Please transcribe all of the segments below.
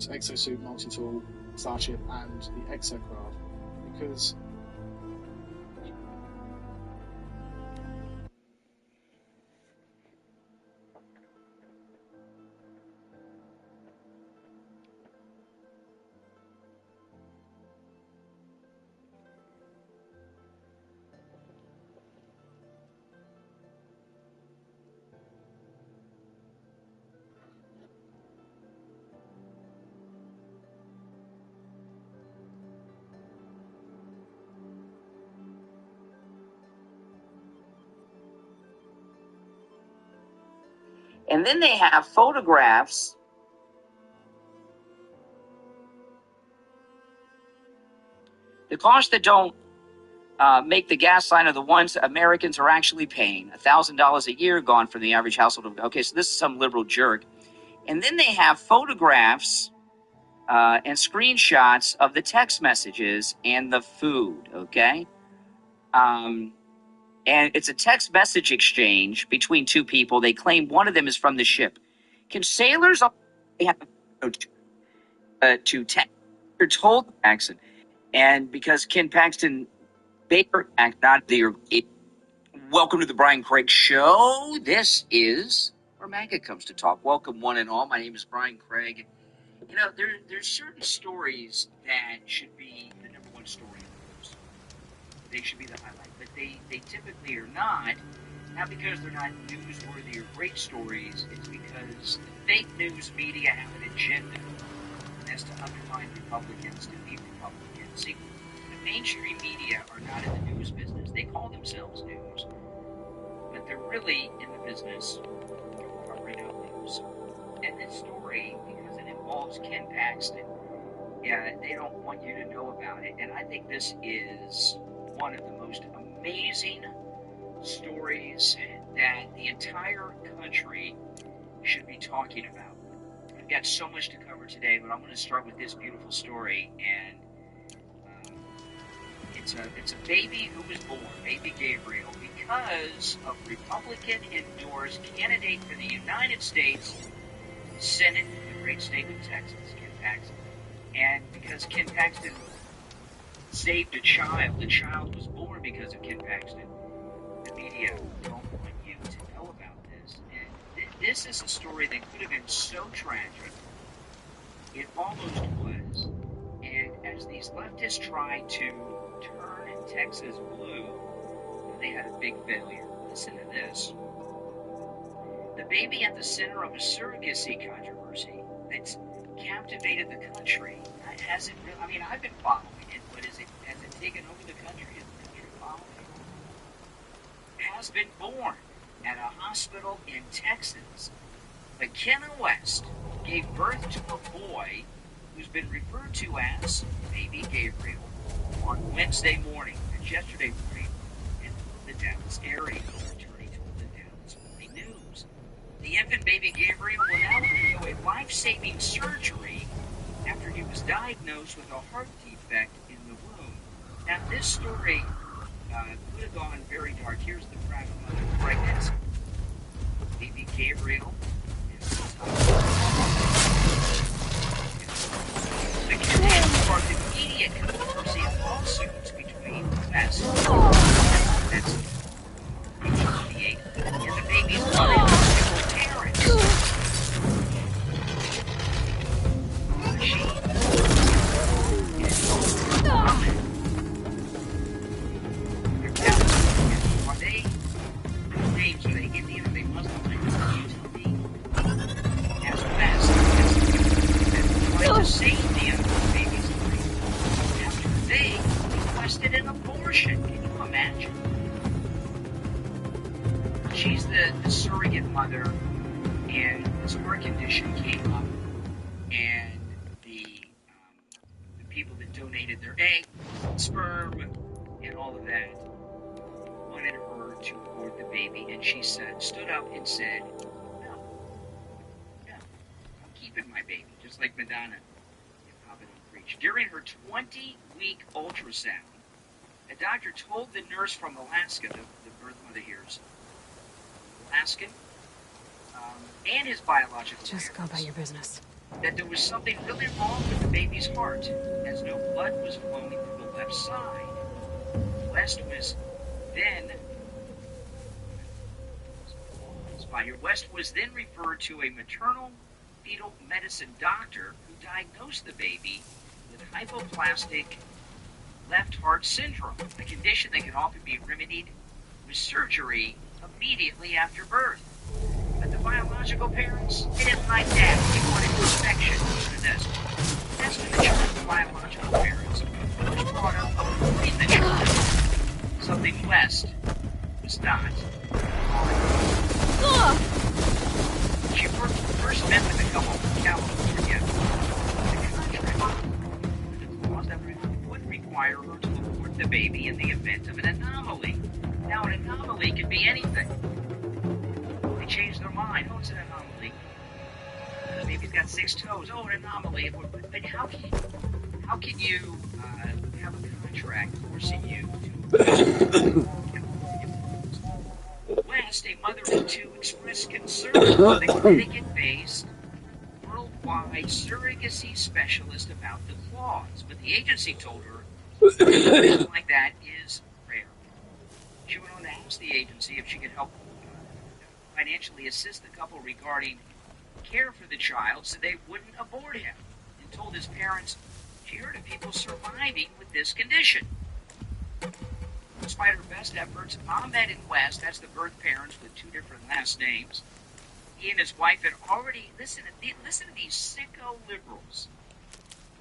Exosuit, Multi-Tool, Starship, and the Exocraft, because And then they have photographs the costs that don't make the gas line are the ones Americans are actually paying. $1,000 a year gone from the average household. Okay, so this is some liberal jerk. And then they have photographs and screenshots of the text messages and the food, okay? And it's a text message exchange between two people. They claim one of them is from the ship. Can sailors have to text or told Paxton? And because Ken Paxton, Baker, not the. Welcome to the Brian Craig Show. This is where MAGA comes to talk. Welcome, one and all. My name is Brian Craig. You know, there's certain stories that should be the number one story in the news. They should be the highlight, but they typically are not. Not because they're not newsworthy or great stories. It's because the fake news media have an agenda, and that's to undermine Republicans, to be Republicans. See, the mainstream media are not in the news business. They call themselves news, but they're really in the business of covering up news. And this story, because it involves Ken Paxton, they don't want you to know about it. And I think this is one of the most amazing stories that the entire country should be talking about. I've got so much to cover today, but I'm going to start with this beautiful story. And it's a baby who was born, baby Gabriel, because of Republican endorsed candidate for the United States Senate, the great state of Texas, Ken Paxton. And because Ken Paxton saved a child was born because of Ken Paxton. The media don't want you to know about this. And this is a story that could have been so tragic. It almost was. And as these leftists try to turn Texas blue, they had a big failure. Listen to this. The baby at the center of a surrogacy controversy that's captivated the country. Has it really? I mean, I've been following it, but has it taken over the country? Is the country following it? Has been born at a hospital in Texas. McKenna West gave birth to a boy who's been referred to as baby Gabriel on Wednesday morning, and yesterday morning in the Dallas area. The attorney told the Dallas Morning News. The infant baby Gabriel will now undergo a life-saving surgery after he was diagnosed with a heart defect in the womb. Now, this story could have gone very dark. Here's the proud mother pregnancy. Baby Gabriel is the case sparked immediate controversy and lawsuits between West and the baby's biological parents. Save the unborn baby's life after they requested an abortion. Can you imagine? She's the surrogate mother, and this heart condition came up, and the people that donated their egg, sperm, and all of that wanted her to abort the baby, and she stood up and said, no, I'm keeping my baby, just like Madonna. During her 20-week ultrasound, a doctor told the nurse from Alaska, the birth mother here is Alaskan, and his biological Just parents, go about your business. that there was something really wrong with the baby's heart, as no blood was flowing through the left side. West was then referred to a maternal fetal medicine doctor who diagnosed the baby with hypoplastic left heart syndrome, a condition that can often be remedied with surgery immediately after birth. But the biological parents, they didn't like that. They wanted perfection for this. That's when the child's biological parents first brought up aborting the child, something West was not. She first met with a couple from California. The contract, the clause that would require her to abort the baby in the event of an anomaly. Now, an anomaly can be anything. They change their mind. Oh, it's an anomaly. The baby's got 6 toes. Oh, an anomaly. But how can you have a contract forcing you to West, a mother of 2, expressed concern with the Connecticut-based worldwide surrogacy specialist about the clause, but the agency told her something like that is rare. She went on to ask the agency if she could help financially assist the couple regarding care for the child so they wouldn't abort him, and told his parents she heard of people surviving with this condition. Despite her best efforts, Ahmed and West, that's the birth parents with 2 different last names, he and his wife had already, listen to these sicko liberals.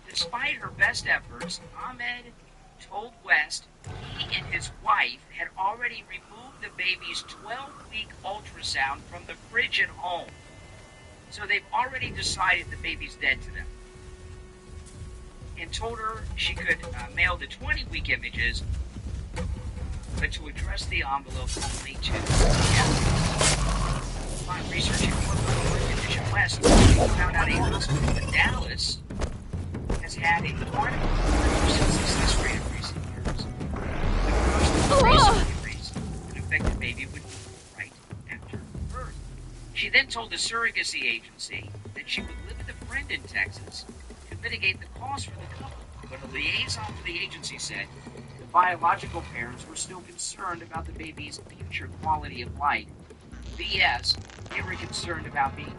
Despite her best efforts, Ahmed told West he and his wife had already removed the baby's 12-week ultrasound from the fridge at home. So they've already decided the baby's dead to them. And told her she could mail the 20-week images, but to address the envelope only to upon researching what condition West, found out a hospital in Dallas has had a 100% success rate in recent years. The first race an affected baby would right after birth. She then told the surrogacy agency that she would live with a friend in Texas to mitigate the cost for the couple, but a liaison for the agency said biological parents were still concerned about the baby's future quality of life. BS, they were concerned about being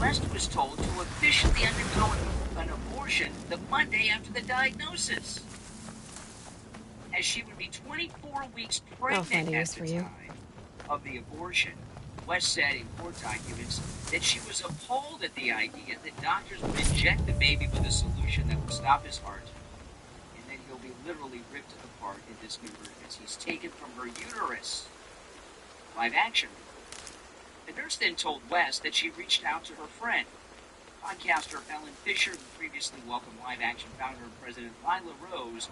West was told to officially undergo an abortion the Monday after the diagnosis, as she would be 24 weeks pregnant at the time of the abortion. West said in court documents that she was appalled at the idea that doctors would inject the baby with a solution that would stop his heart, and then he'll be literally ripped apart and dismembered as he's taken from her uterus. Live action. The nurse then told West that she reached out to her friend, podcaster Ellen Fisher, who previously welcomed Live Action founder and president Lila Rose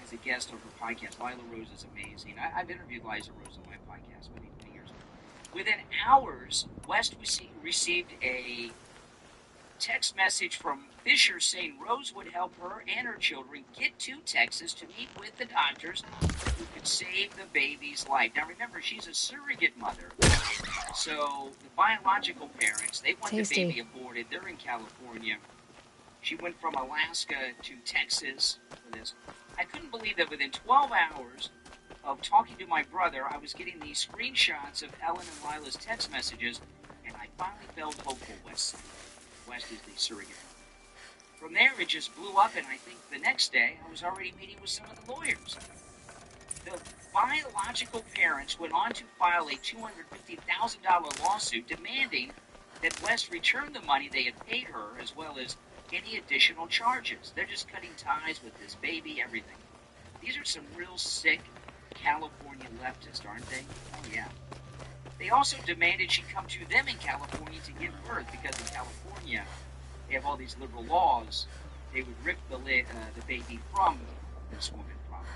as a guest on her podcast. Lila Rose is amazing. I've interviewed Liza Rose on my podcast many years ago. Within hours, West received a text message from Fisher saying Rose would help her and her children get to Texas to meet with the doctors who could save the baby's life. Now remember, she's a surrogate mother, so the biological parents, they want the baby aborted. They're in California. She went from Alaska to Texas for this. I couldn't believe that within 12 hours of talking to my brother, I was getting these screenshots of Ellen and Lila's text messages, and I finally felt hopeful, West is the surrogate. From there, it just blew up, and I think the next day, I was already meeting with some of the lawyers. The biological parents went on to file a $250,000 lawsuit demanding that West return the money they had paid her, as well as any additional charges. They're just cutting ties with this baby, everything. These are some real sick California leftists, aren't they? Oh, yeah. They also demanded she come to them in California to give birth, because in California, they have all these liberal laws. They would rip the baby from this woman, probably.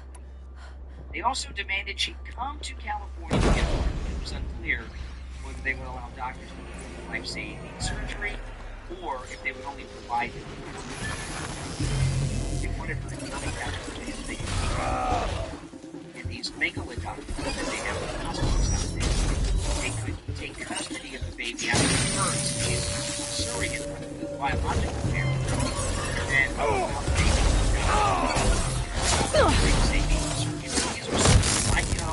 They also demanded she come to California to give birth, but it was unclear whether they would allow doctors to perform life-saving surgery, or if they would only provide it. They wanted her to be as they could keep these megalodocs that they have in the hospitals nowadays. They could take custody of the baby after birth. She's a surrogate mother, the biological parent. And these are psycho,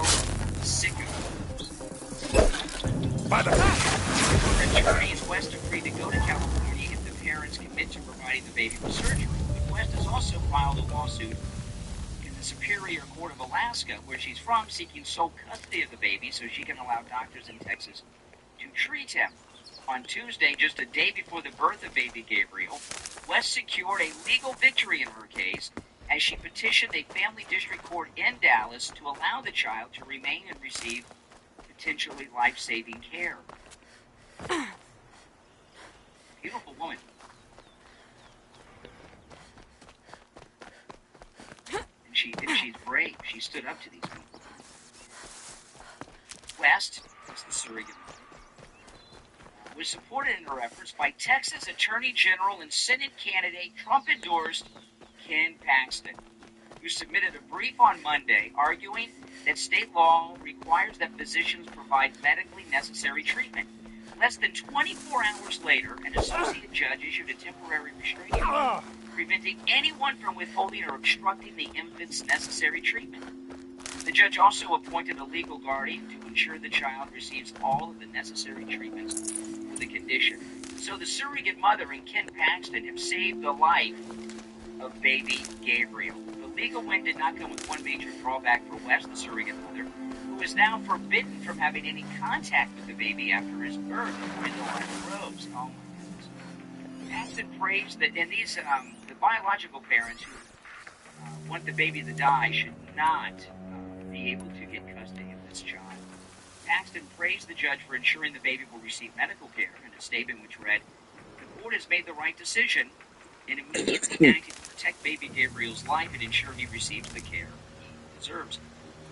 sickos. By the back! Attorneys West agreed to go to California if the parents commit to providing the baby with surgery. But West has also filed a lawsuit in the Superior Court of Alaska, where she's from, seeking sole custody of the baby so she can allow doctors in Texas to treat him. On Tuesday, just a day before the birth of baby Gabriel, West secured a legal victory in her case as she petitioned a family district court in Dallas to allow the child to remain and receive potentially life-saving care. Beautiful woman. And she's brave. She stood up to these people. West, was the surrogate mother, was supported in her efforts by Texas Attorney General and Senate candidate Trump-endorsed Ken Paxton, who submitted a brief on Monday arguing that state law requires that physicians provide medically necessary treatment. Less than 24 hours later, an associate judge issued a temporary restraining order preventing anyone from withholding or obstructing the infant's necessary treatment. The judge also appointed a legal guardian to ensure the child receives all of the necessary treatments for the condition. So the surrogate mother and Ken Paxton have saved the life of baby Gabriel. The legal win did not come with one major drawback for West, the surrogate mother, who is now forbidden from having any contact with the baby after his birth, according to Lila Rose. Oh my goodness. Paxton praised that, and these, the biological parents who want the baby to die should not be able to get custody of this child. Paxton praised the judge for ensuring the baby will receive medical care in a statement which read, "The court has made the right decision and immediately acted to protect baby Gabriel's life and ensure he receives the care he deserves.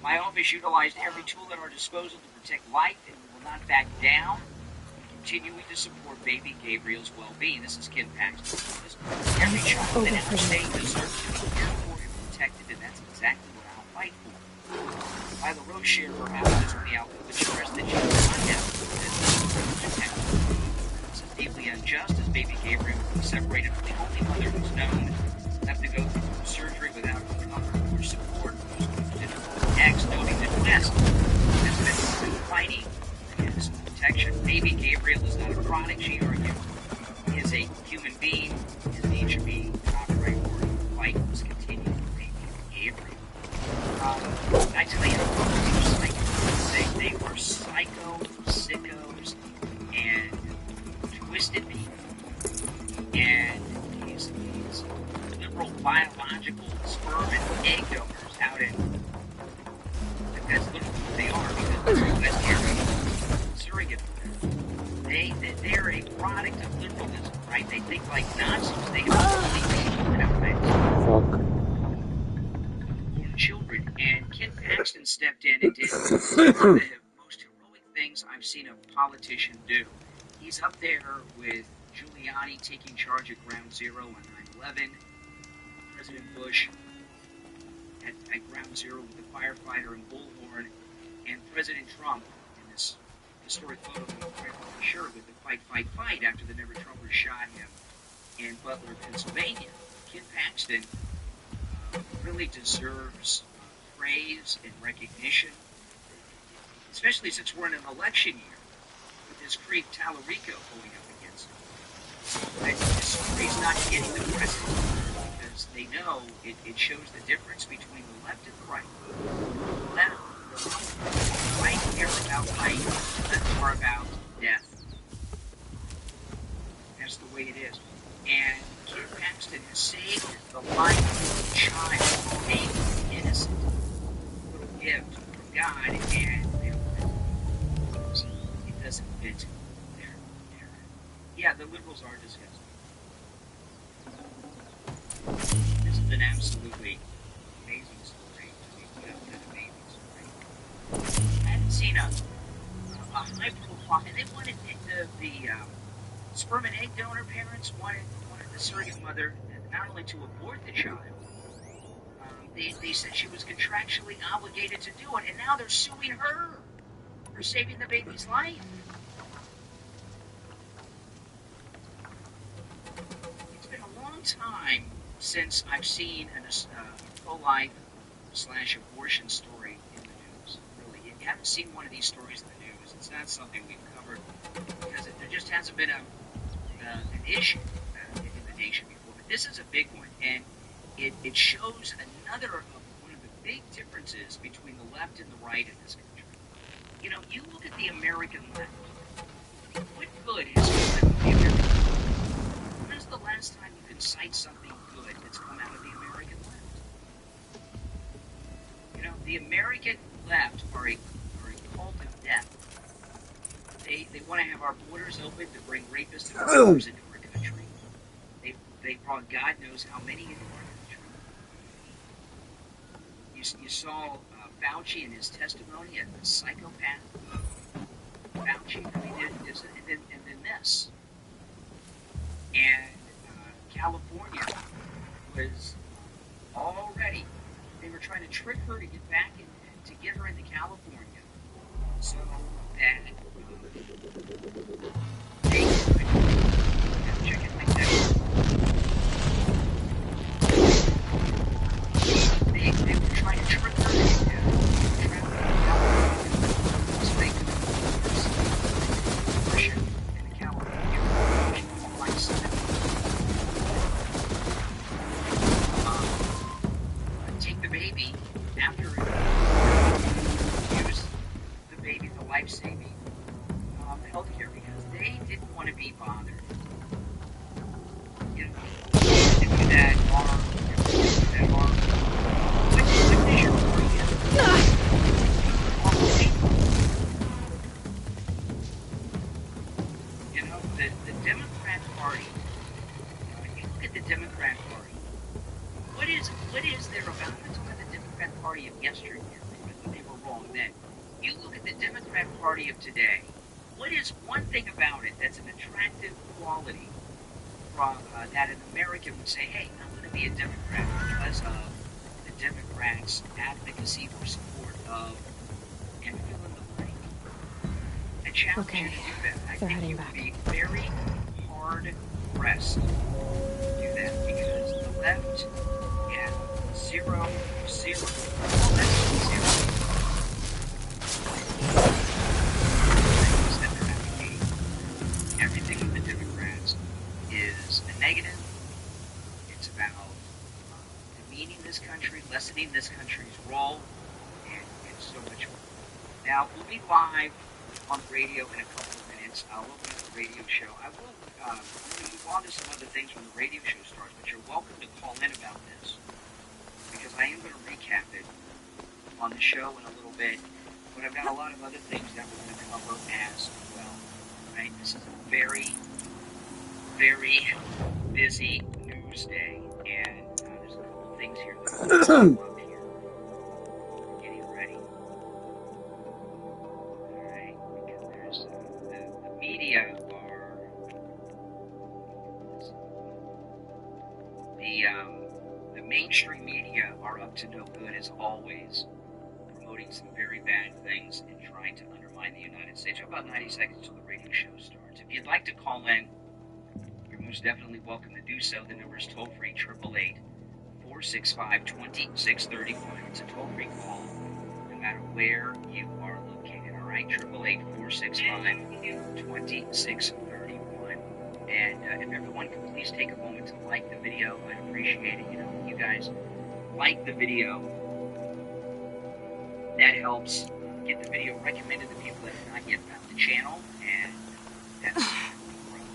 My office utilized every tool at our disposal to protect life and we will not back down in continuing to support baby Gabriel's well-being." This is Ken Paxton. Every child in our state deserves to be cared for and protected, and that's exactly what I'll fight for. Lila Rose shared her happiness with the outcome, but stressed that she was not happy with this. This is deeply unjust, as baby Gabriel will be separated from the only mother who's known, have to go through surgery without her comfort or support. Next, noting that West has been fighting for his protection. Baby Gabriel is not a product, she argued. He is a human being. His needs should be top priority. The fight must continue for baby Gabriel. I tell you, they were psycho, sickos, and twisted people. And these liberal biological sperm and egg donors out in, that's literally what they are, because that's surrogate. They're a product of liberalism, right? They think like Nazis. They have born children. And Ken Paxton stepped in and did one of the most heroic things I've seen a politician do. He's up there with Giuliani taking charge at Ground Zero on 9/11, President Bush at Ground Zero with the firefighter and Bullhorn, and President Trump in this historic photo that I'm quite sure with the fight after the Never Trumpers shot him in Butler, Pennsylvania. Ken Paxton really deserves praise and recognition, especially since we're in an election year with this creep Tallarico going up against him. But this story's not getting the president because they know it shows the difference between the left and the right. The left, the right care about life, the left are about death. That's the way it is. And Ken Paxton has saved the life of a child, a innocent little gift from God, and it doesn't fit their yeah, the liberals are disgusting. This is an absolutely amazing story. An amazing story. I haven't seen a high profile, and they wanted the sperm and egg donor parents wanted the surrogate mother not only to abort the child, they said she was contractually obligated to do it, and now they're suing her for saving the baby's life. time since I've seen a pro-life / abortion story in the news. Really, you haven't seen one of these stories in the news. It's not something we've covered because there just hasn't been an issue in the nation before. But this is a big one, and it shows another one of the big differences between the left and the right in this country. You know, you look at the American left. What good has come out of the American left? When's the last time you can cite something good that's come out of the American left? You know, the American left are a cult of death. They want to have our borders open to bring rapists and murderers into our country. They brought God knows how many into our country. You saw Fauci in his testimony as a psychopath. Fauci really did this and then this. And California was already, they were trying to trick her to get back in, to get her into California so that they could have chicken like that. They were trying to trick her to get travel to California so they could force abortion in the California lifestyle. Take the baby after it, use the baby, the life-saving healthcare, because they didn't want to be bothered. You know, they do that harm, what is your plan? You know, the Democrat Party, when you look at the Democrat Party, what is there about it? Let's look at the Democrat Party of yesteryear. They were wrong then. You look at the Democrat Party of today. What is one thing about it that's an attractive quality from that an American would say, hey, I'm going to be a Democrat because of the Democrats' advocacy for support of, and fill in the blank. I challenge you to do that. I think you would be very hard pressed to do that because the left, yeah, zero. Well, that's zero. Everything with the Democrats is a negative. It's about demeaning this country, lessening this country's role, and so much more. Now, we'll be live on radio in a couple of minutes. I'll open up the radio show. I'm going to move on to some other things when the radio show starts, but you're welcome to call in about this, because I am going to recap it on the show in a little bit, but I've got a lot of other things that we're going to cover as well. Right? This is a very, very busy news day, and there's a couple of things here that we're going to here. Getting ready. All right, because there's the media are the mainstream media are up to no good as always, promoting some very bad things and trying to undermine the United States. About 90 seconds until the radio show starts. If you'd like to call in, you're most definitely welcome to do so. The number is toll-free, 888-465-2631. It's a toll-free call, no matter where you are located, all right? 888-465-2631. And if everyone could please take a moment to like the video, I'd appreciate it. You know, you guys like the video, that helps get the video recommended to people that have not yet found the channel, and that's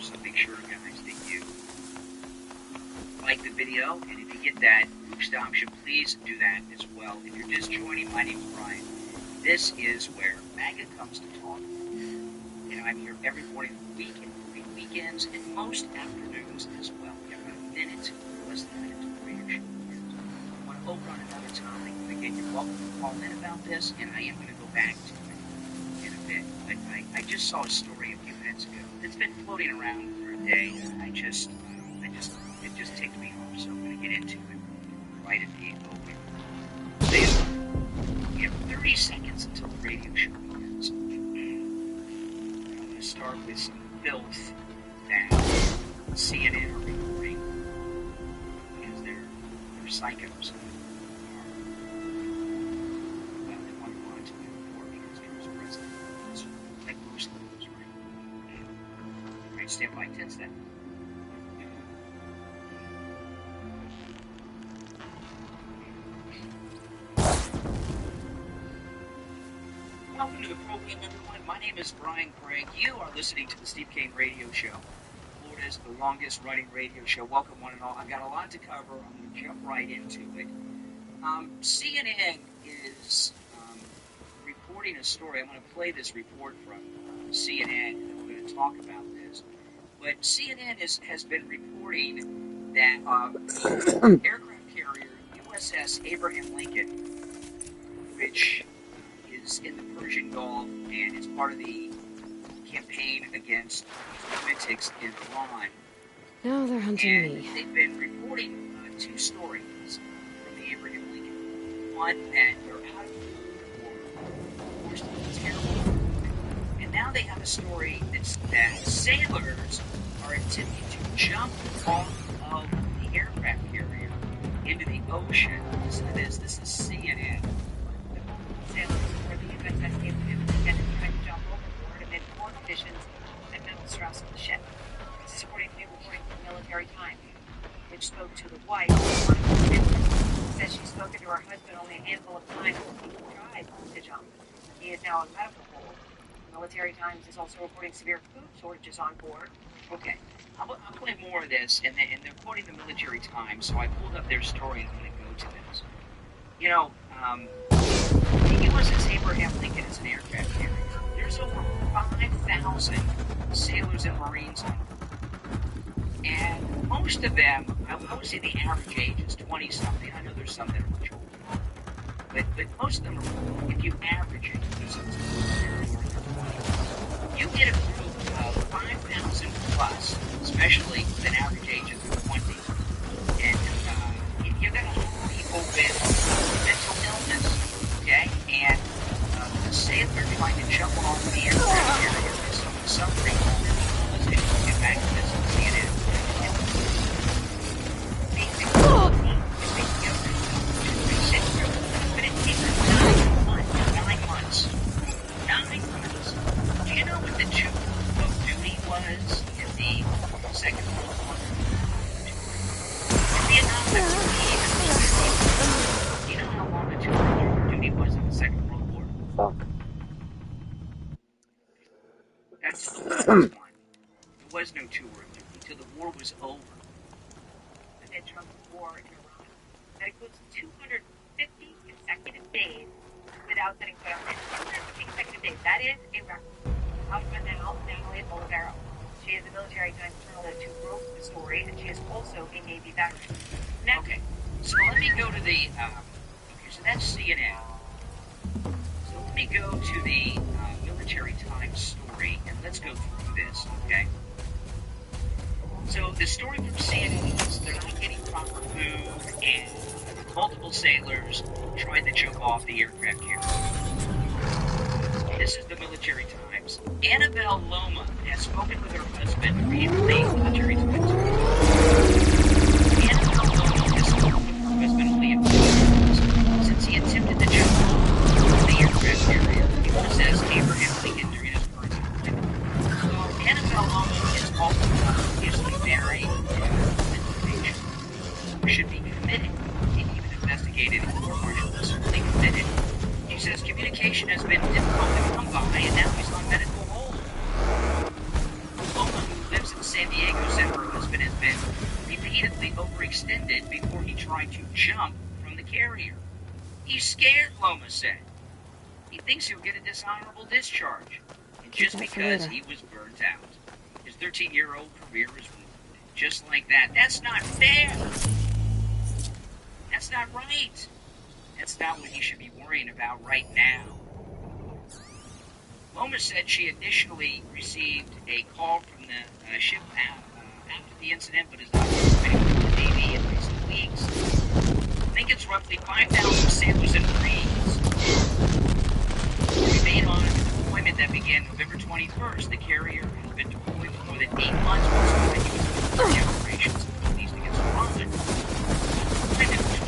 so make sure, guys, that you like the video, and if you get that boost option, please do that as well. If you're just joining, my name is Brian. This is where MAGA comes to talk. You know, I'm here every morning of the week, and weekends, and most afternoons as well. We have about a minute, less than a minute to the radio show. I want to open on another topic. Again, you're welcome to call in about this, and I am going to go back to it in a bit. But I just saw a story a few minutes ago that's been floating around for a day, and it just ticked me off. So I'm going to get into it right at the open. We have 30 seconds until the radio show begins. I'm going to start with some filth that CNN are reporting. are psychos. Well, they want to go on to the war because he was president. It's like most leaders, right? Right, stand by 10 seconds. Welcome to the program, everyone. My name is Brian Craig. You are listening to the Steve Kane Radio Show. Florida's the longest running radio show. Welcome, one and all. I've got a lot to cover. I'm going to jump right into it. CNN is reporting a story. I'm going to play this report from CNN, and we're going to talk about this. But CNN has been reporting that aircraft carrier USS Abraham Lincoln, which is in the Persian Gulf and is part of the campaign against lunatics in Iran. No, they're hunting and me. They've been reporting two stories from the Abraham Lincoln. One, that they're out of food or forced to terrible. And now they have a story that sailors are attempting to jump off of the aircraft carrier into the ocean. Listen to this. This is CNN. Sailors aboard the USS Abraham Lincoln tried to jump overboard amid poor conditions and mental stress on the ship. This is according to new reporting from Military Times, which spoke to the wife of one of the victims. Says she's spoken to her husband only a handful of times since he tried to jump. He is now on medical hold. Military Times is also reporting severe food shortages on board. Okay, I'll play more of this, and they're quoting the Military Times, so I pulled up their story and I'm going to go to this. You know, the USS Abraham Lincoln is an aircraft carrier. There's over 5,000 sailors and Marines on it. And most of them, I would say the average age is 20-something. I know there's some that are much older. But most of them are, if you average it, you get a group of 5,000 plus, especially with an average age of 20. And you're going to have people with mental illness, okay? And the sailor trying to jump off the aircraft carrier is suffering let's get back to this and CNN. But it takes 9 months. 9 months. Do you know what the tour of duty was in the Second World War? In Vietnam, that's do you know how long the tour of duty was in the Second World War? Fuck. That's the last one. There was no tour of duty until the war was over. Amid Trump's war in Iran, that includes 250 consecutive days without setting foot on land. 250 consecutive days. That is a record. Husband now, Natalie Olivero. She is a Military Times journalist who wrote the story, and she is also a Navy veteran. Now, Okay, so let me go to the, okay, so that's CNN. So let me go to the Military Times story, and let's go through this, okay? So the story from CNN is they're not getting proper food, and multiple sailors tried to jump off the aircraft carrier. This is the Military Times. Annabelle Loma has spoken with her husband recently. Military Times. Annabelle Loma has spoken with her husband Liam since he attempted to jump off the aircraft carrier. He says Abraham Lincoln during his first deployment. So Annabelle Loma is also obviously very should be committed, and even investigated in court-martial. Certainly committed. She says communication has been difficult to come by, and now he's on medical hold. Loma, who lives in San Diego, said her husband has been repeatedly overextended before he tried to jump from the carrier. He's scared, Loma said. He thinks he'll get a dishonorable discharge, and just because he was burnt out. His 13-year-old career is ruined. Just like that. That's not fair. That's not right. That's not what he should be worrying about right now. Loma said she initially received a call from the ship after the incident, but has not participated with the Navy in recent weeks. I think it's roughly 5,000 sailors and Marines remain on a deployment that began November 21st. The carrier has been deployed for more than 8 months, most continuous military operations in the Middle East against Iran. Deployment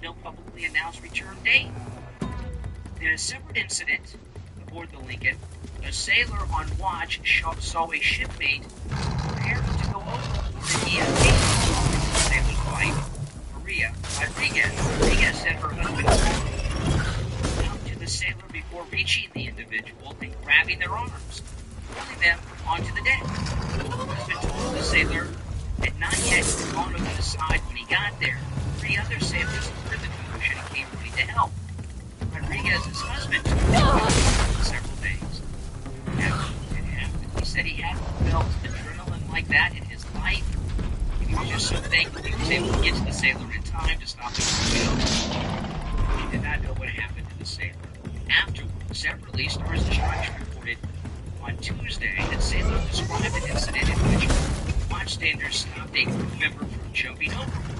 no publicly announced return date. In a separate incident aboard the Lincoln, a sailor on watch saw a shipmate prepare to go overboard and he had the sailor's wife, Maria Rodriguez. Rodriguez said her husband called out to the sailor before reaching the individual and grabbing their arms, pulling them onto the deck. The husband told the sailor had not yet gone over the side when he got there. 3 other sailors heard the commotion and came ready to help. Rodriguez's husband took for several days after it happened. He said he hadn't felt adrenaline like that in his life. He was just so thankful he was able to get to the sailor in time to stop the torpedo. He did not know what happened to the sailor. Afterwards, separately, Stars and Stripes reported on Tuesday that sailors described an incident in which watchstanders stopped a crew member from jumping overboard.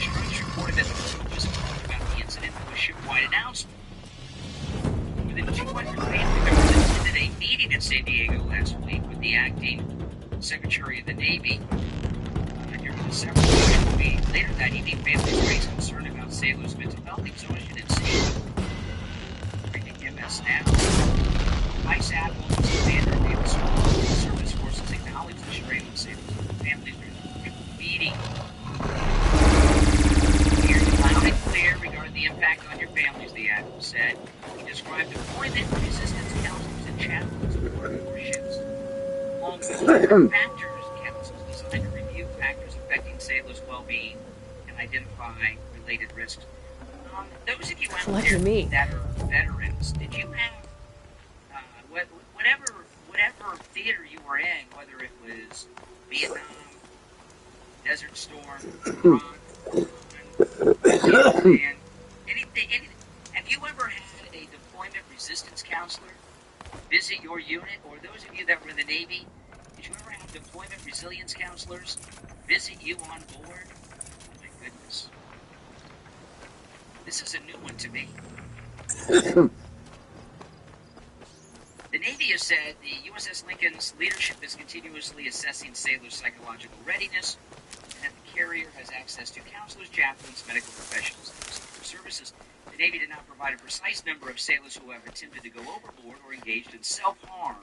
Stripes reported that the crew was told about the incident in a ship-wide announcement. More than 200 family members attended a meeting in San Diego last week with the acting Secretary of the Navy. During the several meeting later that evening, families raised concern about sailors' mental health exhaustion and safety. Reading MS Now, Vice Admiral and Commander Naval Service Forces acknowledged the strain on sailors and families during the meeting. Loud and clear regarding the impact on your families, the Admiral said. He described deployment resistance counselors and chaplains aboard warships. Along with other factors, councils designed to review factors affecting sailors' well-being and identify related risks. Those of you out there that are veterans, did you have whatever theater you were in, whether it was Vietnam, Desert Storm, Afghanistan, anything, have you ever had a deployment resistance counselor visit your unit, or those of you that were in the Navy, did you ever have deployment resilience counselors visit you on board? Oh my goodness. This is a new one to me. The Navy has said the USS Lincoln's leadership is continuously assessing sailors' psychological readiness, and that the carrier has access to counselors, chaplains, medical professionals, and services. The Navy did not provide a precise number of sailors who have attempted to go overboard or engaged in self-harm.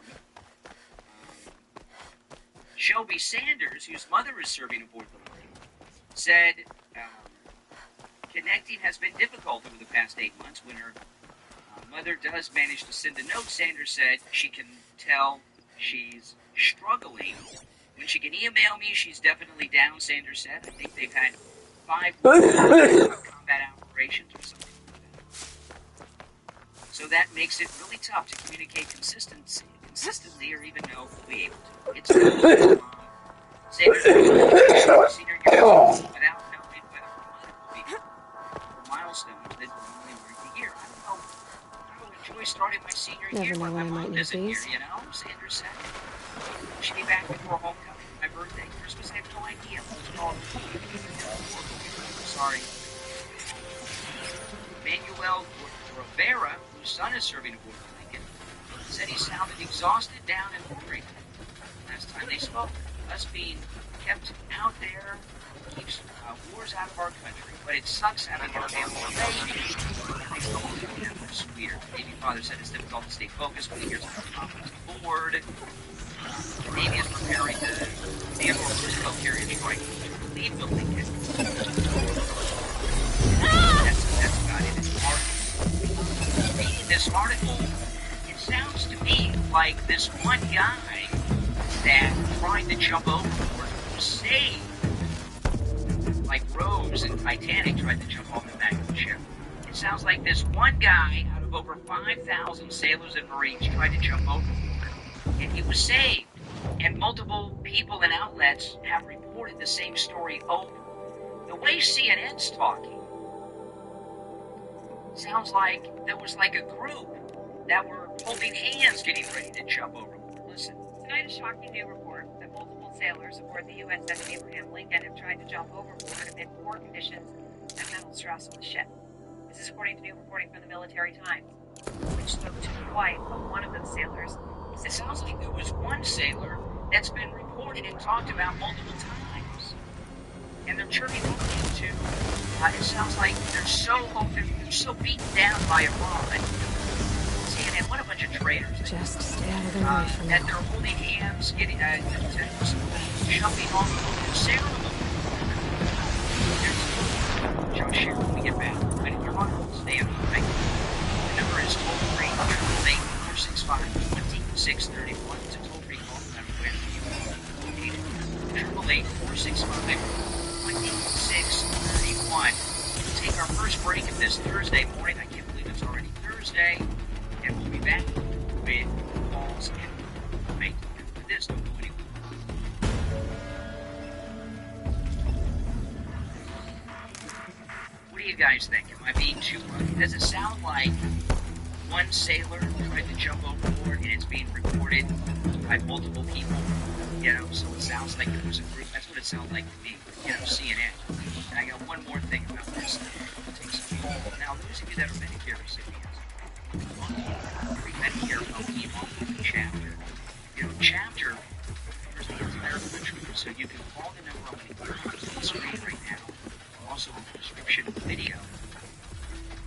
Shelby Sanders, whose mother is serving aboard the Lincoln, said connecting has been difficult over the past 8 months. When her mother does manage to send a note, Sanders said she can tell she's struggling. When she can email me, she's definitely down, Sanders said. I think they've had 5 combat operations or something like that. So that makes it really tough to communicate consistently or even know if we'll be able to. It's Sanders senior year without knowing whether her mother will be a milestone that normally mark the year. I don't know. I will enjoy starting my senior year when my mom isn't here, you know? Sanders said. She'll be back before homecoming, my birthday, Christmas. I have no idea. Sorry. Manuel Rivera, whose son is serving aboard the Lincoln, said he sounded exhausted, down, and worried last time they spoke. Us being kept out there keeps wars out of our country, but it sucks having our family away. Sweeter. Navy father said it's difficult to stay focused when he hears about conflicts aboard. The Navy is preparing the Admiral Roosevelt carrier strike to leave the Lincoln. That's about it. Reading this article, it sounds to me like this one guy that tried to jump overboard was saved. Like Rose in Titanic tried to jump off the back of the ship. It sounds like this one guy out of over 5,000 sailors and Marines tried to jump overboard, and he was saved. And multiple people and outlets have reported the same story over. The way CNN's talking, sounds like there was like a group that were holding hands getting ready to jump overboard. Listen. Tonight, a shocking new report that multiple sailors aboard the USS Abraham Lincoln have tried to jump overboard amid poor conditions and mental stress on the ship. This is according to new reporting from the Military Times, which spoke to the wife of one of those sailors. It sounds like there was one sailor that's been reported and talked about multiple times. and they're turning over into. It sounds like they're so beaten down by Iran. CNN, what a bunch of traitors. Just stay out of their way for That now. they're holding hands, getting jumping off of Sarah. Joe Shear, when we get back. But if you're on hold, stay on hold, right? The number is toll-free, 888-465-2631. It's a toll-free call, no matter where you are located. 888-465-2631. We'll take our first break of this Thursday morning. I can't believe it's already Thursday. And we'll be back with calls and make for this. Don't go anywhere. What do you guys think? Am I being too much? Does it sound like one sailor tried to jump overboard and it's being recorded by multiple people? You know, so it sounds like it was a group. That's what it sounded like to me. You know, CNN. And I got one more thing about this. Take some call. Now, those of you that are Medicare recipients, Medicare chapter. You know, chapter covers the entire country, so you can call the number on the screen right now. Also in the description of the video.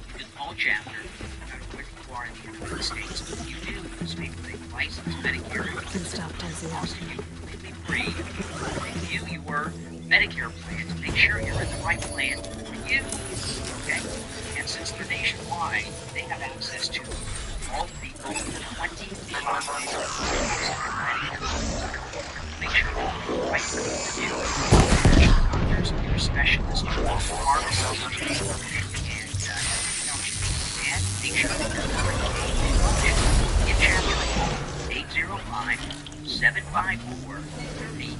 You can call chapter, no matter where you are in the United States. If you do speak with a licensed Medicare, And stop tensing up. also you completely free to review your Medicare plan to make sure you're in the right plan for you. Okay? And since they're nationwide, they have access to all the people 20 make sure you're in the right plan for you. Doctors, your specialists, your pharmacists, and make sure that you're in the right plan. Get chapter 805-754-3033.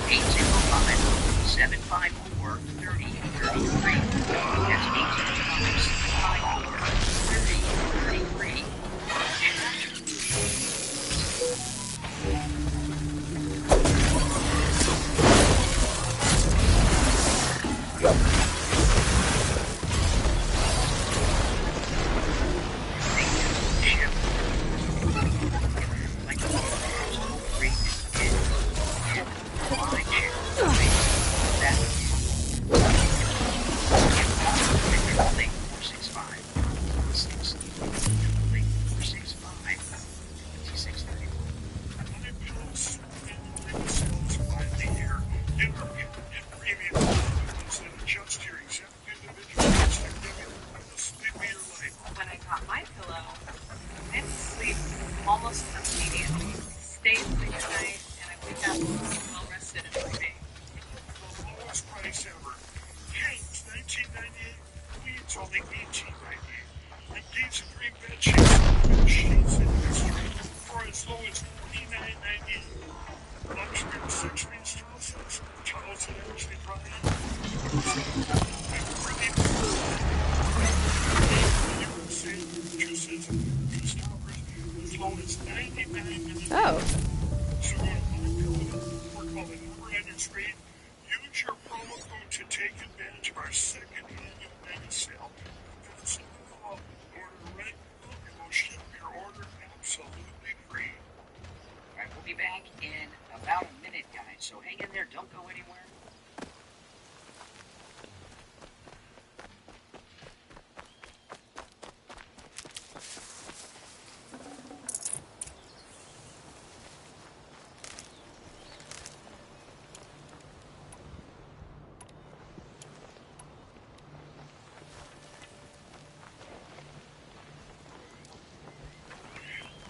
805-754-3033. That's 805-754-3033. When I got my pillow, I sleep almost immediately. Stay asleep at night, and I wake up well rested and sleeping. The lowest price ever. Kings, 1998. Queens, only $18.98. And Gates and Green bed sheets, sheets in history for as low as $49.98. Luxury and six-screen Strauss, Charles and Ashley Bryan. Oh. So go to MyPillow or call the number on your screen. Use your promo code to take advantage of our second annual mega sale. If it's a call, order right now and we'll ship your order absolutely free. Alright, we'll be back in about a minute, guys, so hang in there, don't go anywhere.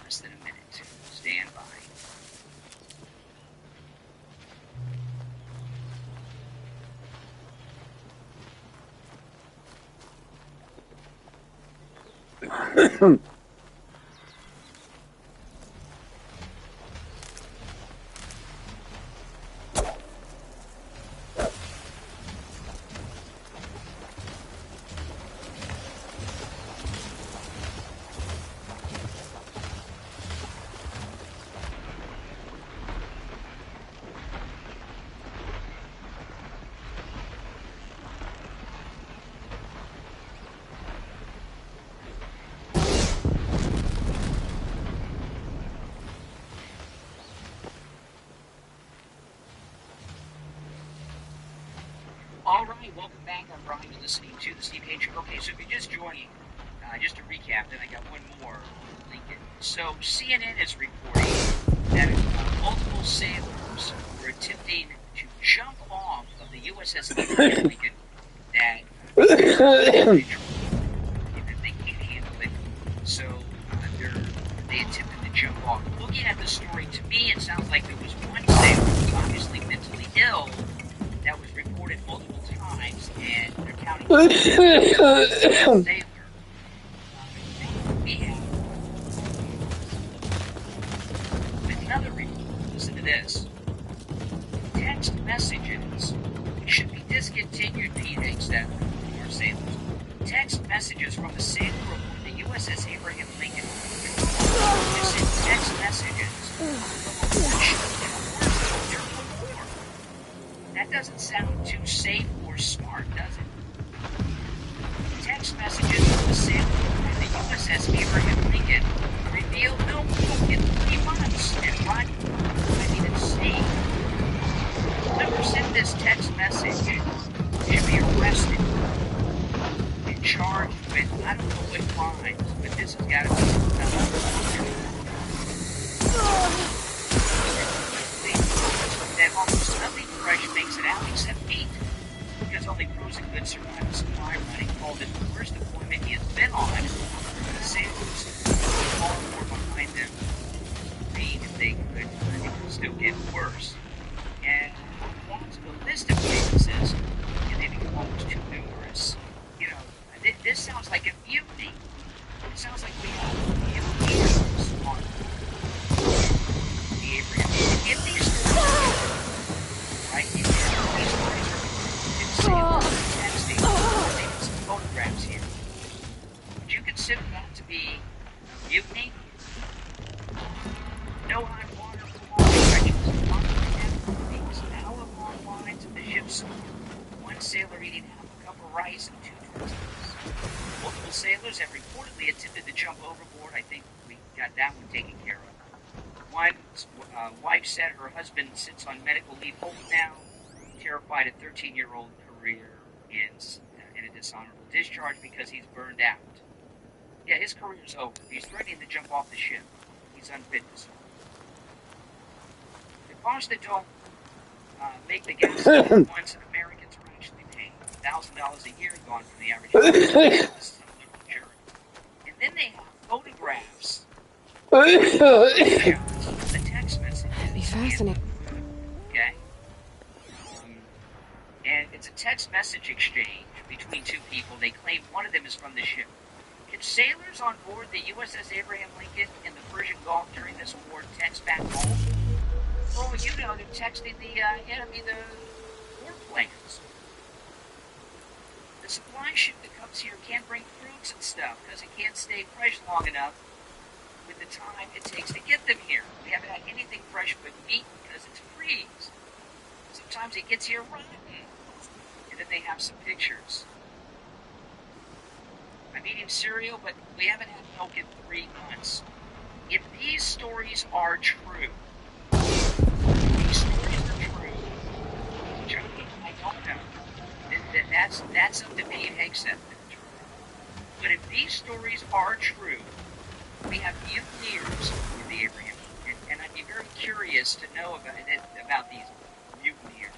Less than a minute. Stand by. Hi, welcome back. I'm Brian. You're listening to the Steve H. Okay, so if you're just joining, just to recap, then I got one more. Lincoln. So CNN is reporting that multiple sailors were attempting to jump off of the USS Abraham Lincoln that they can't handle it. So they attempted to jump off. Looking at the story, to me, it sounds like there was one sailor who was obviously mentally ill that was reported multiple times, and they're counting sailor. We have another report. Listen to this. Text messages should be discontinued, Pete Hegseth, our sailors. Text messages from a sailor aboard the USS Abraham Lincoln. This is text messages from a warship. That doesn't sound too safe or smart, does it? Text messages from a sailor aboard the USS Abraham Lincoln reveal no book in 3 months and run. I mean, it's safe. Whoever sent this text message should be arrested and charged with, I don't know what crimes, but this has got to be that almost nothing fresh makes it out except meat, because only frozen goods survive the supply running. Called it the worst deployment he has been on. The sailors far more behind them. If they could, it would still get worse. And that's the list of cases, and they become almost too numerous. You know, this sounds like a mutiny. It sounds like we have mutineers on the Abraham. If these stories are right, if these stories are texting, taking some photographs here, would you consider that to be mutiny? No hot water for long stretches. Now along lines of the ship's one sailor eating half a cup of rice and 2 tortillas. Multiple sailors have reportedly attempted to jump overboard. I think we got that one taken care of. One wife said her husband sits on medical leave home now, terrified a 13-year-old career in a dishonorable discharge because he's burned out. Yeah, his career's over. He's threatening to jump off the ship. He's unfit to serve. The cost that don't make the gas once Americans are actually paying $1,000 a year gone from the average. And then they have photographs. The text messages. That'd be fascinating. Okay. And it's a text message exchange between 2 people. They claim one of them is from the ship. Can sailors on board the USS Abraham Lincoln in the Persian Gulf during this war text back home? Oh, you know, they're texting the enemy the warplanes. The supply ship that comes here can't bring fruits and stuff because it can't stay fresh long enough with the time it takes to get them here. We haven't had anything fresh but meat because it's freeze. Sometimes it gets here rotten. And then they have some pictures. I'm eating cereal, but we haven't had milk in 3 months. If these stories are true, which I don't know, that's up to Pete Hegseth. But if these stories are true, we have mutineers in the Abraham, and I'd be very curious to know about these mutineers.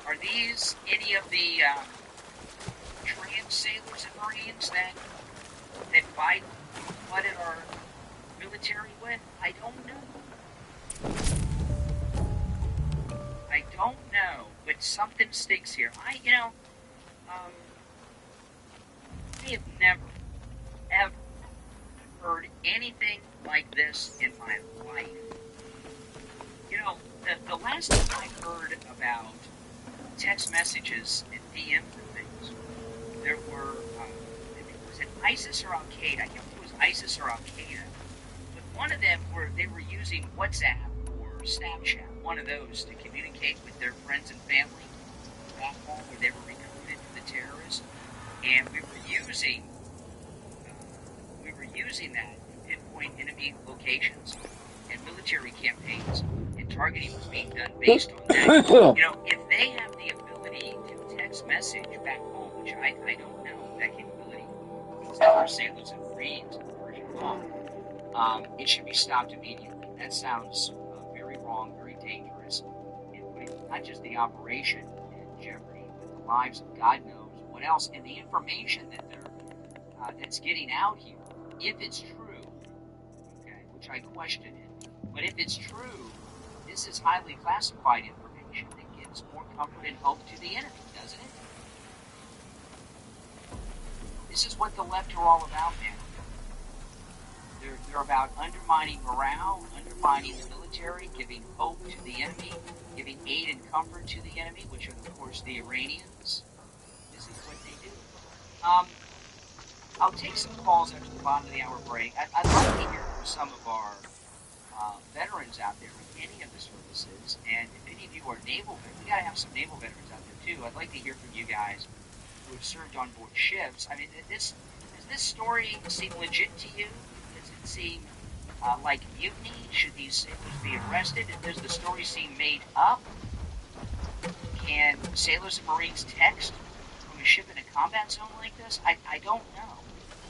Are these any of the trans sailors and Marines that Biden flooded our military with? I don't know. I don't know, but something stinks here. I have never, ever heard anything like this in my life. You know, the last time I heard about text messages and DMs and things, there were, was it ISIS or Al-Qaeda? I can't remember if it was ISIS or Al-Qaeda, but one of them they were using WhatsApp or Snapchat, one of those, to communicate with their friends and family back home where they were recruited for the terrorists, and we were using that to pinpoint enemy locations and military campaigns, and targeting was being done based on that. You know, if they have the ability to message back home, which I don't know that capability. It's not our sailors and Marines version wrong. It should be stopped immediately. That sounds very wrong, very dangerous, and putting not just the operation in jeopardy, but the lives of God knows what else, and the information that that's getting out here, if it's true, okay, which I question it, but if it's true, this is highly classified information that gives more comfort and hope to the enemy, doesn't it? This is what the left are all about now. They're about undermining morale, undermining the military, giving hope to the enemy, giving aid and comfort to the enemy, which are, of course, the Iranians. This is what they do. I'll take some calls after the bottom of the hour break. I'd like to hear from some of our veterans out there in any of the services, and if any of you are naval veterans, we got to have some naval veterans out there too. I'd like to hear from you guys who have served on board ships. I mean, does this story seem legit to you? Does it seem like mutiny? Should these sailors be arrested? Does the story seem made up? Can sailors and Marines text from a ship in a combat zone like this? I don't know.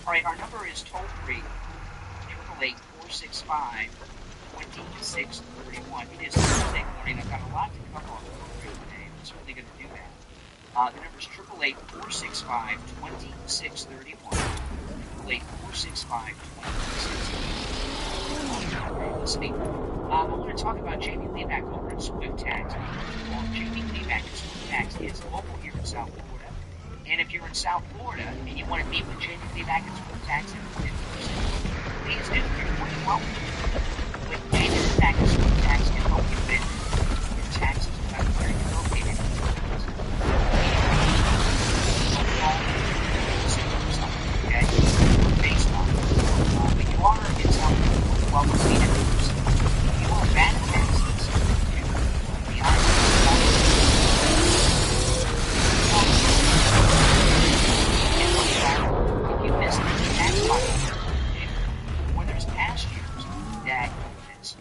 All right, our number is toll-free, 888-465-2631. It is Thursday morning. I've got a lot to cover on the program today. I'm certainly going to do that. The number is 888-465-2631. 888-465-2631. Listening. I want to talk about Jamie Levac over at Swift Tax. Jamie Levac at Swift Tax is local here in South Florida. And if you're in South Florida and you want to meet with Jamie Levac at Swift Tax in person, please do. You're more than welcome. With Jamie Levac at Swift Tax can help you with your taxes without where you're located. Okay? Based on but you are in South Florida, well, we'll see it in person. You are bad at taxes. The if you missed the tax filing, or there's past years that it's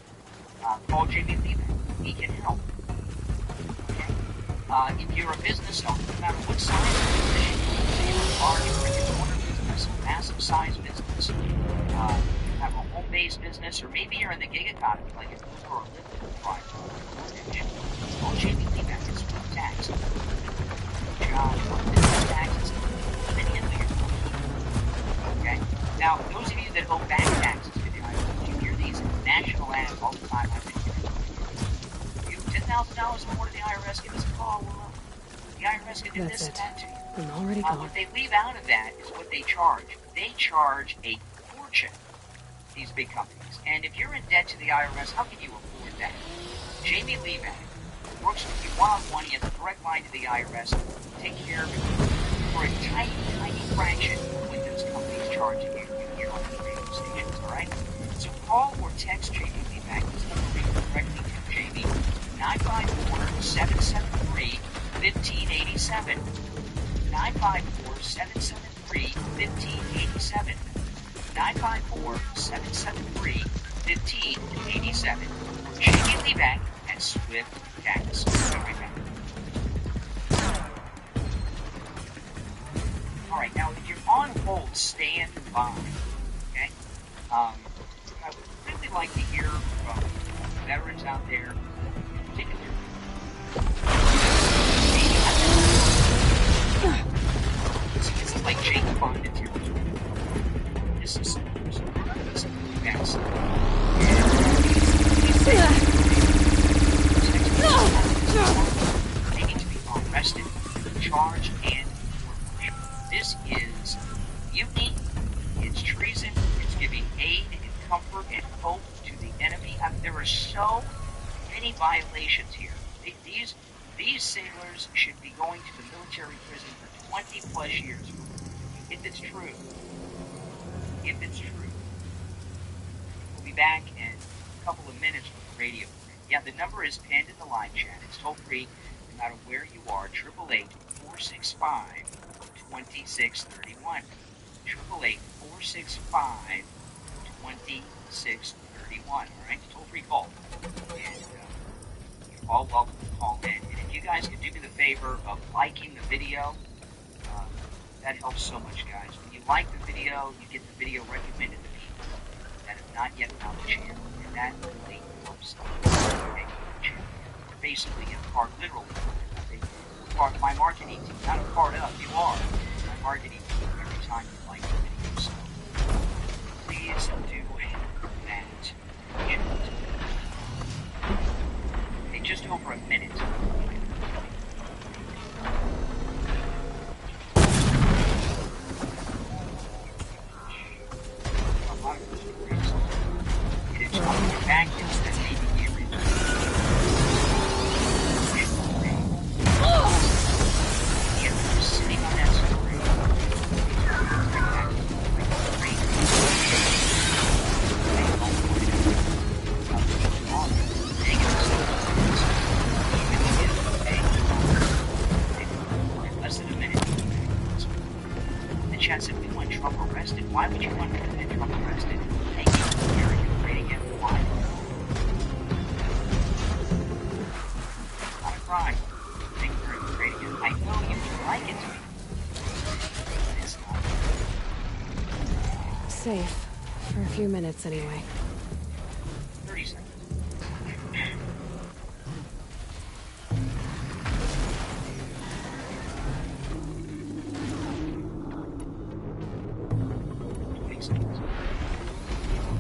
call Jamie Levac. He can help. Okay? If you're a business owner, no matter what size of business you're a large brick and mortar business, a massive size business, you have a home-based business, or maybe you're in the gig economy, like an Uber or Lyft driver, call Jamie Levac. It's Swift Tax. Job for business taxes. Okay? Now, those of you that owe back taxes to the IRS, you hear these national ads all the time. If you have $10,000 more to the IRS, give us a call. The IRS can do this and that to you. I'm already gone. What they leave out of that is what they charge. They charge a fortune, these big companies. And if you're in debt to the IRS, how can you afford that? Jamie Levac works with you one-on-one. He has a direct line to the IRS. Take care of it for a tiny, tiny fraction of what those companies charging you here on the radio stations, all right? So call or text Jamie Levac. He's going to read directly to Jamie, 954-773-1587. 954-773-1587. 954-773-1587. Or Jamie Levac at Swift Tax. We'll be right back. All right, now if you're on hold, stand by. Okay? I would really like to hear from veterans out there, in particular. This is like Jake Bond territory. This is yes. They need to be arrested, charged, and this is mutiny, it's treason, it's giving aid and comfort and hope to the enemy. I mean, there are so many violations here. These sailors should be going to the military prison for 20 plus years. If it's true. If it's true. We'll be back in a couple of minutes with the radio. Yeah, the number is pinned in the live chat. It's toll free no matter where you are. 888-465-2631. 888-465-2631. All right, toll free call. And you're all welcome to call in. And if you guys could do me the favor of liking the video, that helps so much, guys. When you like the video, you get the video recommended to people that have not yet found the channel, and that really helps the channel. You're basically a part, literally, part of my marketing team. Not a part of, you are my marketing team every time you like the video. So please do that. Okay, just over a minute. It is back into the baby Gabriel. You're sitting on that story. Less than a minute. The chat said we want Trump arrested. Why would you want President Trump arrested? Thank you for hearing and creating it. Why? Not a crime. Thank you for creating it. I know you would like it to be. But it's not. Safe. For a few minutes, anyway. 30 seconds.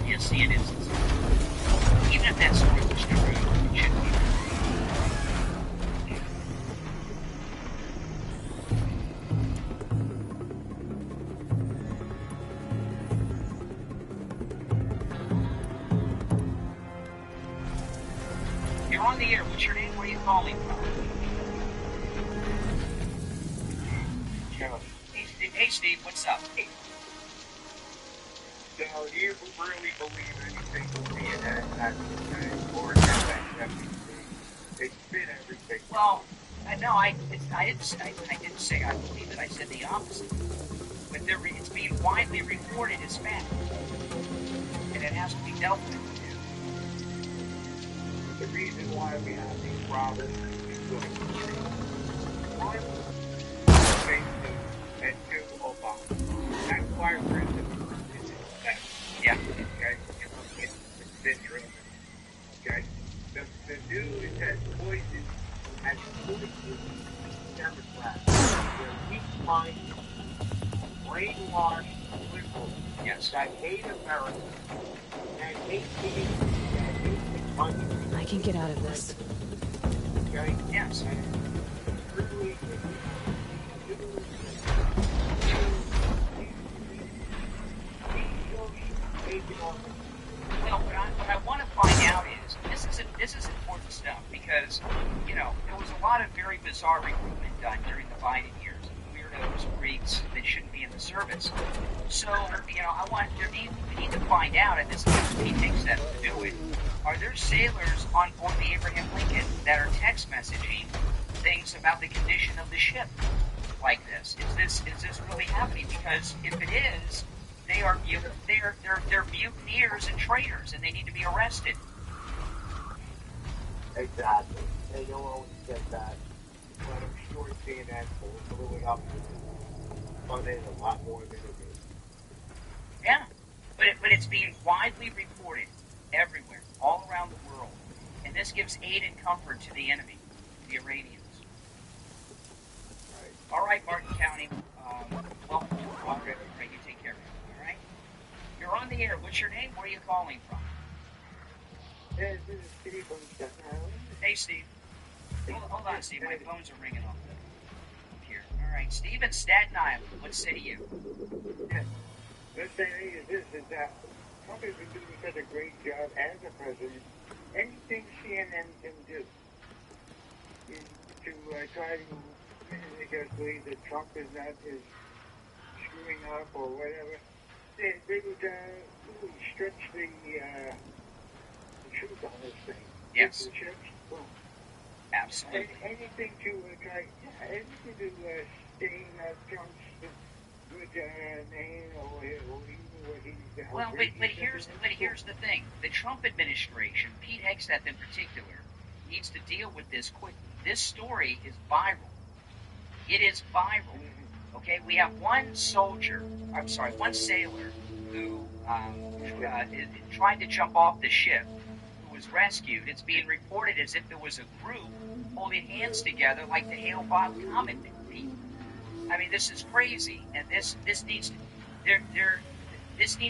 Yes, see, it is. Even if that story was true, it shouldn't be. You're on the air. What's your name? Where are you calling from? Hey, Steve. What's up? Hey. Now, do you really believe anything will be in that or that it's been everything? Well, no, I didn't say I believe it. I said the opposite. But it's being widely reported as fact, and it has to be dealt with. The reason why we have these problems is going to be one, and two, Obama. That's why we're in the Yeah. okay, it's syndrome. Okay, the news has poisoned Democrats. They're weak-minded, brainwashed liberals Yes. that hate America and hate people that hate the country. I can get out of this. Okay, Yes. really. Well, what I want to find out is this is important stuff because there was a lot of very bizarre recruitment done during the Biden years. Weirdos, freaks that shouldn't be in the service. So we need to find out, and this is Pete Hickstead to do it. Are there sailors on board the Abraham Lincoln that are text messaging things about the condition of the ship like this? Is this really happening? Because if it is, they're mutineers and traitors, and they need to be arrested. Exactly. They don't always get that. But I'm sure CNN will blow it up on it a lot more than it is. Yeah, but it's being widely reported everywhere, all around the world, and this gives aid and comfort to the enemy, the Iranians. Right. All right, Martin County. Welcome to the program. Right, you take care of it. All right. You're on the air. What's your name? Where are you calling from? This is Steve from Staten Island. Hey, Steve. Hold on, Steve. My phones are ringing off here. All right, Steve in Staten Island. What say you? Yes. The thing is that Trump has been doing such a great job as a president. Anything CNN can do is to try to make us believe that Trump is not screwing up or whatever. They would really stretch the truth on this thing. Yes. Boom. Absolutely. Anything to anything to stain Trump's good name or even what he's done. Well, but here's the thing: the Trump administration, Pete Hegseth in particular, needs to deal with this quickly. this story is viral. It is viral. Okay, we have one sailor who tried to jump off the ship, who was rescued. It's being reported as if there was a group holding hands together like the Hale-Bopp Comet people. I mean, this is crazy, and this needs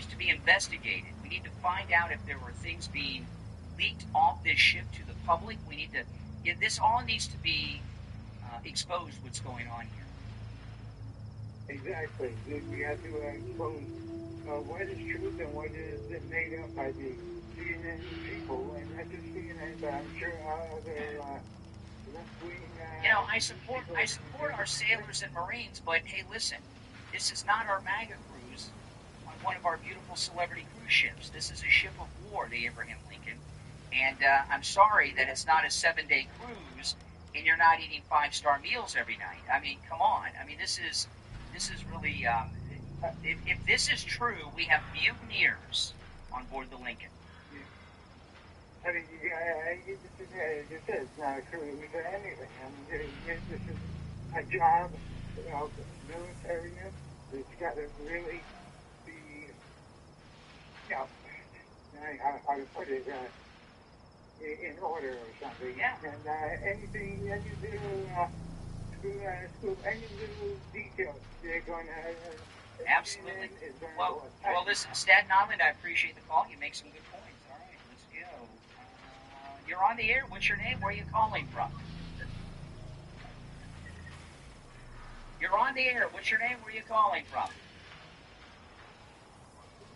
to be investigated. We need to find out if there were things being leaked off this ship to the public. This all needs to be exposed. What's going on here? Exactly. We have to expose what is truth and what is made up by the CNN people, and not just CNN, but I'm sure other left-wing. I support our sailors and Marines, but hey, listen, this is not our MAGA cruise on one of our beautiful celebrity cruise ships. This is a ship of war, the Abraham Lincoln, and I'm sorry that it's not a 7-day cruise and you're not eating 5-star meals every night. I mean, come on. I mean, this is really. If this is true, we have mutineers on board the Lincoln. I mean, it's not a cruise or anything. I mean, this is a job, military. It's got to really be, how to put it, in order or something. Yeah. And any little details they're going to. Absolutely. Well, listen, Staten Island, I appreciate the call. You make some good points. All right, let's go. You're on the air. What's your name? Where are you calling from? You're on the air. What's your name? Where are you calling from?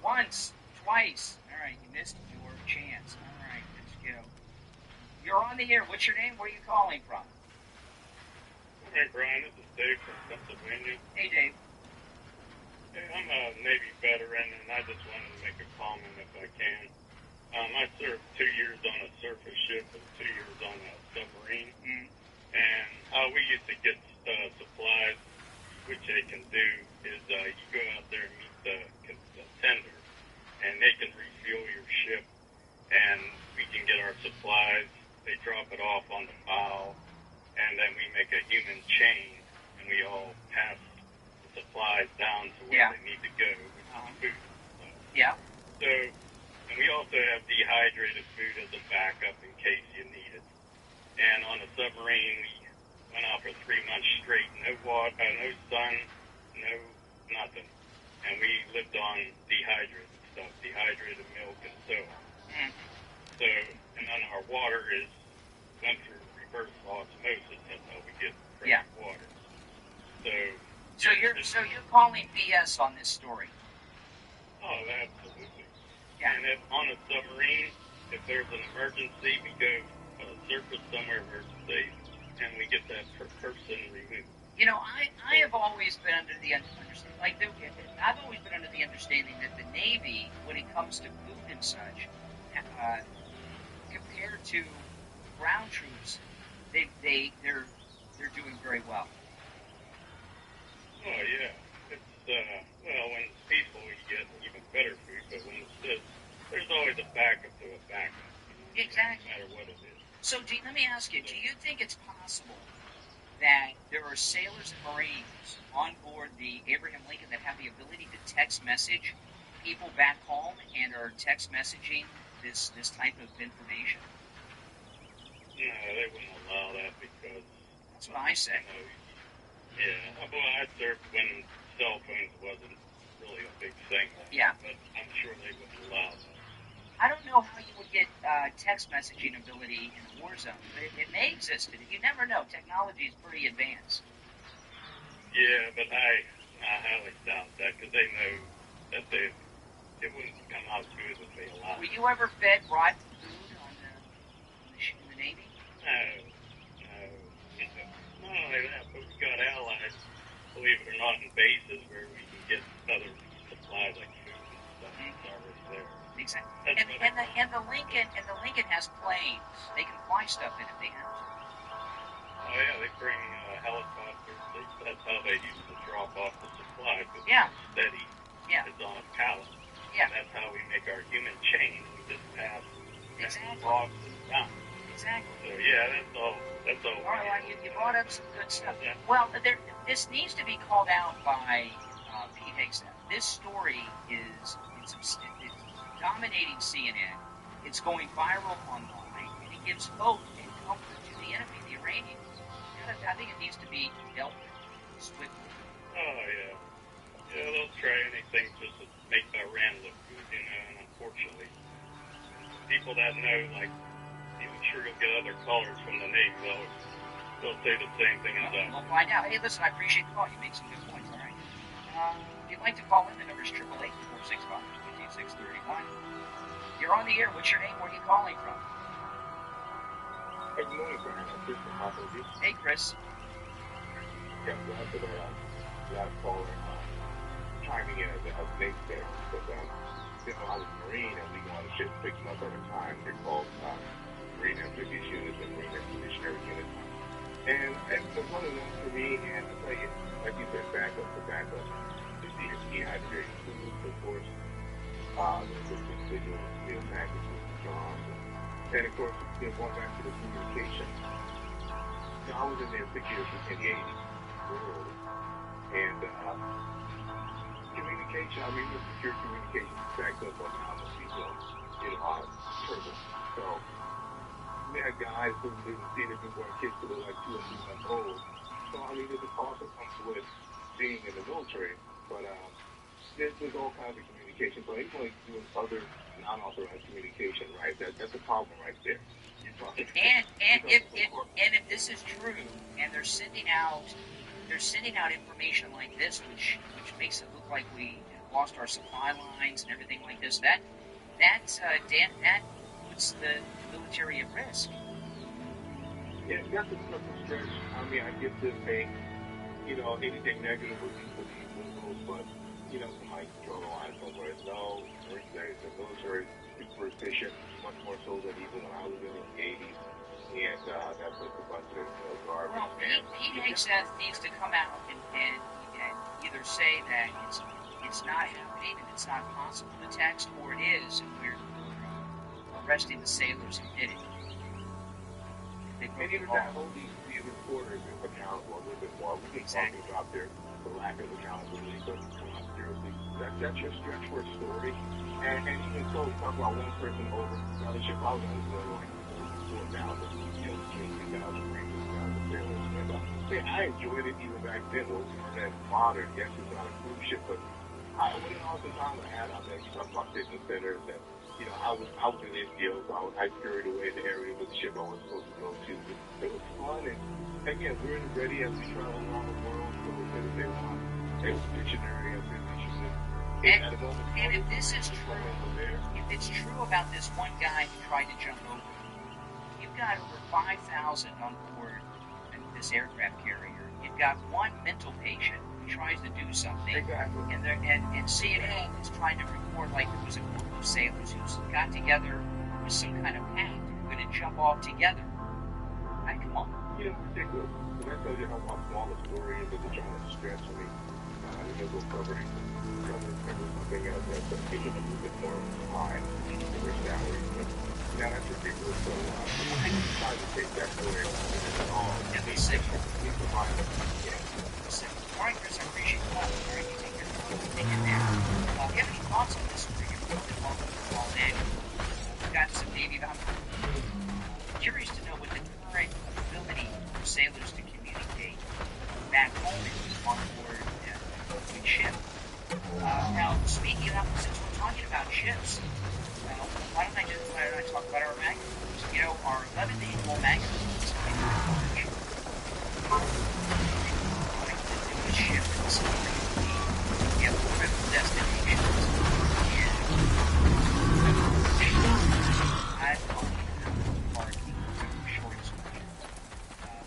Once, twice. All right, you missed your chance. All right, let's go. You're on the air. What's your name? Where are you calling from? Hey, Brian, this is Dave from Pennsylvania. Hey, Dave. Hey, I'm a Navy veteran, and I just wanted to make a comment if I can. I served 2 years on a surface ship and 2 years on a submarine. And we used to get supplies, which they can do is you go out there and meet the tender, and they can refuel your ship, and we can get our supplies. They drop it off on the bow, and then we make a human chain, and we all pass the supplies down to where they need to go, which is food. So, and we also have dehydrated food as a backup in case you need it. And on the submarine, we went out for 3 months straight, no water, no sun, no nothing. And we lived on dehydrated stuff, dehydrated milk and so on. So, and then our water went through reverse osmosis. That's how we get fresh water. So you're calling BS on this story. Oh, absolutely. Yeah. And if on a submarine, if there's an emergency, we go surface somewhere where it's safe, and we get that person removed. I have always been under the understanding, I've always been under the understanding that the Navy, when it comes to food and such, compared to ground troops, they're doing very well. Oh yeah, it's when it's peaceful, you get even better food. But when it's this, there's always a backup to a backup. Exactly. No matter what it is. So, let me ask you: do you think it's possible that there are sailors and Marines on board the Abraham Lincoln that have the ability to text message people back home and are text messaging this type of information? No, they wouldn't allow that because that's what I say. Yeah, well, I served when cell phones wasn't really a big thing. Yeah. But I'm sure they wouldn't allow that. I don't know how you would get text messaging ability in a war zone, but it may exist. You never know. Technology is pretty advanced. Yeah, but I highly doubt that because they know that it wouldn't come out good if they allowed it. Were you ever fed rotten food in the Navy? No. Not only that, but we got allies, believe it or not, in bases where we can get other supplies like food and stuff. It's already there. Exactly. And the Lincoln has planes. They can fly stuff in if they have to. Oh yeah, they bring helicopters. That's how they used to drop off the supplies. Yeah. Steady. Yeah. It's on a pallet. Yeah. And that's how we make our human chain. We just pass exactly. logs down. Exactly. So yeah, that's all. That's all. All right, well, you brought up some good stuff. Yeah. Well, this needs to be called out by Pete Hegseth. This story is it's dominating CNN. It's going viral online, and it gives hope and comfort to the enemy, the Iranians. I think it needs to be dealt with swiftly. Oh yeah. Yeah, they'll try anything just to make Iran look good, and unfortunately, people that know, like, I'm sure you'll get other callers from the Navy, they'll say the same thing as us. We'll find out. Hey, listen, I appreciate the call. You make some good points, all right? If you'd like to call in, the number is 888-465-5631. You're on the air. What's your name? Where are you calling from? Hey, good morning, Brian. I'm Chris from Hopper Beach. Hey, Chris. Yeah, glad for that. Last caller chiming in as a base there. But, I was a Marine, and we go on a ship 6 months at a time. They're called Marine Amphibious Units and Marine Expeditionary Units. And it's one of them for me, and I tell you, like you said, backup to backup. It's the dehydrated food, of course. The visual meal packages, the jobs. And of course, going back to the communication. I was in there 6 years in the 80s. And communication, I mean, the secure communication is backed up on how much people on turbo. So, we had guys who didn't see the newborn kids who were like 2 or 3 months old. So, I mean, there's a cost that comes with being in the military. But there's all kinds of communication. So, anybody doing other unauthorized communication, right? That's a problem right there. And if this is true, and they're sending out information like this, which makes it look like we lost our supply lines and everything like this, that puts the military at risk. Yeah, that's a stretch. I mean, I get this thing, anything negative would be rules, but somebody can draw the line somewhere. No, the military is super efficient, much more so than even when I was in the 80s. And that's a bunch of garbage. Well, Pete Hegseth needs to come out and either say that it's not happening and it's not possible to text, or it is, and we're arresting the sailors who did it. And even that, hold these reporters accountable a little bit more. We can talk about the lack of accountability, but seriously, that's your stretch for a story. And even so, we talk about one person over another ship. I was on the like 4,000, 3,000 sailors. And I enjoyed it even back then. It wasn't that modern. Yes, it's not a cruise ship, but I went all the time I had out there. You talk about fitness centers, and I was in India, so I carried away the area of the ship I was supposed to go to. It was fun, and again, we're ready as we travel around the world. So they want expeditionary units. And if this is true, if it's true about this one guy who tried to jump over, you've got over 5,000 on board in this aircraft carrier. You've got one mental patient who tries to do something, exactly. and CNN is trying to report like there was a group of sailors who got together with some kind of pact, who are going to jump off together. Come on. Ridiculous. So that tells you how small the story is that they're trying to stretch. I mean, we'll cover something else that's taking a little bit more time to their salaries. But now that's ridiculous. So I try to take that story all. Yeah, they sick. All right, Chris, I appreciate the call. All right, you take your time. Take it there. If you have any thoughts on this story, you're more than welcome to call in. We've got some Navy about curious to know what the current ability for sailors to communicate back home on board a ship. Now, speaking of, since we're talking about ships, why don't I talk about our magazines? Our 11-day-old magazines. The ship is we have critical destinations.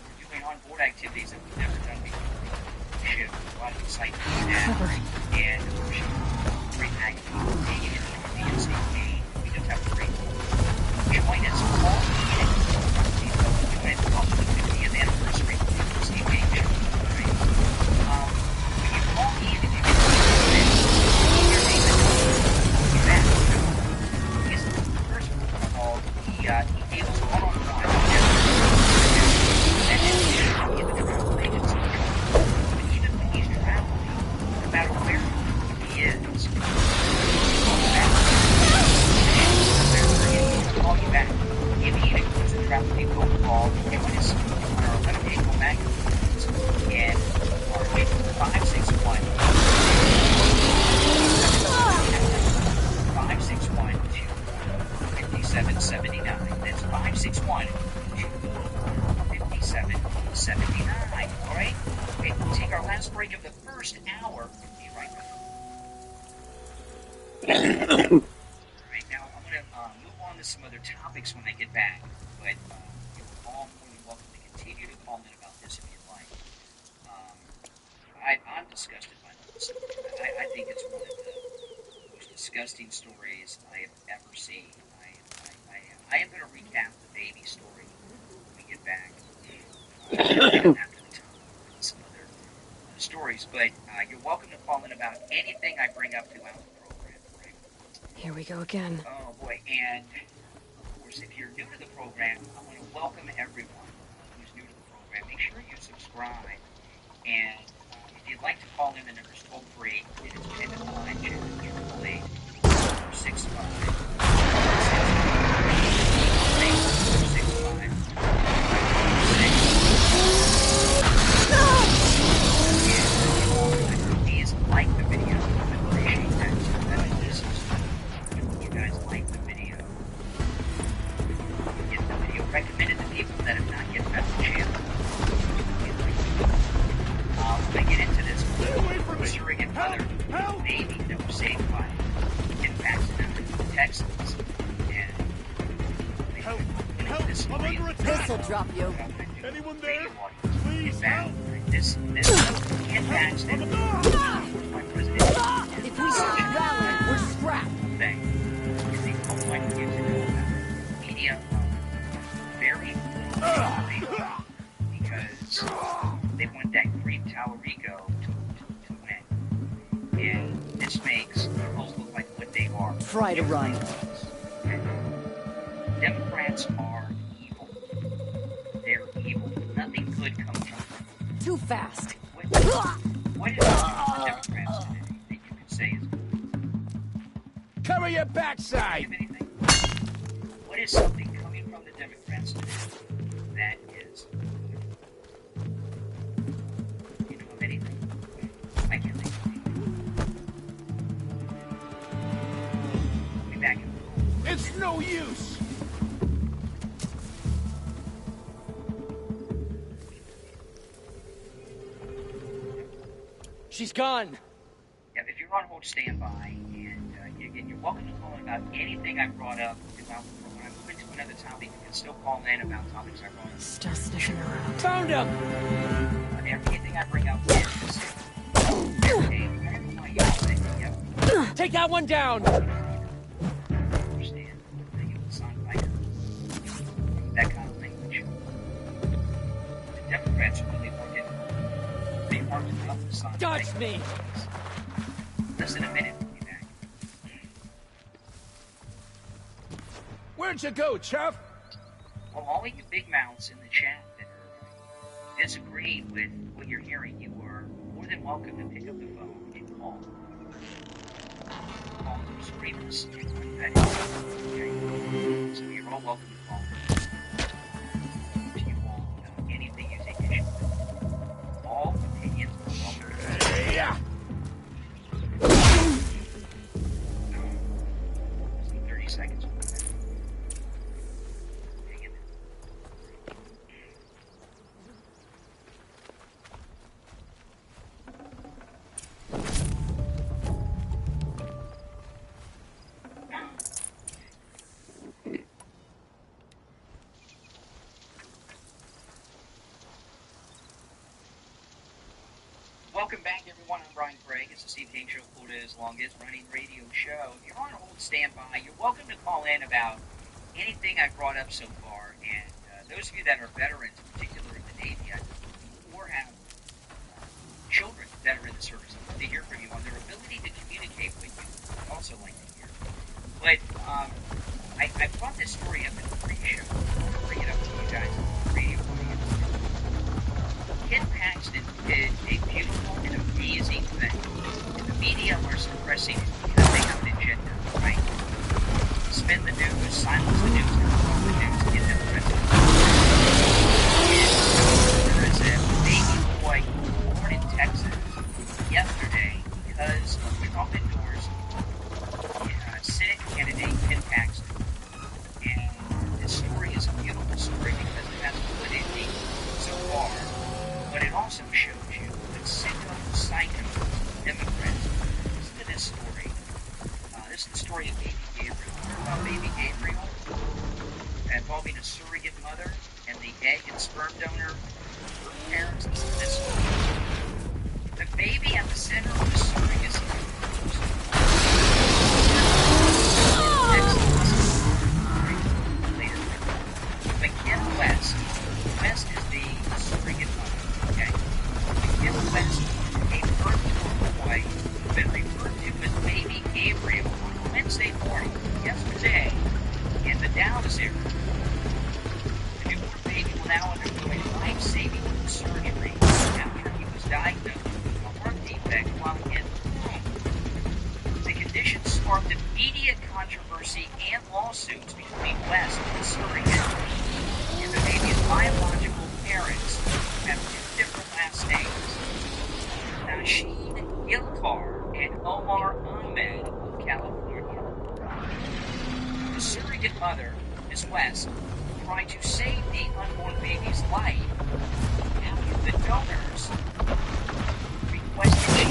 We're doing on-board activities that we've never done before. The ship, a lot of excitement in that. And great magazine, we just have a great join us all on the 50th anniversary of the Steve Game Show. When you call me and you get your name and you ask, is the person called, he deals one-on-one 5779. That's 561-244-5779. All right? Okay, we'll take our last break of the first hour. Be right back. All right, now I'm going to move on to some other topics when I get back, but you're all more than welcome to continue to call in about this if you'd like. I'm disgusted by this. I think it's one of the most disgusting stories I have ever seen. I am going to recap the baby story when we get back after the top and some other stories, but you're welcome to call in about anything I bring up throughout the program. Right? Here we go again. Oh boy, and of course, if you're new to the program, I want to welcome everyone who's new to the program. Make sure you subscribe, and if you'd like to call in, the number's toll-free. It is pinned on the line, 265-665. Please like the video. I appreciate that. You guys like the video. Get the video recommended to people that have not yet found the channel. When I get into this, surrogate mother, baby that was saved by impacts in Texas, and This'll drop you. Anyone there? Please help! This impacts that my president. If we start rallying, we're scrapped. Thing. They don't like to use it. Media very because they want that Green Tallarico to win. And this makes people look like what they are. Try to run. Democrats are evil. They're evil. Nothing good comes from them. Too fast. What is the Democrats today that you could say is good? Cover your backside! Give anything? What is something coming from the Democrats today that is good? You know of anything? I can't think of anything. I'll be back in a little. It's no use! She's gone! Yeah, if you're on hold, stand by. And again, you're welcome to call in about anything I brought up throughout the program. I'm moving to another topic. You can still call in about topics I brought up. Still sniffing around. Found him! Everything I bring up is Take that one down! understand that you sign later. That kind of language. The Democrats are really working. They aren't enough to sign Dodge me! Less than a minute, we'll be back. Where'd you go, Chuff? Well, all of you big mouths in the chat that disagree with what you're hearing, you are more than welcome to pick up the phone and call. Call them screamers. Okay? So you're all welcome to call. If you want anything you take issue with, all opinions are welcome. Yeah! Less than 30 seconds. Hang in there. Welcome back, everyone. I'm Brian Craig. It's the Steve King Show, Florida's longest running radio show. If you're on hold, stand by. You're welcome to call in about anything I've brought up so far. And those of you that are veterans, in particular in the Navy, or have children that are in the service, I'd love to hear from you on their ability to communicate with you. I'd also like to hear. But I brought this story up in the pre-show. I'll bring it up to you guys on the radio audience. Ken Paxton did a beautiful and amazing thing. And the media are suppressing it because they have an agenda, right? Spin the news, silence the news, control the news, get them president. There is a baby boy born in Texas yesterday because of Trump-endorsed Senate candidate Ken Paxton. And involving a surrogate mother and the egg and sperm donor birth parents. Listen to this story. The baby at the center of the surrogacy McKenna West. West is the surrogate mother, okay? McKenna West gave birth to a boy who's been referred to as baby Gabriel on Wednesday morning, yesterday, in the Dallas area. The newborn baby will now undergo a life-saving surgery after he was diagnosed with a heart defect while in home. The condition sparked immediate controversy and lawsuits between West and surrogate and the baby's biological parents who have two different last names, Nasheed Ilkar and Omar Ahmed of California. The surrogate mother, Ms. West, tried to save the unborn baby's life after the donors requested she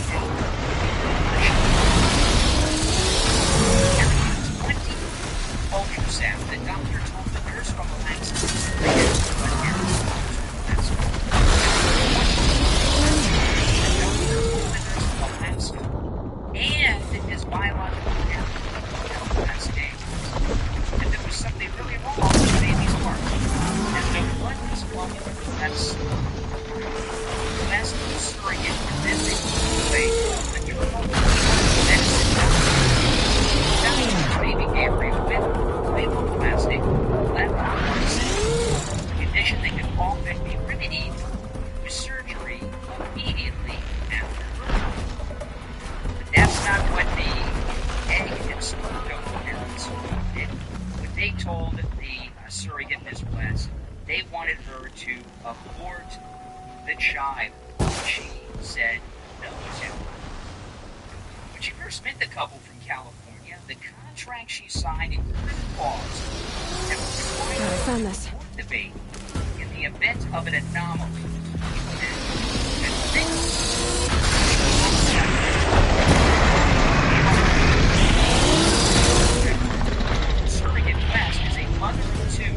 do ultrasound. The doctor told the nurse from Alaska and his biological parents last name. And there was something really wrong with the baby's heart. As no blood was flowing through the left surrogate and then they away maternal medicine baby Gabriel with last name left a condition that could often be remedied with surgery immediately after birth. But that's not what the egg and sperm donor parents did. What they told the surrogate Ms. West, they wanted her to abort the child. She said no to. When she first met the couple from California, the contract she signed included a clause that would require her to abort the baby in the event of an anomaly. Surrogate West is a mother of two.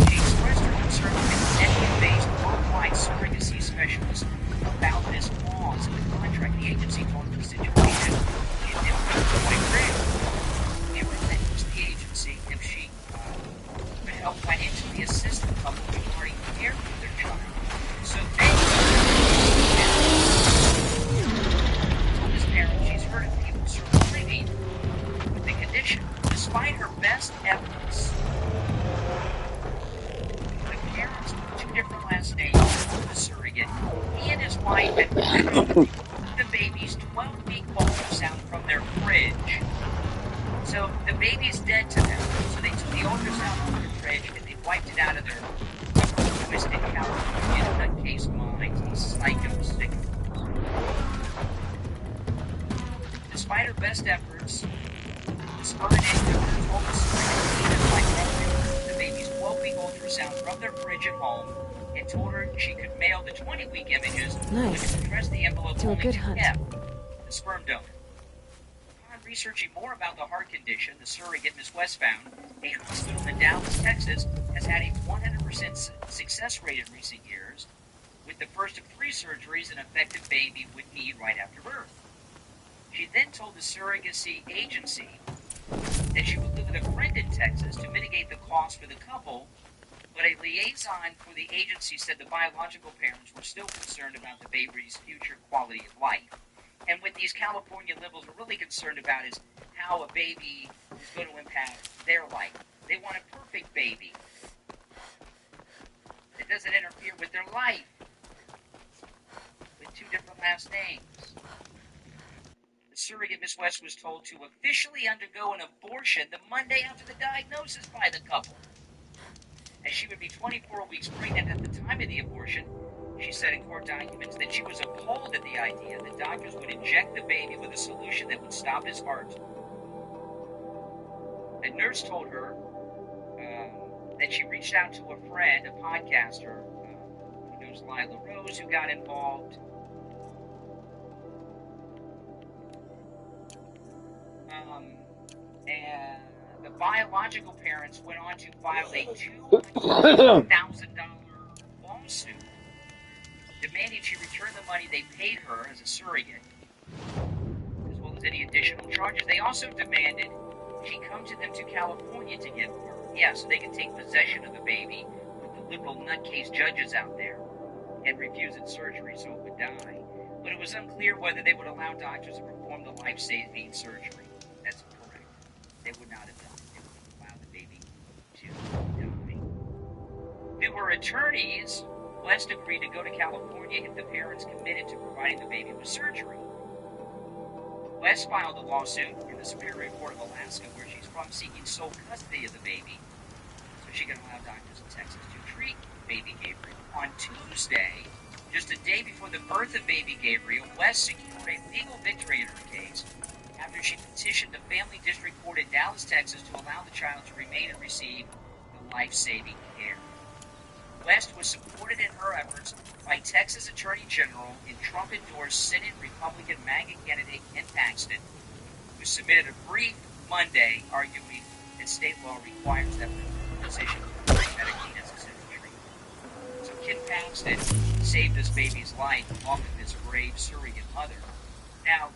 She expressed her concern with a Connecticut-based worldwide surrogacy specialist about this clause in the contract. The agency told her the situation she didn't know quite real. It relinquished the agency if she could help financially assist the couple regarding care for their child. So they told his parents she's heard of people sort of living with the condition. Despite her best efforts, the parents with two different last names of the surrogate, he and his wife had the baby's 12-week ultrasound from their fridge. So the baby's dead to them. So they took the ultrasound from their fridge and they wiped it out of their twisted California nutcase minds, these psycho sick. Despite her best efforts, the sperm and egg donor told the surrogate the baby's 12-week ultrasound from their fridge at home and told her she could mail the 20-week images, which would address the envelope only to F, the sperm donor. Upon researching more about the heart condition, the surrogate Ms. West found a hospital in Dallas, Texas, has had a 100% success rate in recent years, with the first of 3 surgeries an affected baby would need right after birth. She then told the surrogacy agency that she would live with a friend in Texas to mitigate the cost for the couple, but a liaison for the agency said the biological parents were still concerned about the baby's future quality of life. And what these California liberals are really concerned about is how a baby is going to impact their life. They want a perfect baby that doesn't interfere with their life, with 2 different last names. The surrogate Miss West was told to officially undergo an abortion the Monday after the diagnosis by the couple. As she would be 24 weeks pregnant at the time of the abortion, she said in court documents that she was appalled at the idea that doctors would inject the baby with a solution that would stop his heart. The nurse told her that she reached out to a friend, a podcaster, who knows Lila Rose, who got involved. And the biological parents went on to file a $200,000 lawsuit demanding she return the money they paid her as a surrogate, as well as any additional charges. They also demanded she come to them to California to give birth. Yeah, so they can take possession of the baby with the liberal nutcase judges out there and refuse its surgery so it would die. But it was unclear whether they would allow doctors to perform the life-saving surgery. That's correct. They would not have done it. They would allow the baby to die. There were attorneys. West agreed to go to California if the parents committed to providing the baby with surgery. West filed a lawsuit in the Superior Court of Alaska, where she's from, seeking sole custody of the baby so she can allow doctors in Texas to treat baby Gabriel. On Tuesday, just a day before the birth of baby Gabriel, West secured a legal victory in her case after she petitioned the Family District Court in Dallas, Texas, to allow the child to remain and receive the life-saving care. West was supported in her efforts by Texas Attorney General and Trump-endorsed Senate Republican MAGA candidate Ken Paxton, who submitted a brief Monday arguing that state law requires that physician to provide medically necessary treatment. So Ken Paxton saved this baby's life along with his brave surrogate mother. Now,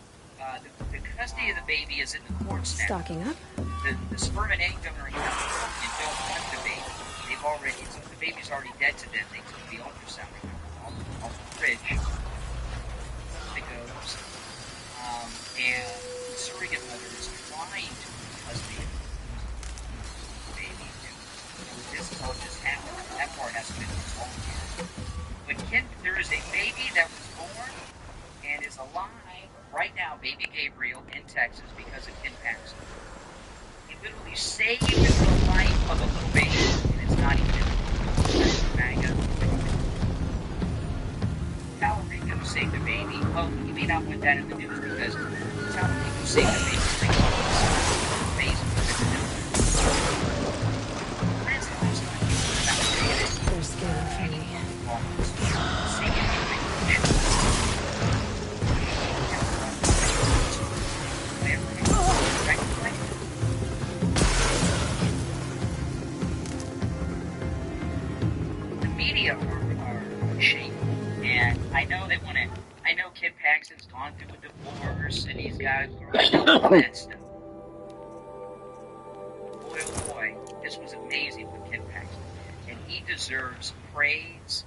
the custody of the baby is in the courts now. Stocking up? The sperm and egg donor in California don't want the baby. They've already, so the baby's already dead to them. They took the ultrasound off the fridge. It goes. And the surrogate mother is trying to custody of the baby. This all just happened. That part hasn't been resolved yet. But there is a baby that was born and is alive right now, baby Gabriel, in Texas because of Ken Paxton. He literally saved the life of a little baby, and it's not even MAGA. Talarico saved the baby. Well, you may not want that in the news because Talarico saved the baby. Amazing. When's the last time you heard about it? They're scared of me. The media are shaky, and I know they want to. I know Ken Paxton's gone through a divorce, and he's got a girl. I know all that stuff. Boy, oh boy, this was amazing with Ken Paxton, and he deserves praise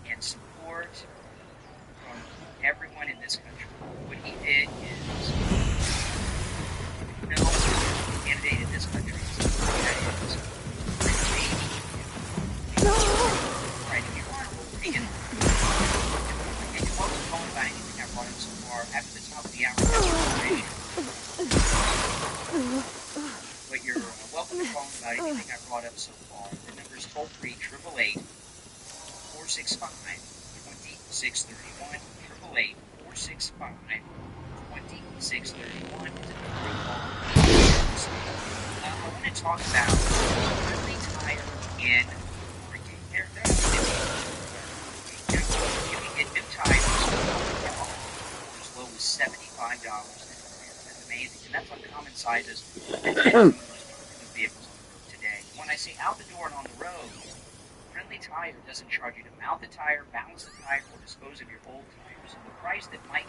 and support from everyone in this country. What he did is no candidate in this country is right. If you want to vegan, and you want to talk about anything I've brought up so far after the top of the hour, but you're welcome to talk about anything I've brought up so far. The number's toll-free 888-465-2631. 888-465-2631 is a number to call. I want to talk about Friendly Tire in Oregon. You can get new tires for as low as $75. That's amazing, and that's on common sizes of vehicles on the road today. When I say out the door and on the road, Friendly Tire doesn't charge you to mount the tire, balance the tire, or dispose of your old tires. So the price that Mike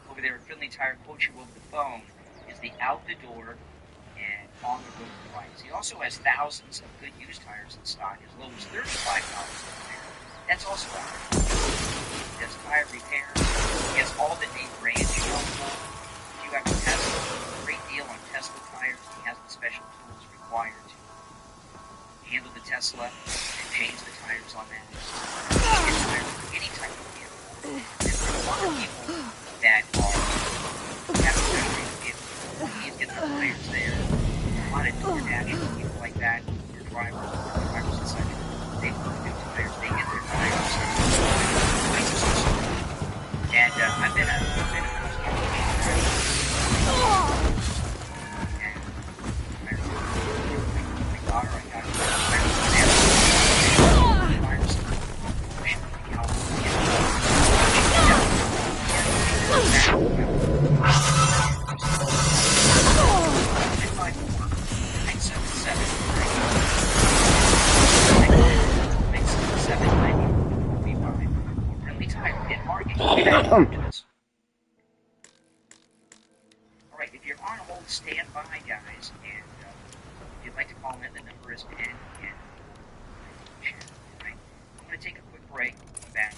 over there at Friendly Tire quotes you over the phone is the out the door and on the road price. He also has thousands of good used tires in stock, as low as $35 a pair. That's also out. He does tire repair. He has all the name brands available. If you have a Tesla, great deal on Tesla tires. He has the special tools required to handle the Tesla and change the tires on that. You can get tires for any type of vehicle. And there are a lot of people that have special vehicles. He's getting their tires there. A lot of DoorDash people like that, their drivers and such, they want new tires. They get their tires. And I've been a documents. All right, if you're on hold, stand by, guys, and if you'd like to call in, the number is pinned in the chat. All right, I'm going to take a quick break. Come back.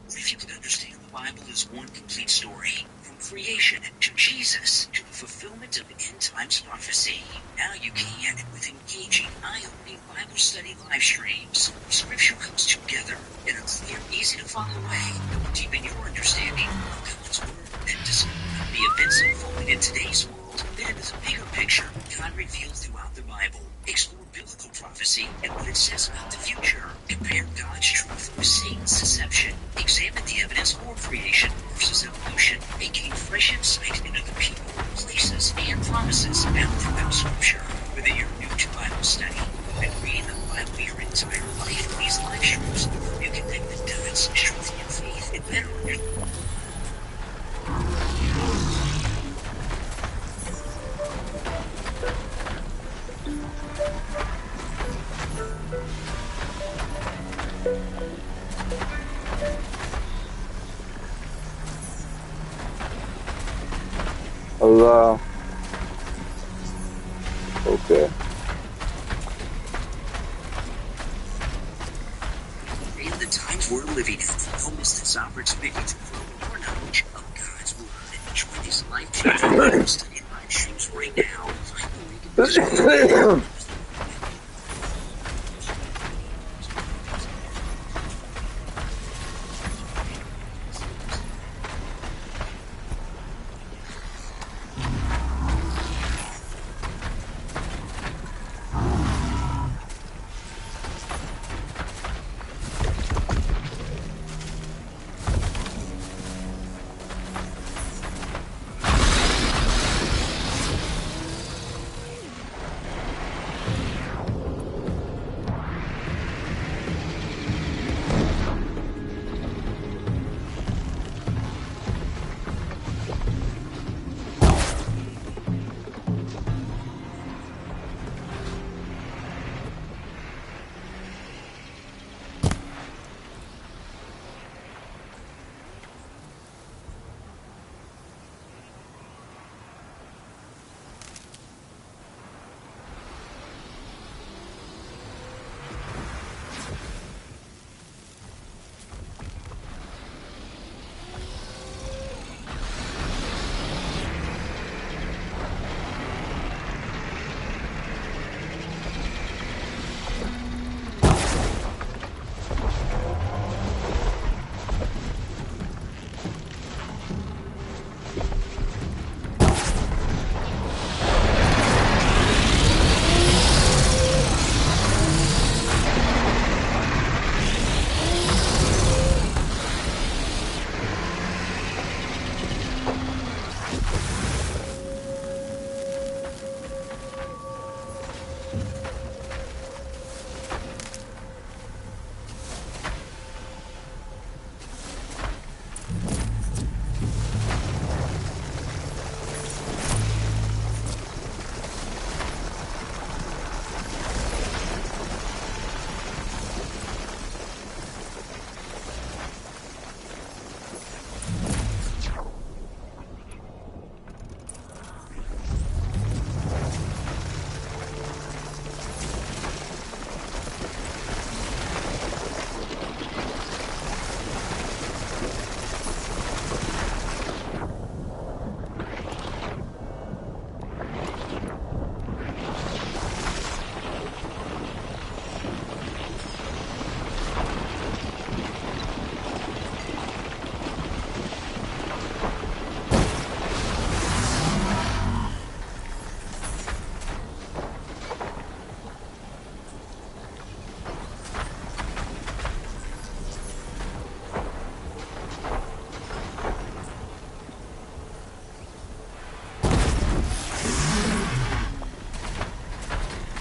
If you can understand the Bible as one complete story, from creation to Jesus to the fulfillment of end times prophecy, now you can with engaging, eye-opening Bible study live streams. Scripture comes together in a clear, easy-to-follow way that will deepen your understanding of God's Word and discover the events unfolding in today's world. Then, as a bigger picture, God revealed throughout the Bible. Explore biblical prophecy and what it says about the future. Compare God's truth with Satan's deception. Examine the evidence for creation versus evolution and gain fresh insight into the people, places, and promises found throughout Scripture. Whether you're new to Bible study or been reading the Bible your entire life, these live streams help you connect the dots, strengthen your faith, and better understand. Hello. Okay. In the times we're living in, don't miss this opportunity to grow more knowledge of God's Word and enjoy these life-changing Bible study live streams right now. Find the link in the description.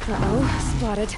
Uh-oh, spotted.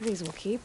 These will keep.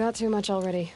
got too much already.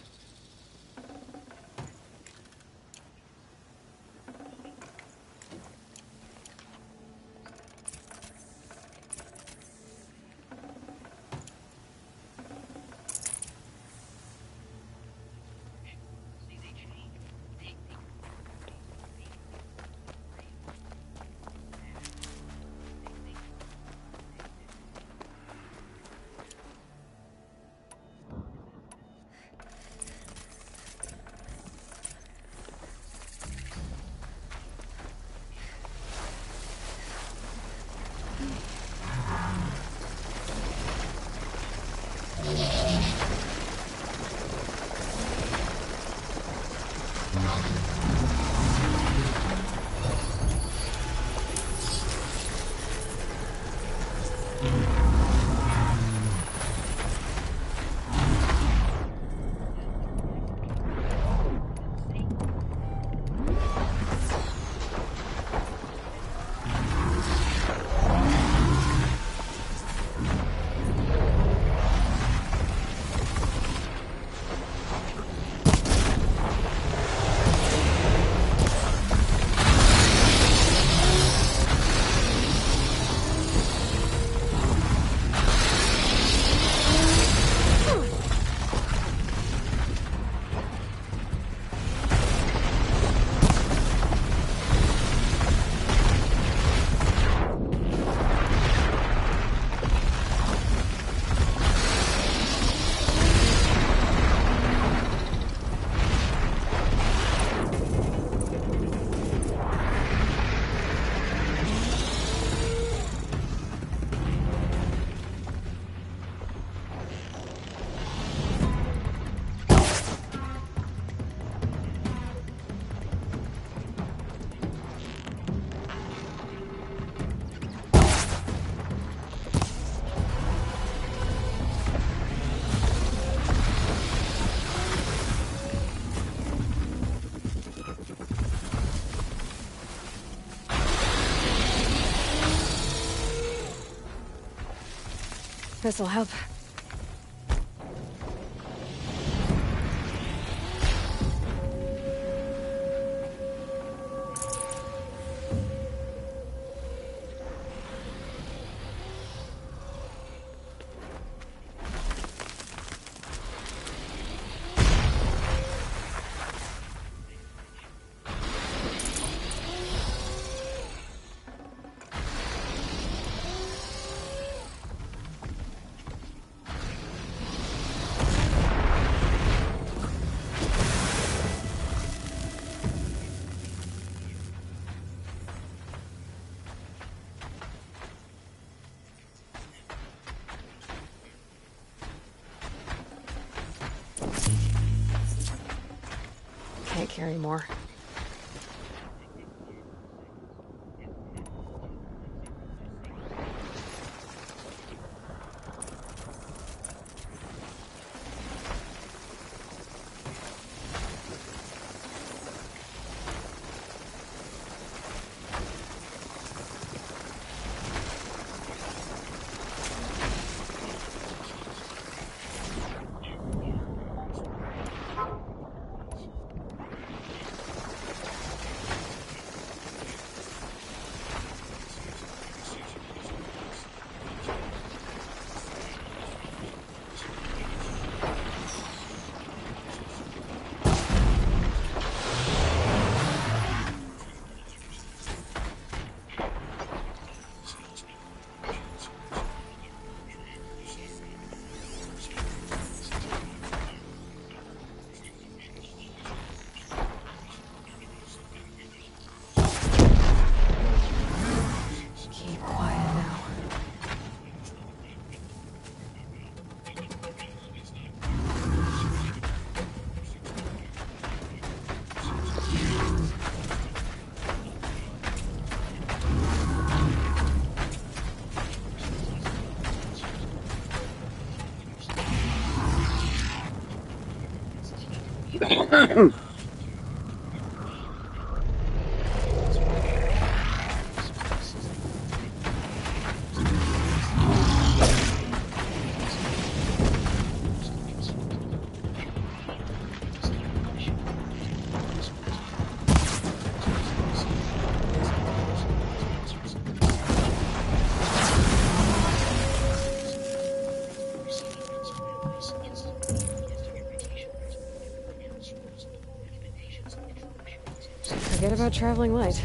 This'll help. Can't carry more. Forget about traveling light.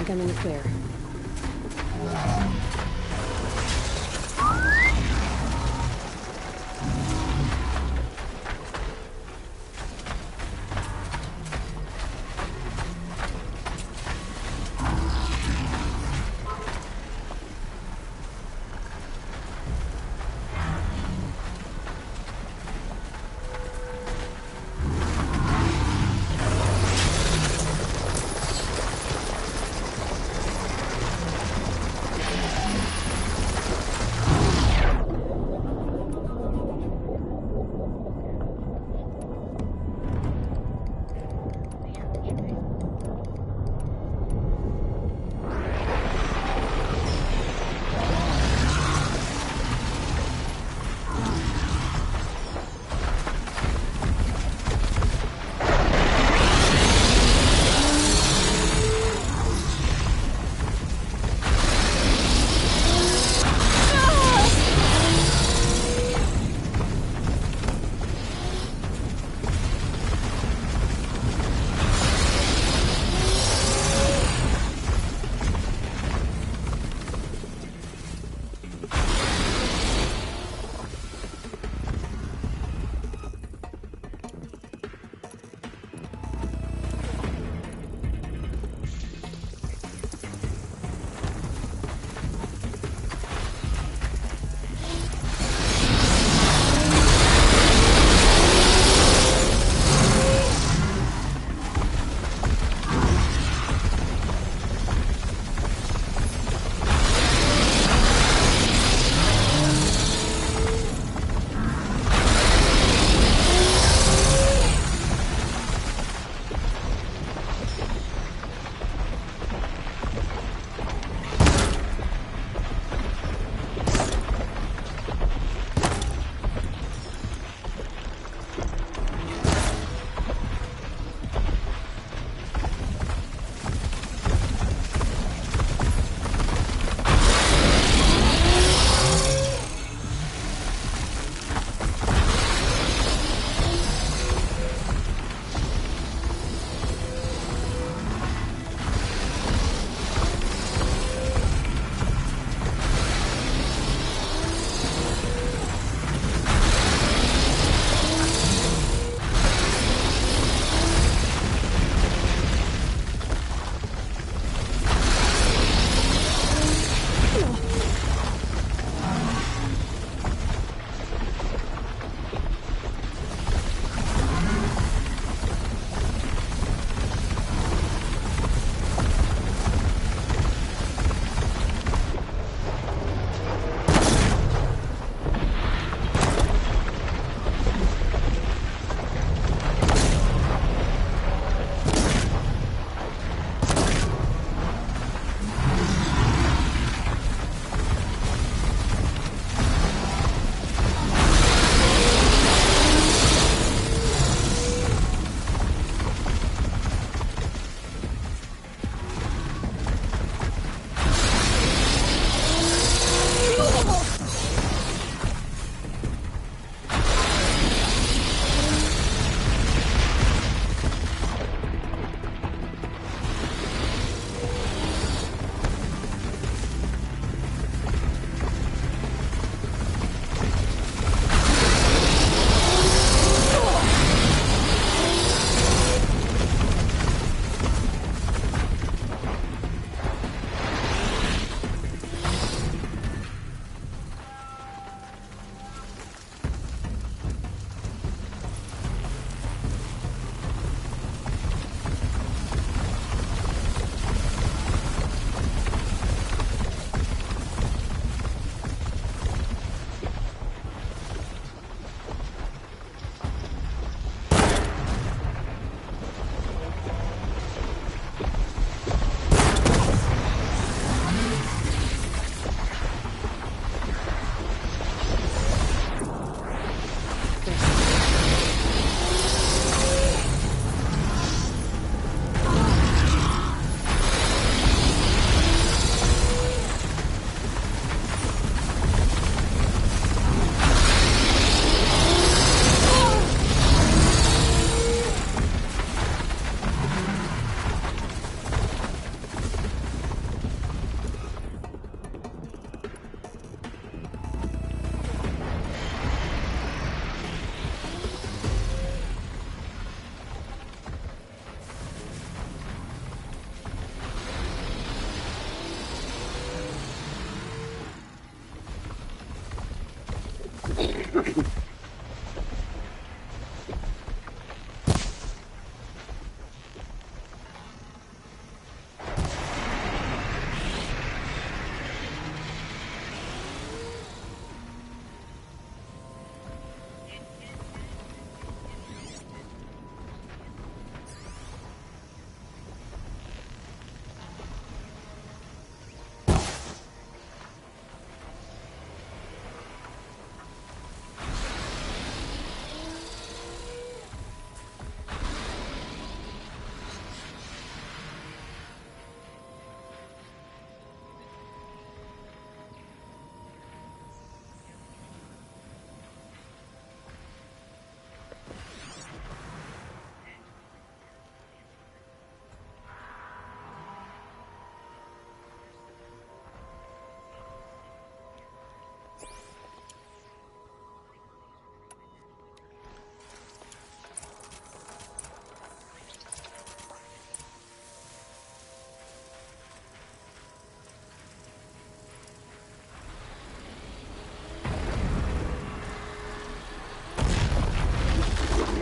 think I'm in the clear.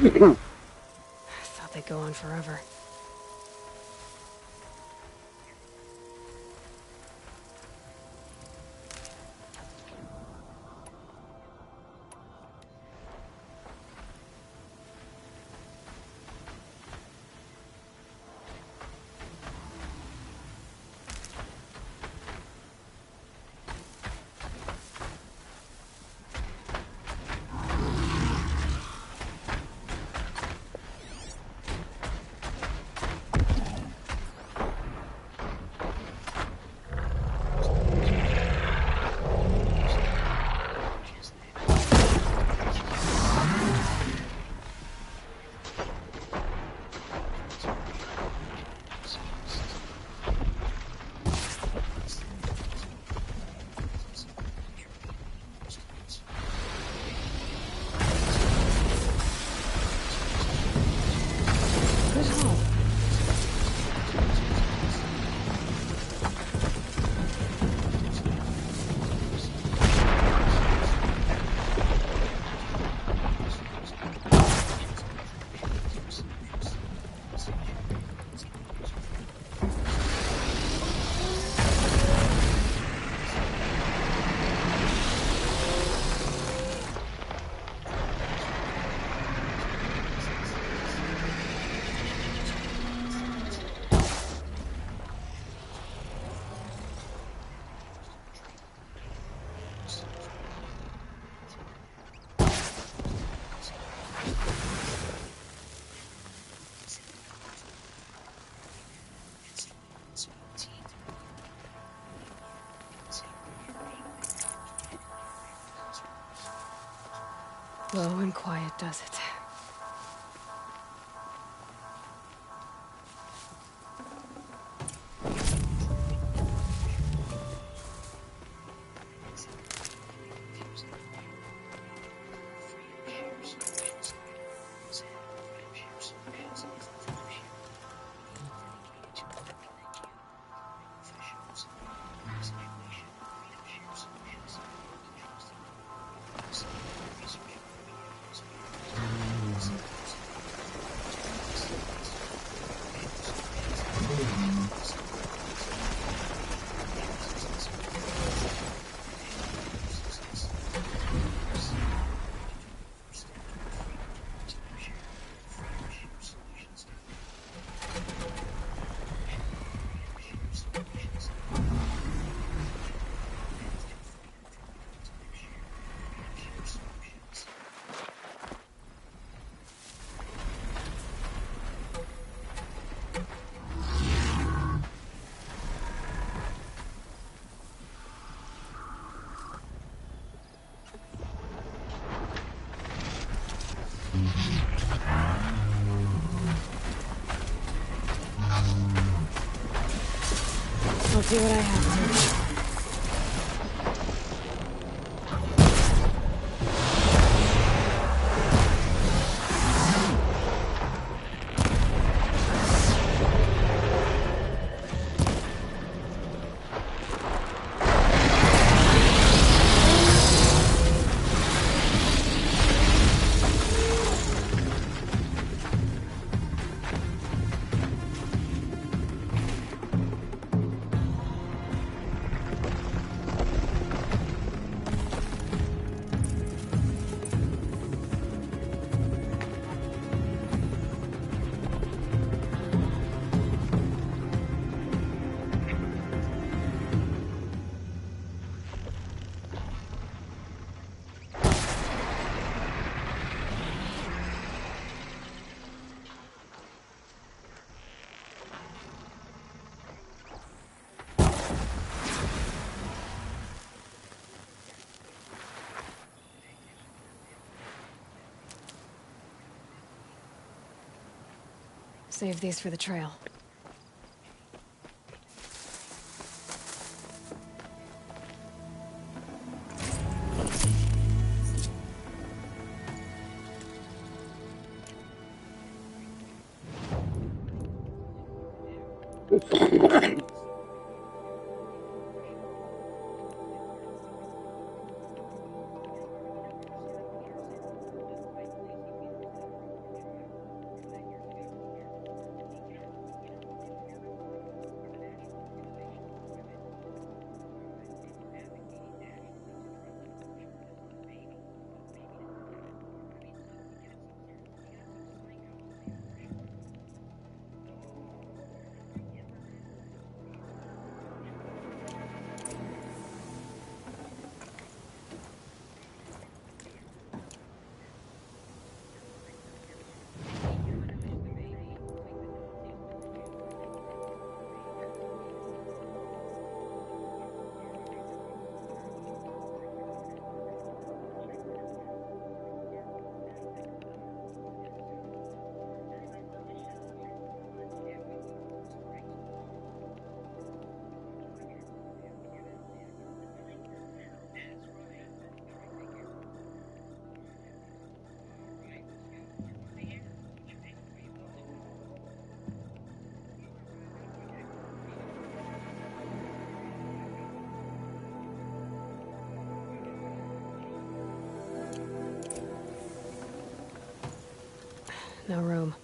Thought they'd go on forever. Low and quiet does it. I'll do what I have to. Save these for the trail. No room.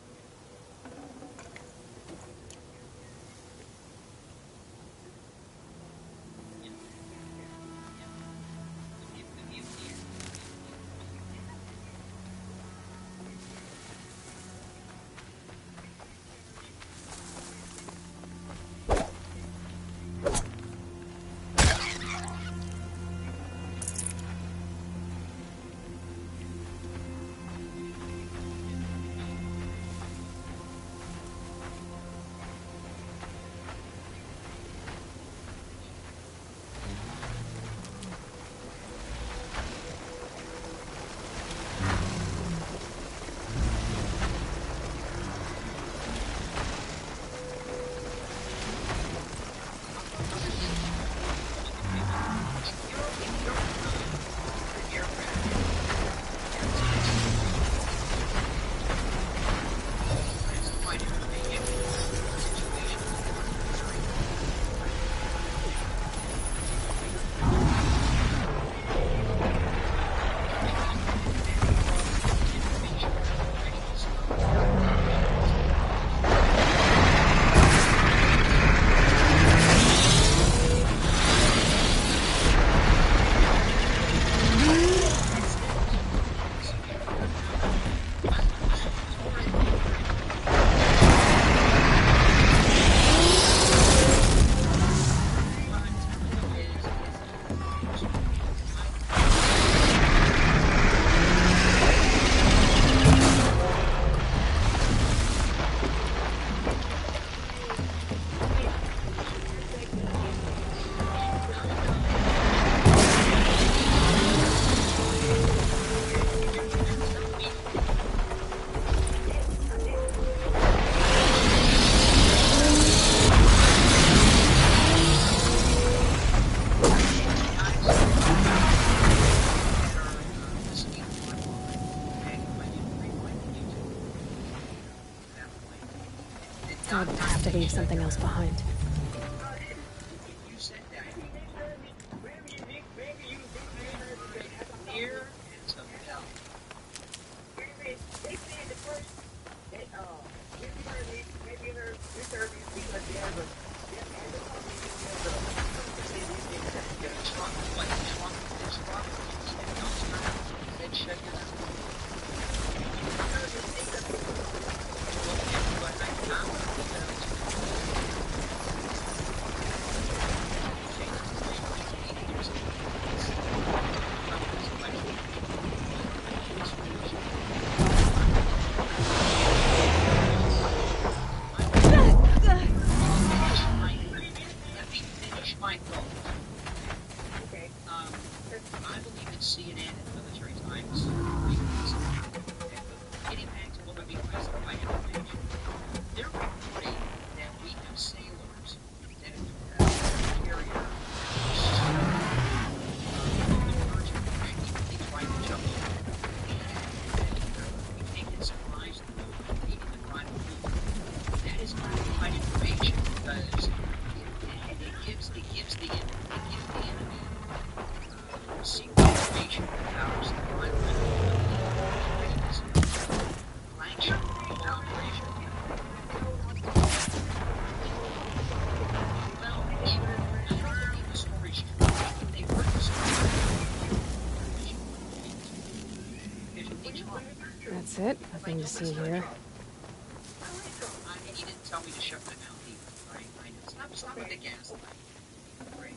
I'd have to leave something else behind. You said that. Here is a bell. I believe in CNN and Military Times. Getting back to what would be classified information, they're reporting that we have sailors that have carrier they try to jump over. We can't get supplies through even the prime food. That is classified information because it gives the enemy secret information about ours. Flagship operation. Well, even if the story's true, they were the story. That's it? Nothing to see here. I mean, you didn't tell me to shut my mouth either, right? Stop with the gaslight. Right?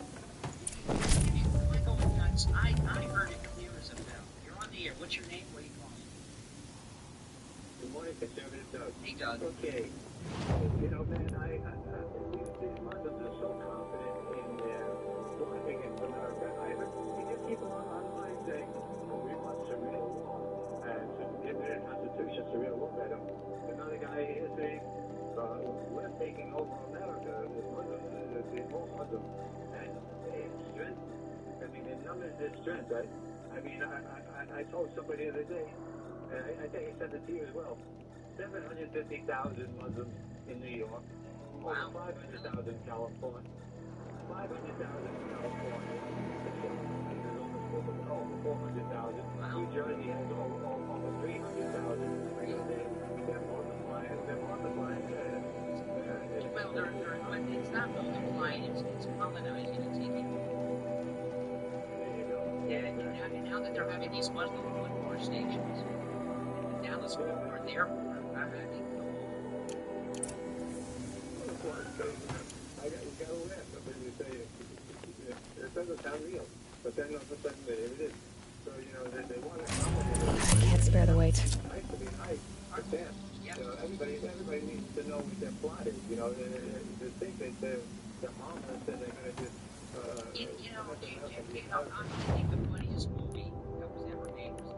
You're going nuts. I heard it clear as a bell. You're on the air. What's your name? What are you calling? Good morning, Conservative Doug. Hey, Doug. Okay. You know, man, these Muslims are so confident in their believing in America. I heard we just keep online saying, oh, we want Sharia law. And give it a constitution, Sharia law better. Another guy here saying, we're taking over America with Muslims, the more Muslims. And it's strength. I mean, in numbers, there's strength. I mean, I told somebody the other day, and I think I said it to you as well, 750,000 Muslims in New York, over 500,000 in California, 500,000 in California, over 400,000. New Jersey has over 300,000. We got colonizing Antigua. Yeah, and now that they're having these Muslim war stations, Dallas Fort Worth Airport, I mean, You gotta laugh. Somebody would say, it doesn't sound real. But then all of a sudden, there it is. So, they want to I can't spare the weight. I can't. Everybody needs to know what their plot is. They think that they're harmless and they're going to just... I think the funniest movie that was ever made was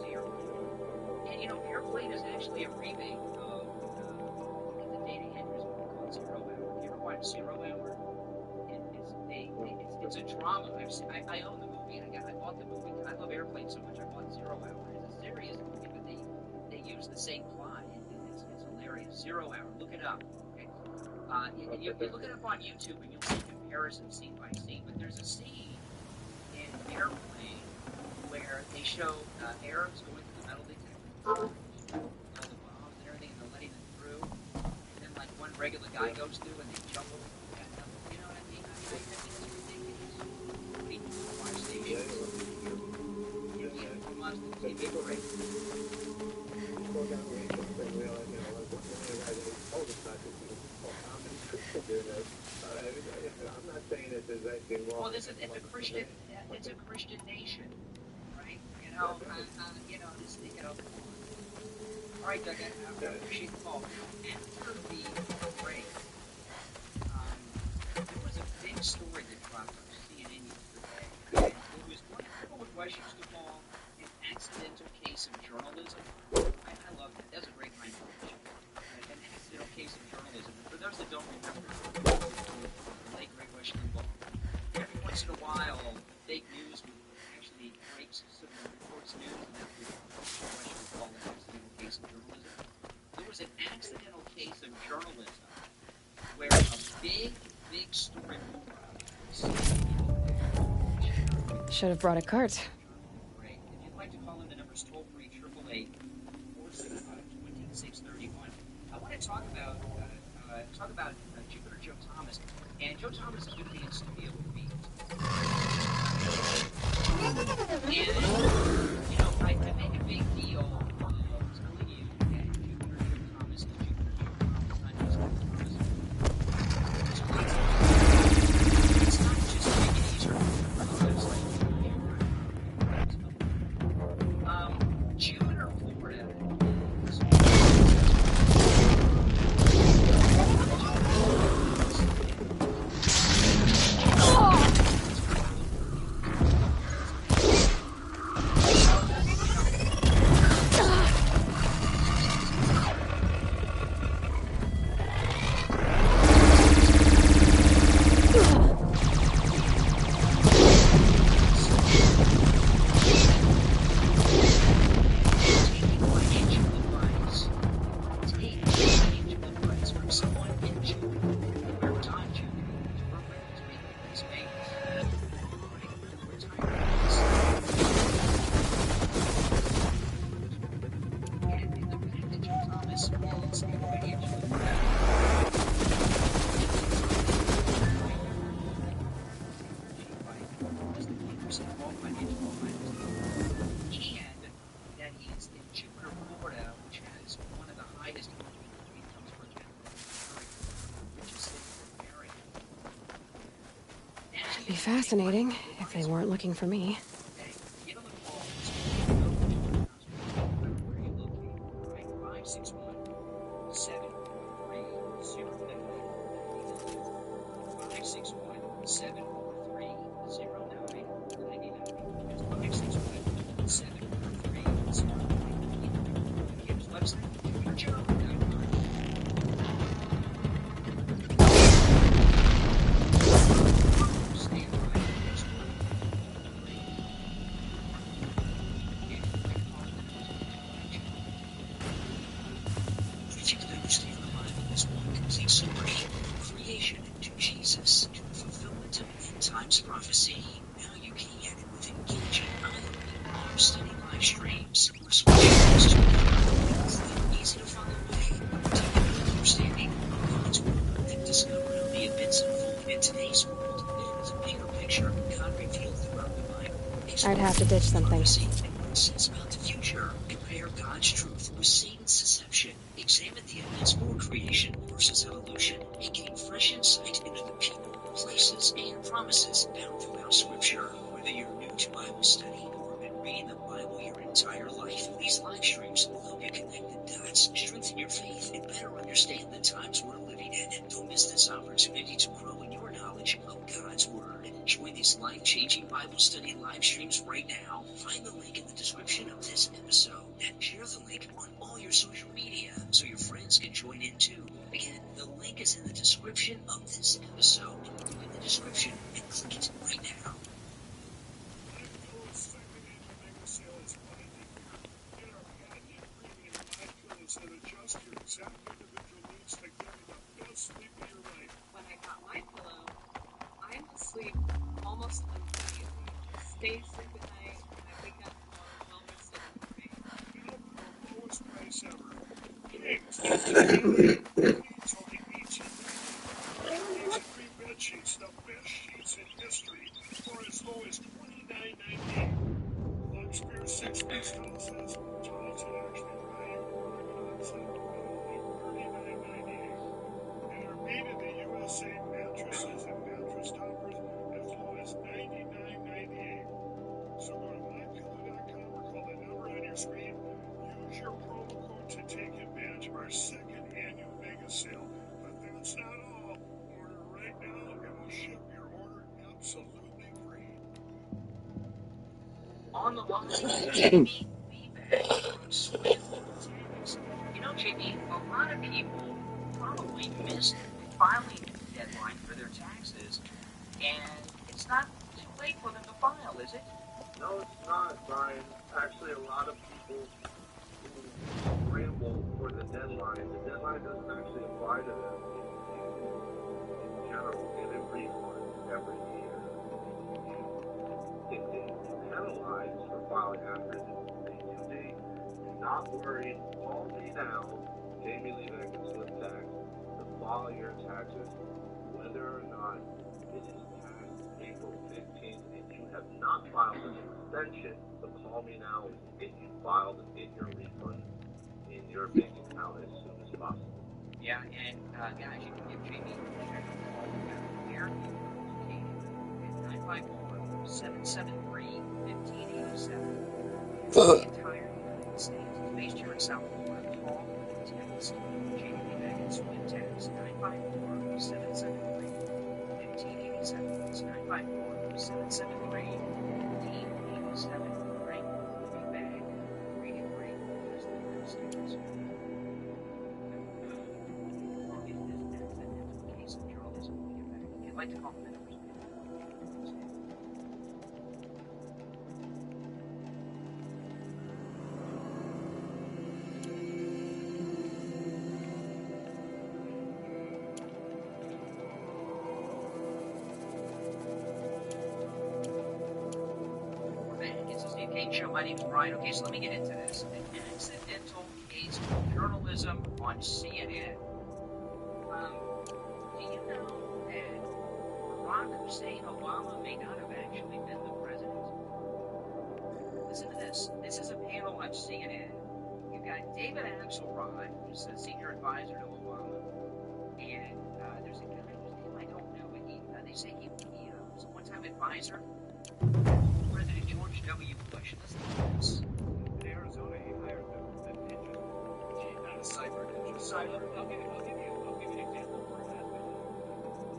Airplane. And, Airplane is actually a remake of the Dana Andrews movie called 0 Hour. You ever watch 0 Hour? It's a drama. I own the movie, and I bought the movie. I love Airplane so much, I bought 0 Hour. It's a serious movie, but they use the same plot, and it's hilarious. 0 Hour. Look it up, okay? You look it up on YouTube, and you'll see comparisons scene by scene. But there's a scene in Airplane where they show Arabs going through the metal detector, all the bombs and everything, and they're letting them through. And then, like, one regular guy goes through, and they jump over. You know what I mean? I think it's ridiculous. People watch stations. Muslims, they'd be great. I'm not saying that there's anything wrong. Well, it's a Christian nation, right? All right, Doug, I appreciate the call. After the break, there was a big story that dropped on CNN yesterday. It was one of what used to call an accidental case of journalism. I love that. That's a great line for it. An accidental case of journalism. For those that don't remember, the late Great Russian Limbaugh, every once in a while, fake news would actually break some reports news, and that would call an accidental case of journalism. There was an accidental case of journalism where a big story broke out. Should have brought a cart. Great. If you'd like to call in, the number's toll-free 888-465-2631. I want to talk about Jupiter Joe Thomas, and Joe Thomas is going to be in studio with me. And I made a big deal telling you that Jupiter Joe Thomas is Jupiter Joe Thomas, not just it's not just making it easier. Jupiter, Florida is Be fascinating if they weren't looking for me. Times prophecy. Now you can get it with engaging eye-opening study live streams or solutions to easy to follow way to deeper understanding of God's word and discover the bits of In today's world, there is a bigger picture God revealed throughout the Bible. I'd have to ditch something. And what it says about the future. Compare God's truth with Satan's deception. Examine the evidence for creation versus evolution, and gain fresh insight into the people, places, and promises found throughout Scripture. Whether you're new to Bible study or have been reading the Bible your entire life, these live streams will help you connect the dots, strengthen your faith, and better understand the times we're living in. Don't miss this opportunity to grow in your knowledge of God's Word. Join these life-changing Bible study live streams right now. Find the link in the description of this episode and share the link on all your social media so your friends can join in too. Again, the link is in the description of this episode. Go in the description and click it right now. And adjust your exact individual needs to give you the best sleep of your life. When I got my pillow, I'm asleep almost immediately. Stay asleep at night, and I wake up well rested in the morning. Now for the lowest price ever. It's only $18. These free bed sheets, the best sheets in history, for as low as $29.98. Luxpear 6-piece towel sets, towels that actually made in the USA mattresses and mattress toppers as low as $99.98. So go to mypillow.com or call the number on your screen. Use your promo code to take advantage of our second annual mega sale. But that's not all. Order right now and we'll ship your order absolutely free. On the line, JB Leeback from Swift Tags. You know, JB, a lot of people probably missed the filing deadline for their taxes, and it's not too late for them to file, is it? No, it's not, Brian. Actually, a lot of people who scramble for the deadline, the deadline doesn't actually apply to them. In general, get a refund every year. If they penalized for filing after the due date, do not worry. Call me now, Jamie Leeback and Swift Tax, to file your taxes, whether or not it is past April 15th and you have not filed an extension. So call me now and get you filed and get your refund in your bank account as soon as possible. Yeah, and guys, you can give JB a check call here at 954-773-1587. The entire United States is based here in South Florida. Call and text JB Leeback and Swift Tags 954-773-1587. It's 954-773-1587. Frank will be back. Reading break as the United States. Case of journalism. We'll get back. If you'd like to call the numbers. Show. My name is Brian. Okay, so let me get into this. An accidental case of journalism on CNN. Do you know that Barack Hussein Obama may not have actually been the president? Listen to this. This is a panel on CNN. You've got David Axelrod, who's a senior advisor to Obama, and there's a guy whose name I don't know, but they say he was a one-time advisor. President George W. Bush. Listen to this. In Arizona, he hired the ninja. Not a cyber ninja. I'll give you an example for that.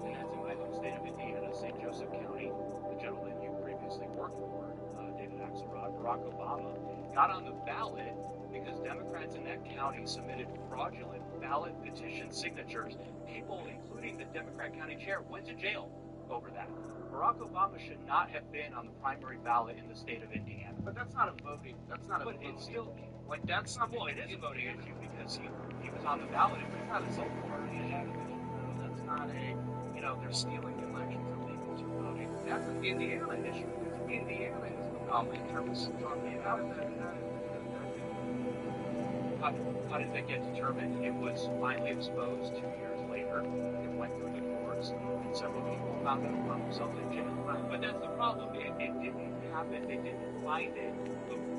And that's in my home state of Indiana, St. Joseph County. The gentleman you previously worked for, David Axelrod, Barack Obama, got on the ballot because Democrats in that county submitted fraudulent ballot petition signatures. People, including the Democrat county chair, went to jail over that. Barack Obama should not have been on the primary ballot in the state of Indiana. But that's not a voting. That's not a. But voting. it's still like that's not. Well, it is a voting issue because he was on the ballot. It's not a vote for it. That's not a. They're stealing elections illegals for voting. That's an Indiana issue. Because Indiana is the problem in terms of talking about how did that get determined? It was finally exposed 2 years later. It went through the court. Wars, and several people found themselves in jail. But that's the problem. It didn't happen. They didn't find it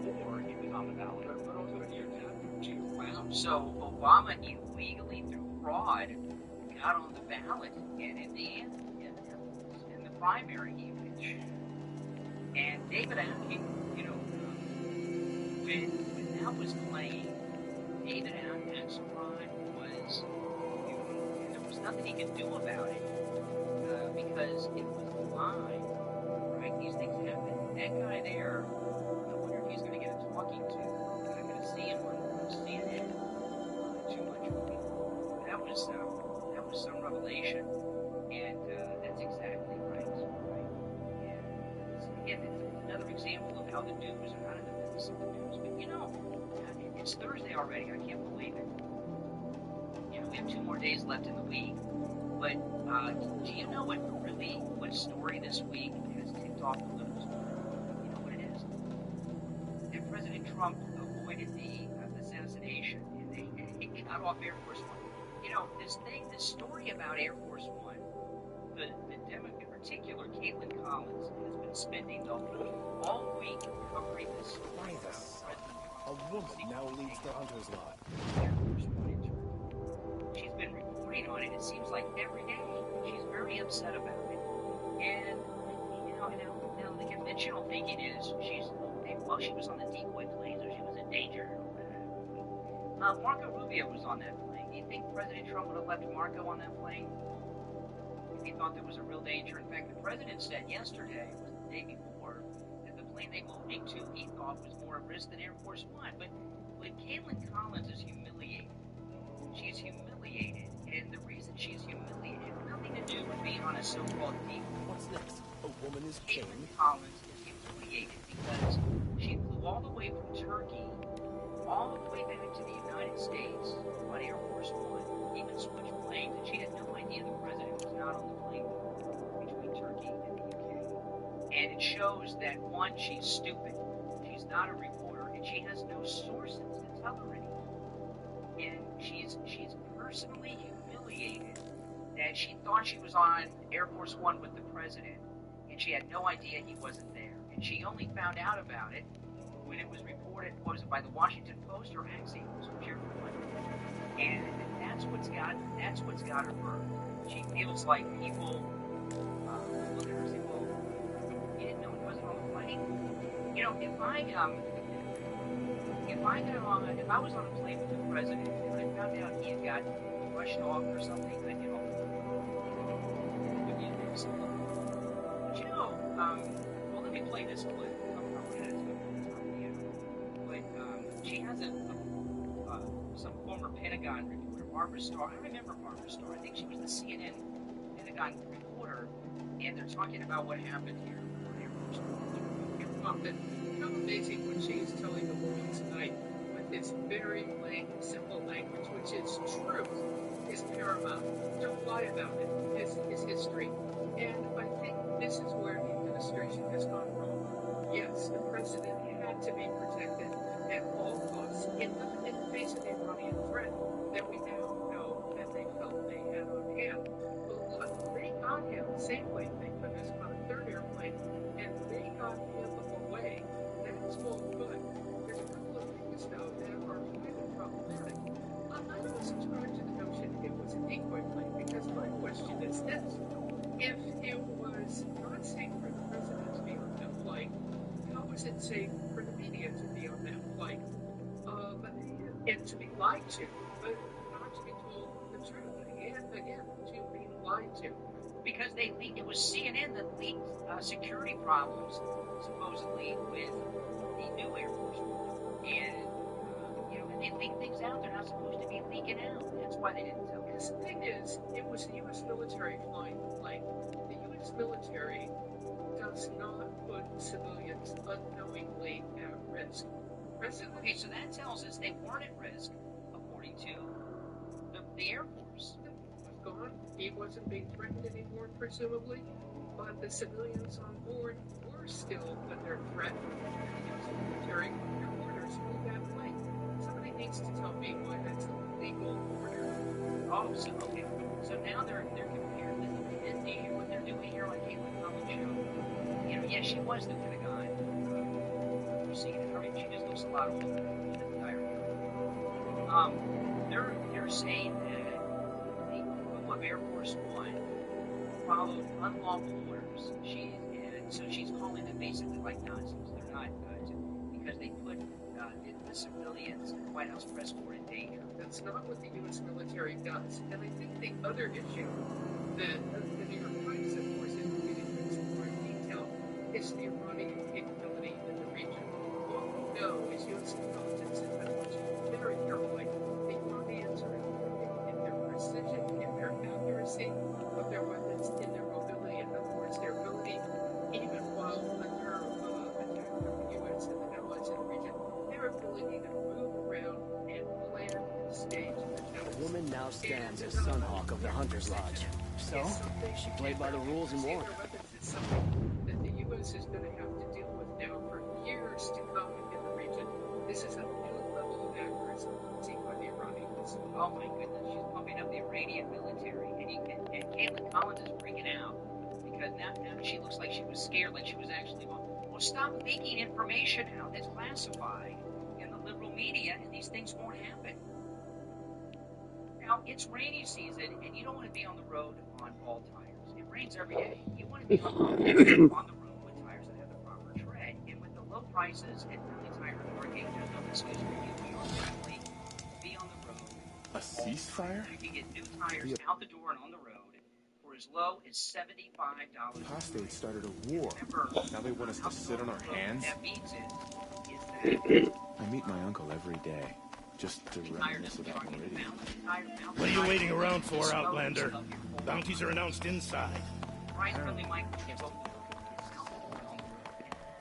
before he was on the ballot, but also in years after. Gee, Wow. So Obama illegally, through fraud, got on the ballot, and in the end, in the primary, he won. And David Icke, you know, when that was playing, David Axelrod was, and there was nothing he could do about it because it was live, right? These things happen. That guy there, I wonder if he's going to get a talking to. I'm going to see him on CNN. Too much for me. That was some revelation, and that's exactly right. Again, it's another example of how the news are not in the business of the news. But you know, it's Thursday already. I can't believe it. You know, we have 2 more days left in the week. But do you know what story this week has tipped off the news? You know what it is? That President Trump avoided the assassination, and he got off Air Force One. You know, this story about Air Force One, the Democrat, in particular, Caitlin Collins, has been spending all week covering this story about President Trump. A woman now leads the Hunter's Lodge. Air Force One in Turkey. She's been reporting on it, it seems like every day. She's very upset about it. And, you know, now the conventional thinking is she was on the decoy plane, so she was in danger. Marco Rubio was on that plane. Do you think President Trump would have left Marco on that plane if he thought there was a real danger? In fact, the president said yesterday, was the day before, that the plane they moved him to he thought was more at risk than Air Force One. But Caitlin Collins is humiliated. She's humiliated, and the reason she's humiliated has nothing to do with being on a so-called decoy. What's next? A woman is king. Caitlin Collins is humiliated because she flew all the way from Turkey all the way back to the United States on Air Force One, even switched planes, and she had no idea the president was not on the plane between Turkey and the UK. And it shows that, one, she's stupid, she's not a reporter, and she has no sources to tell her anything. And she's personally humiliated that she thought she was on Air Force One with the president, and she had no idea he wasn't there. And she only found out about it when it was reported, was it by the Washington Post or Axios, whichever one. And that's what's got her burned. She feels like people look at her and say, "Well, you didn't know he wasn't on the plane." You know, if I was on a plane with the president and I found out he had got rushed off or something, I'd get off. It would be embarrassing. But you know, well, let me play this clip. She has some former Pentagon reporter, Barbara Starr. I remember Barbara Starr. I think she was the CNN Pentagon reporter, and they're talking about what happened here on Air Force One. How amazing what she is telling the world tonight with this very plain, simple language, which is truth, is paramount. Don't lie about it, is history. And I think this is where the administration has gone wrong. Yes, the president had to be protected at all costs in the face of the Iranian threat that we now know that they felt they had on hand. But look, they got him the same way they put us on a third airplane, and they got him away. That's all good. There's a couple of things, though, that are really problematic. I don't subscribe to the notion it was a decoy plane, because my question is this. If it was not safe for the president to be on that flight, how was it safe for the media to be on that flight? And to be lied to, but not to be told the truth. And again, to be lied to. Because they leaked, it was CNN that leaked security problems, supposedly, with the new Air Force One. And, you know, when they leak things out, they're not supposed to be leaking out. That's why they didn't tell us. The thing is, it was the U.S. military flying the plane. The U.S. military does not put civilians unknowingly at risk. Okay, so that tells us they weren't at risk, according to the Air Force. Was gone. He wasn't being threatened anymore, presumably. But the civilians on board were still under threat. And the U.S. military, their orders flew that plane. Somebody needs to tell me why that's a legal order. Oh, so okay. So now they're comparing And do you hear what they're doing here on Caitlin Collins' show? You know, yeah, she was the kind of guy. You see, I mean, she just looks a lot older than the diary. They're saying that the crew of Air Force One followed unlawful orders. So she's calling them basically like Nazis. They're not Nazis because they put the civilians in the White House press corps in danger. That's not what the U.S. military does. And I think the other issue that the New York Times, of course, indicated in more detail is the Iranian capability in the region. What we know is U.S. intelligence has been watching very carefully. The Iranians are in their precision, in their accuracy of their weapons, in their mobility, and of course their ability, even while under attack from the U.S. and the allies in the region, their ability to move around and plan and stage attacks. The woman now stands as Sunhawk of the Hunter's Lodge. So, she played by the rules and won. It's something that the U.S. is going to have to deal with now for years to come in the region. This is a new level of accuracy seen by the Iranians. Oh my goodness, she's pumping up the Iranian military, and Caitlin Collins is freaking out because now she looks like she was scared, like she was actually. Well, stop leaking information out that's classified in the liberal media, and these things won't happen. Now, it's rainy season, and you don't want to be on the road on bald tires. It rains every day. You want to be on the road with tires that have the proper tread. And with the low prices and Friendly Tire working, there's no excuse for you to be on Friendly, be on the road. A ceasefire? You can get new tires out the door and on the road for as low as $75. Apostate started a war. Remember, now they want us to sit on our hands? That means is that I meet my uncle every day. Just to reminisce about Meridian. What are you waiting around for, Outlander? Bounties are announced inside. Right, Friendly Mike gets open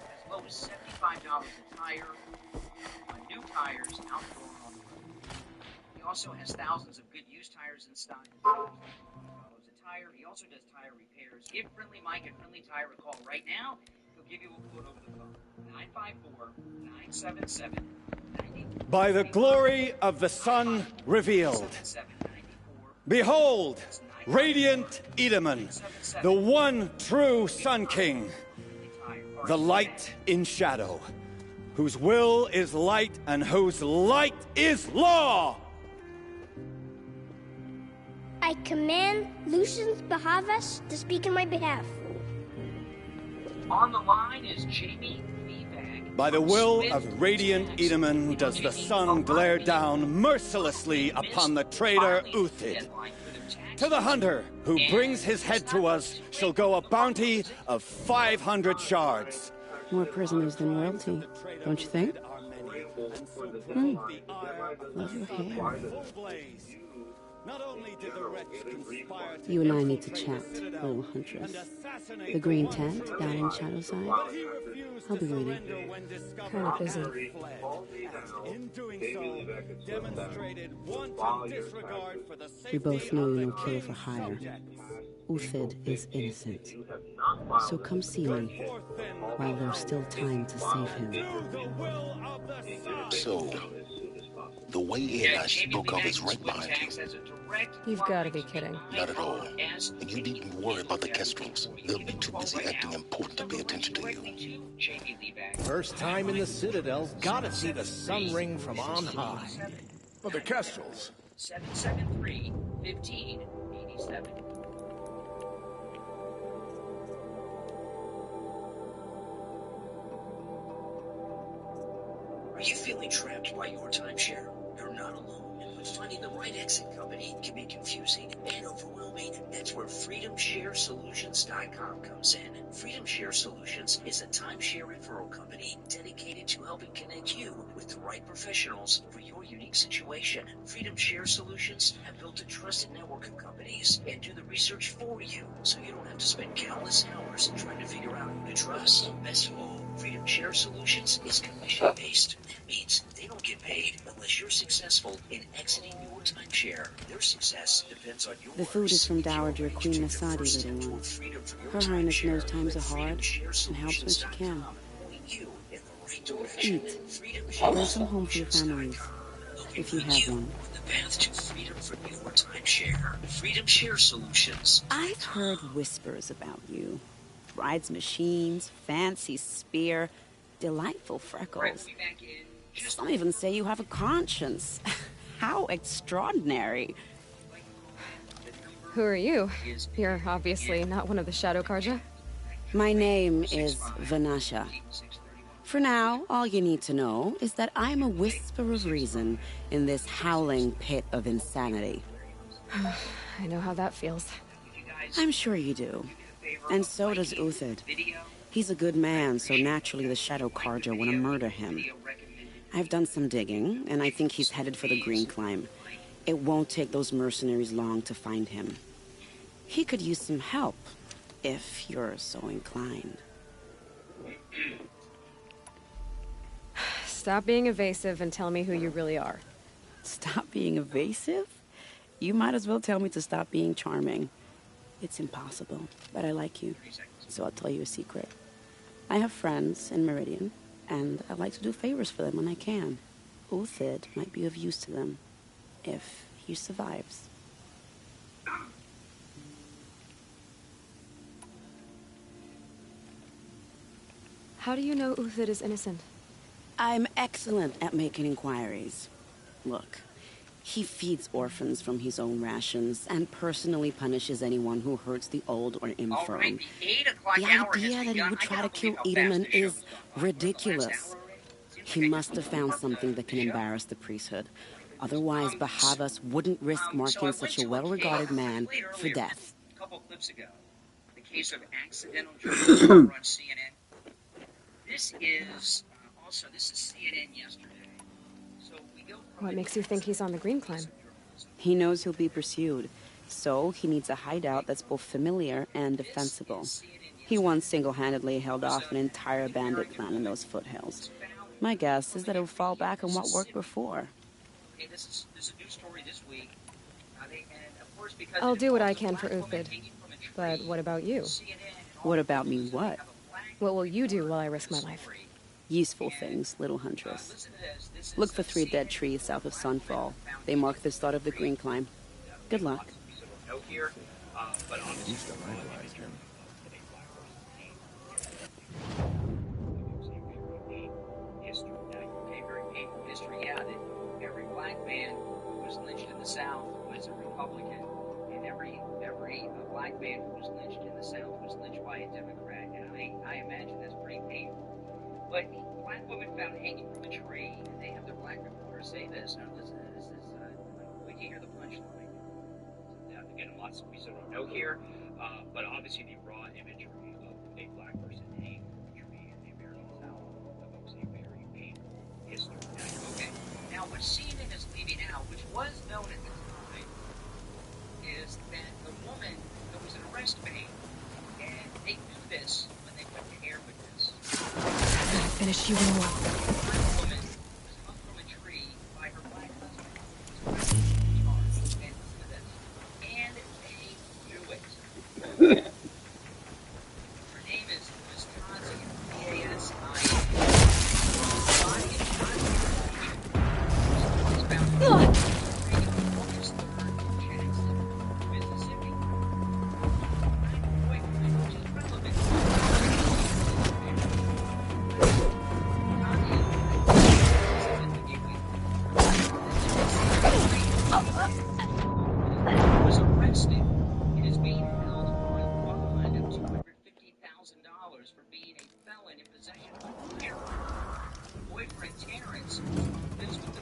as low as $75 a tire on new tires outdoor on the road. He also has thousands of good used tires in stock. Tire. He also does tire repairs. Give Friendly Mike and Friendly Tire a call right now. He'll give you a quote over the phone. 954-977-90. By the glory of the sun revealed. Behold, radiant Edaman, the one true Sun King, the light in shadow, whose will is light and whose light is law. I command Lucius Bahavas to speak in my behalf. On the line is Jamie Leibag. By the will of radiant Edaman does the sun glare down mercilessly upon the traitor Uthid. To the hunter who brings his head to us shall go a bounty of 500 shards. More prisoners than royalty, don't you think? Love your hair. You and I need to chat, little huntress. The green tent down in Shadowside? I'll be waiting. Kind of busy. We both know you're no killer for hire. Uthid is innocent. So come see me while there's still time to save him. So, the way in I spoke of is right behind you. You've got to be kidding. Not at all. And you needn't worry about the Kestrels. They'll be too busy acting important to pay attention to you. First time in the Citadel, gotta see the sun ring from on high. But the Kestrels. 773-1587. Are you feeling trapped by your timeshare? You're not alone. But finding the right exit company can be confusing and overwhelming. That's where FreedomShareSolutions.com comes in. FreedomShare Solutions is a timeshare referral company dedicated to helping connect you with the right professionals for your unique situation. FreedomShare Solutions have built a trusted network of companies and do the research for you, so you don't have to spend countless hours trying to figure out who to trust. Best of all, FreedomShare Solutions is commission-based. That means they don't get paid unless you're successful in exiting your timeshare. Their success depends on your The food is from Dowager Queen Nasadi, little one. Her Highness knows times are hard and helps when she can. Eat. Bring some home for your families, if you have one. path to freedom from your timeshare. Freedom Share Solutions. I've heard whispers about you. Rides machines, fancy spear, delightful freckles. Some even say you have a conscience. How extraordinary. Who are you? You're obviously not one of the Shadow Carja. My name is Vanasha. For now, all you need to know is that I'm a whisper of reason in this howling pit of insanity. I know how that feels. I'm sure you do. And so does Uthid. He's a good man, so naturally the Shadow Carja want to murder him. I've done some digging, and I think he's headed for the Green Climb. It won't take those mercenaries long to find him. He could use some help, if you're so inclined. Stop being evasive and tell me who you really are. Stop being evasive? You might as well tell me to stop being charming. It's impossible, but I like you, so I'll tell you a secret. I have friends in Meridian, and I like to do favors for them when I can. Uthid might be of use to them, if he survives. How do you know Uthid is innocent? I'm excellent at making inquiries. Look, he feeds orphans from his own rations and personally punishes anyone who hurts the old or infirm. The idea that he would try to kill Edelman is ridiculous. He must have found something that can embarrass the priesthood. Otherwise, Bahavas wouldn't risk marking such a well-regarded man for death. A couple clips ago, the case of accidental journalism on CNN. This is CNN yesterday. So we go from What makes you think he's on the Green Climb? He knows he'll be pursued, so he needs a hideout that's both familiar and defensible. He once single-handedly held off an entire bandit clan in those foothills. My guess is that he'll fall back on what worked before. Okay, this is a new story this week. And of course, because I'll do what I can for Uthid. But what about you? What about me what? What will you do while I risk my life? Useful things, little huntress. Look for 3 dead trees south of Sunfall. They mark the start of the Green Climb. Good luck. History, yeah, that every black man who was lynched in the South was a Republican, and every black man who was lynched in the South was lynched by a Democrat, and I imagine that's pretty painful. But black women found hanging from a tree, and they have their black reporter say this. Now listen, this is wait till you hear the punchline. Again, lots of people don't know here, but obviously the raw imagery of a black person hanging from a tree in the American South evokes a very painful history. Okay, now what CNN is leaving out, which was known at the time, is that the woman, there was an arrest made, and they knew this when they went to air with this. Finish you in one. One woman was hung from a tree by her black husband. And they knew it. Her name is Wisconsin, was arrested and is being held for a fine of $250,000 for being a felon in possession of a firearm. Her boyfriend Terrence lives with the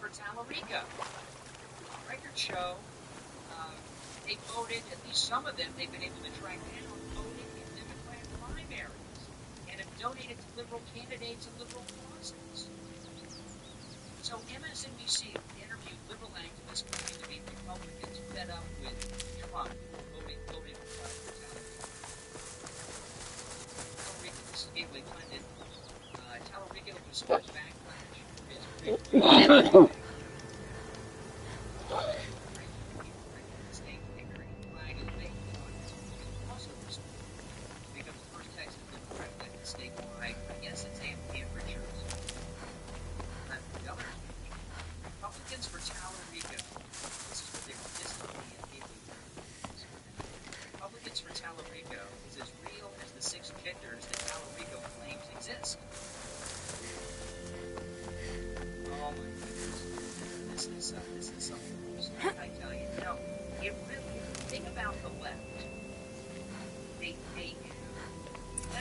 for Tallarico. Records show they voted, at least some of them, they've been able to track down, voted in Democrat primaries and have donated to liberal candidates and liberal causes. So MSNBC interviewed liberal activists claiming to be Republicans fed up with Trump voting for Tallarico. This is Gateway Pundit. Tallarico was sparked backlash for his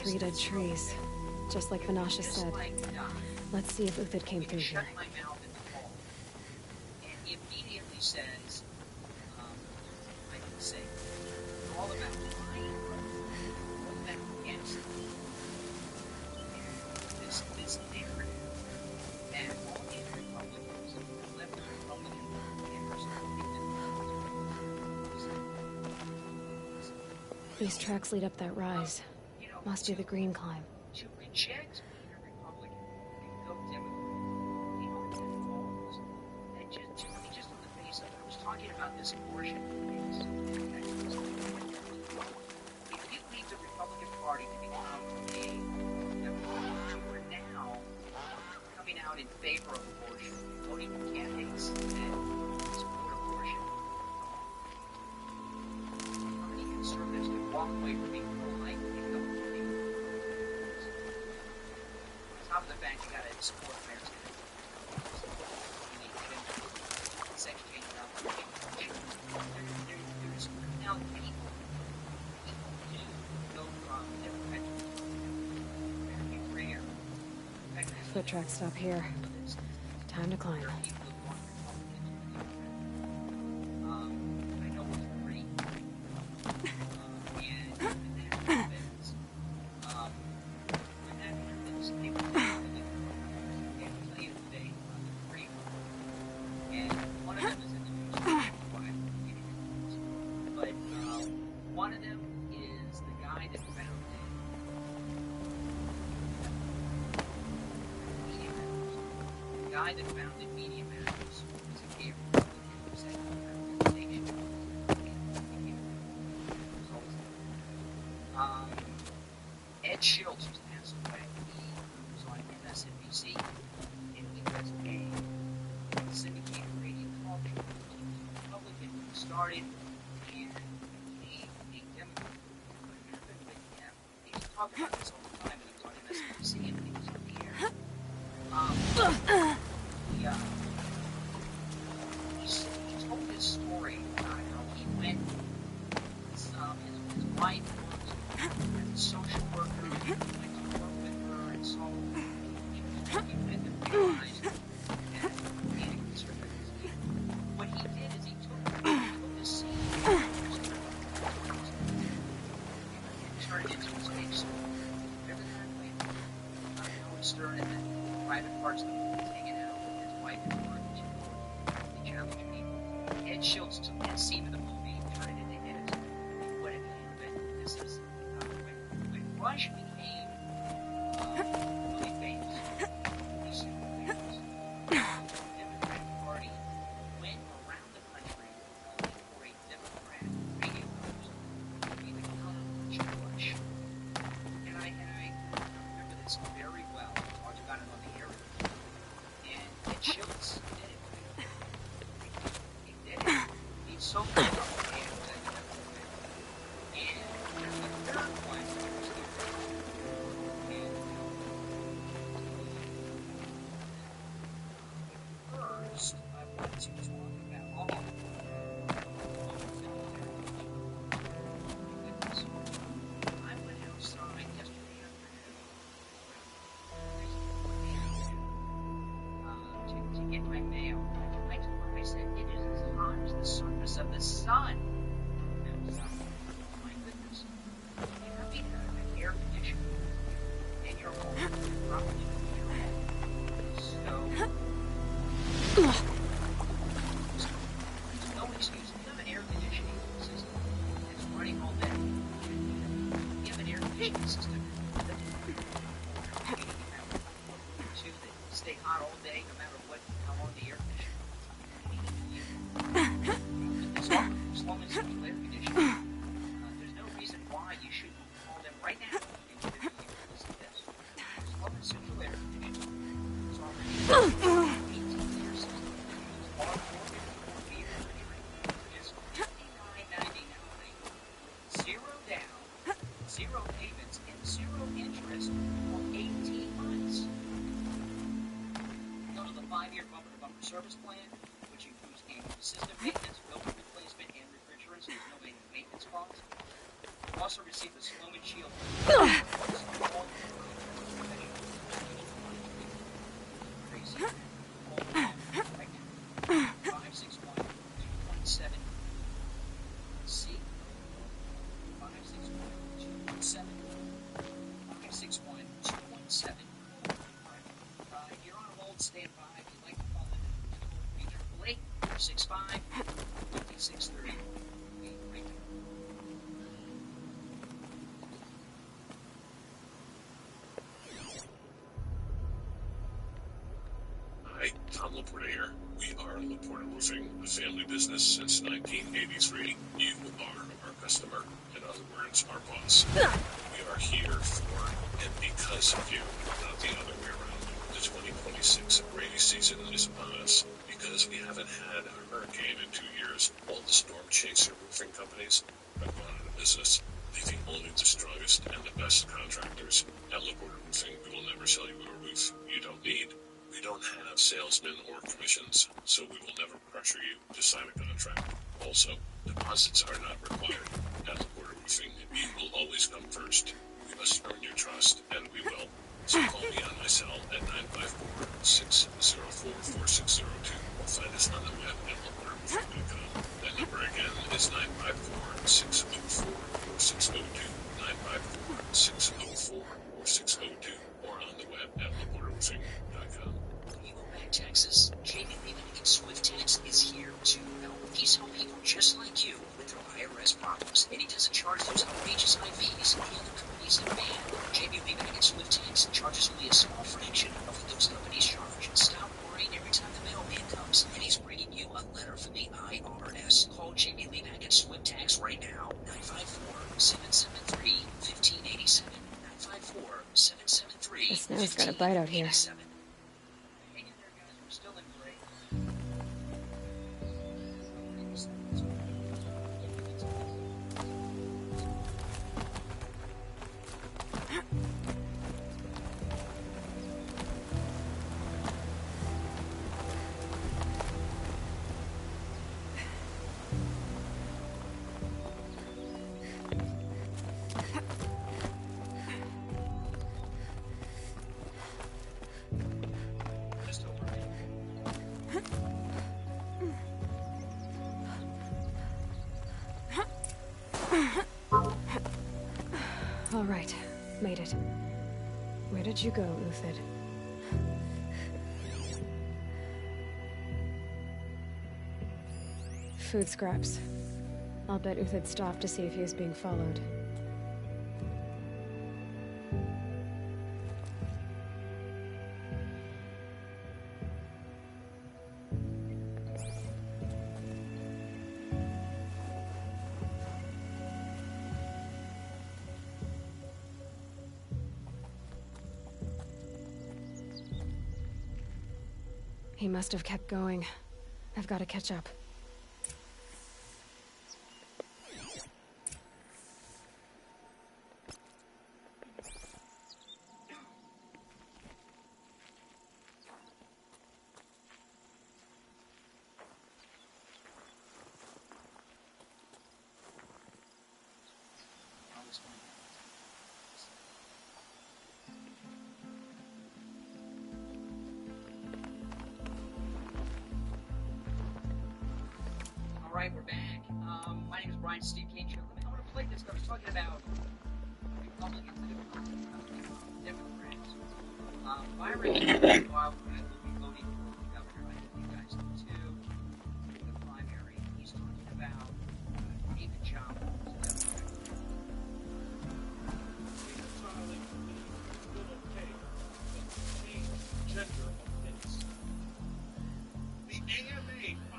Three dead trees, just like Vanasha said. Let's see if Uthid came through here. And he immediately says, I can say, all about lying, what that against this narrative that all these Republicans, left Republican leaders, These tracks lead up that rise. Must be the green climb. To reject being a Republican and go Democrat, you know, it falls. And just on the face of it, I was talking about this abortion case. If you leave the Republican Party to become a Democrat, you are now coming out in favor of abortion, voting for candidates that support abortion. How many conservatives could walk away from being pro-life and become top of the fact you gotta support marriage. You need sex change up. There's now people do go from Democrat to very rare. Foot tracks stop here. Time to climb. I know it's free. One of them is the guy that found Media Matters. The guy that founded Media Matters was a gay Ed Schultz was passed away. He was on MSNBC, and he was a syndicated radio talk show. He was a Republican when he started, and talk about this all the time, and he was on MSNBC, and he was on the air. He told this story about how he went, his wife worked as a social worker, he went to work with her, and so she was working with and realized that being a conservative. What he did is he took the scene and turned it into his big story. Remember that? Like, Howard Stern in the private parts of the movie hanging out with his wife and work to challenge people. Ed Schultz took that scene of the movie and turned it into his. What it meant, this is when Rush became really famous. The Democratic Party went around the country looking for a Democrat radio host to be the counter Rush. And I remember this very well. I talked about it on the air. And Ed Schultz did it. He did it. He's so good. And the third one was first, I want to talk about all of them. I went outside yesterday afternoon to get my mail. the surface of the sun. Oh my goodness. You have to have an air conditioner in your home, probably in your head. So, there's no excuse. If you have an air conditioning system that's running all day, you have an air conditioning system that stay hot all day, no matter how long the air conditioning. As long as it's air conditioning, there's no reason why you shouldn't call them right now. As long as central air conditioning is already 18 years old, just $59.99, zero down, zero payments, and zero interest for 18 months. Go to the 5-year bumper-to-bumper service plan, which includes annual system maintenance, filter replacement, and refrigerants. There's no maintenance costs. You also receive the Sloan Shield. Crazy. 561-217. See? 561-217. 561-217. You're on hold, stand by. If you'd like to call in, 465-5630. Hi, Tom Laporta here. We are Laporta Roofing, a family business since 1983. You are our customer. In other words, our boss. We are here for and because of you, not the other way around. The 2026 rainy season is upon us. Because we haven't had a hurricane in 2 years, all the storm chaser roofing companies have gone out of business, leaving only the strongest and the best contractors. At Laporta Roofing, we will never sell you a roof you don't need. We don't have salesmen or commissions, so we will never pressure you to sign a contract. Also, deposits are not required. At Laporta Roofing, you will always come first. We must earn your trust, and we will. So call me on my cell at 954-604-4602 or find us on the web at laportaroofing.com. That number again is 954-604-4602, 954-604-4602, or on the web at laportaroofing.com. You go back, Texas. Jamie Lehman and SwiftTax is here to help. He's helped people just like you with their IRS problems, and he doesn't charge those outrageous high fees the other companies have banned. Jamie Lehman and SwiftTax charges only a small fraction of what those companies charge. Stop worrying every time the mailman comes, and he's bringing you a letter from the IRS. Call Jamie Lehman and SwiftTax right now. 954-773-1587. 954-773-1587. The snow's got a bite out here. All right, made it. Where did you go, Uthid? Food scraps. I'll bet Uthid stopped to see if he was being followed. He must have kept going. I've got to catch up. right, we're back. My name is Brian Steve Kane. I want to play this. I was talking about Republicans and Democrats. Byron, while we will be voting for the governor, I think you guys do too, in the primary. He's talking about David Jolly.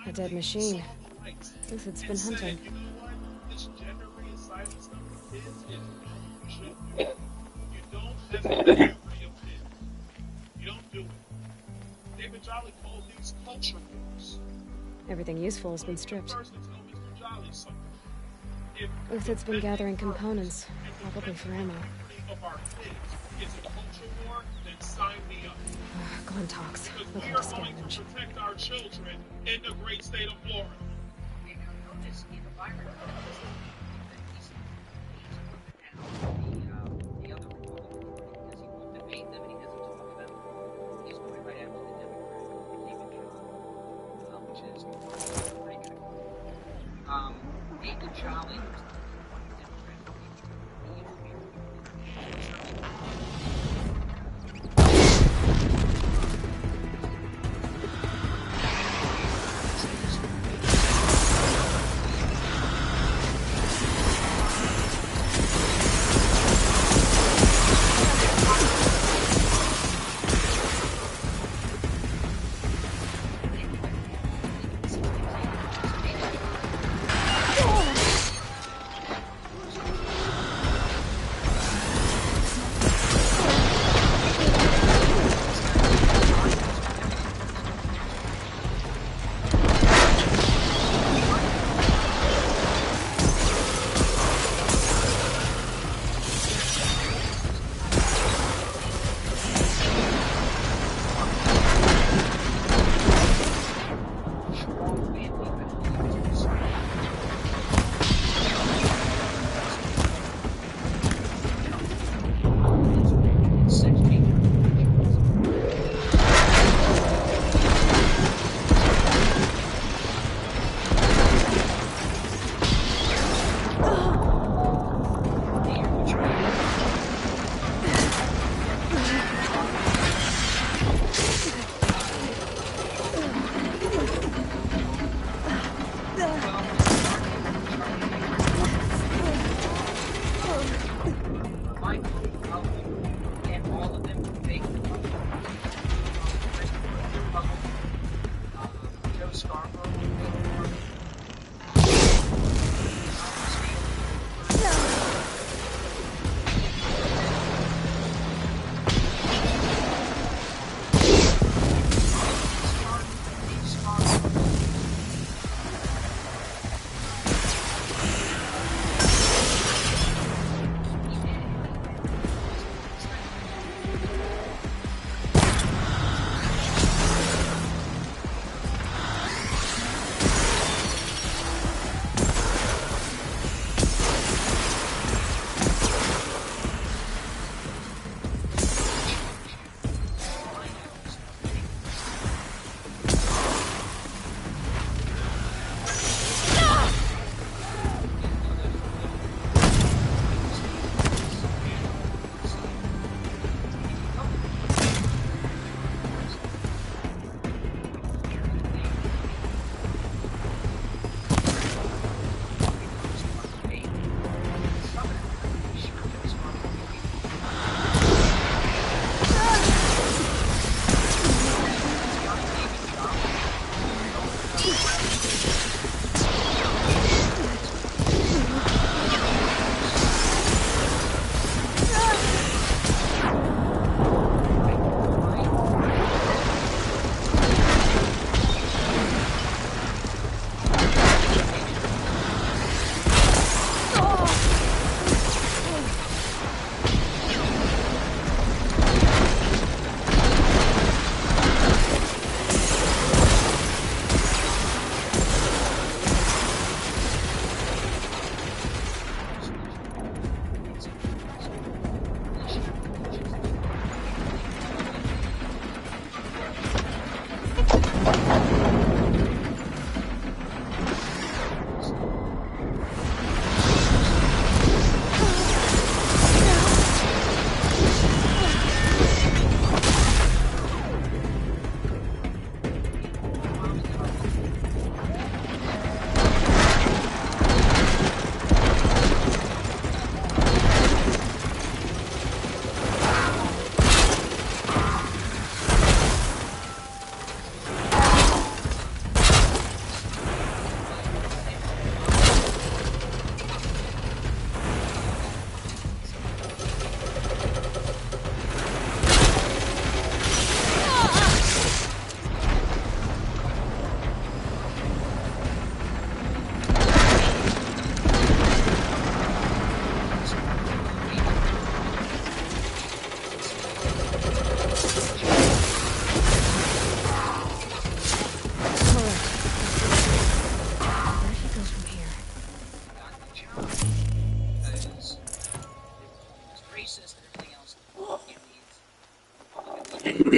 A dead machine. Looks it's been hunting. You know what? This gender reassignment stuff is you should do it. You don't hesitate to reappear. You don't do it. David Jolly called these culture wars. Everything useful has been stripped. First, tell Mr. Jolly something. Uthid's been gathering components, probably for ammo. Of our kids is a culture war, then sign me up. Glenn talks. Because Look we at are the going to scavenge. protect our children in the great state of Florida. Notice in the Byron the other Republican, because he won't debate them and he doesn't talk about them. He's going right after the Democrat, David Jolly, which is pretty good. David Jolly was the Democrat. He interviewed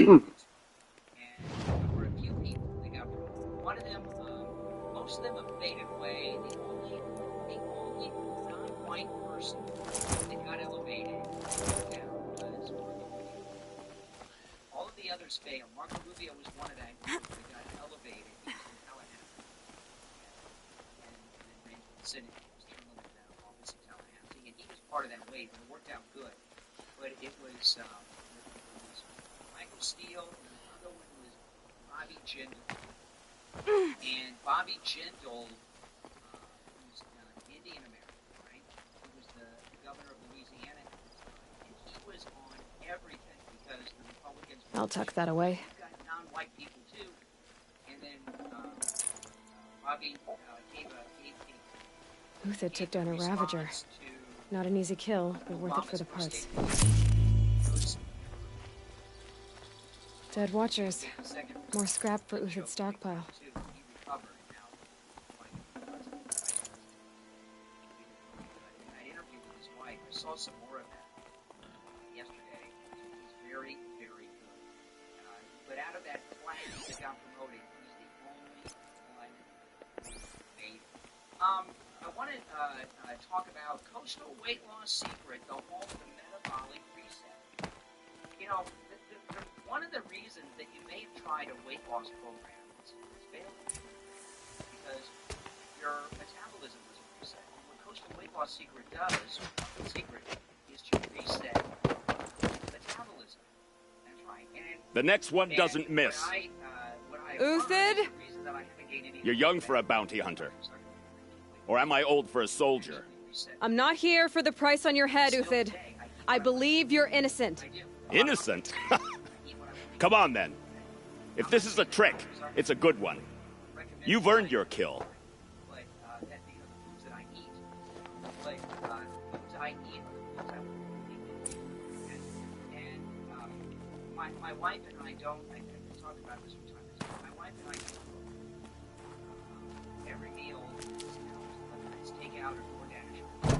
there were a few people that got promoted. One of them, most of them have faded away. The only non-white person that got elevated was all of the others failed. Marco Rubio was one of that group that got elevated. He was in Tallahassee. And then ran for the Senate. He was term limited out of office in Tallahassee. And he was part of that wave, and it worked out good. But it was Michael Steele, and the other one was Bobby Jindal. And Bobby Jindal was Indian American, right? He was the governor of Louisiana at the time. And he was on everything because the Republicans... I'll tuck that away. Got non-white people, too. And then Bobby gave Uthid took down a Ravager. Not an easy kill, but worth it for the parts. Dead Watchers. More scrap for Uthid's stockpile. I saw some more of that yesterday. He's very, very good. But out of that class that got promoted, he's the only one made. I want to talk about Coastal Weight Loss Secret, the home of the metabolic reset. You know, one of the reasons that you may have tried a weight loss program is failing because your metabolism isn't reset. And what Coastal Weight Loss Secret does, is to reset metabolism. That's right. And the next one doesn't miss. Uthid? You're young for a bounty hunter. Or am I old for a soldier? I'm not here for the price on your head, Uthid. I believe you're innocent. Innocent? Come on, then. If this is a trick, it's a good one. You've earned your kill. My wife and I don't, I talk about this from time to time, my wife and I don't, every meal is, whether it's takeout or DoorDash,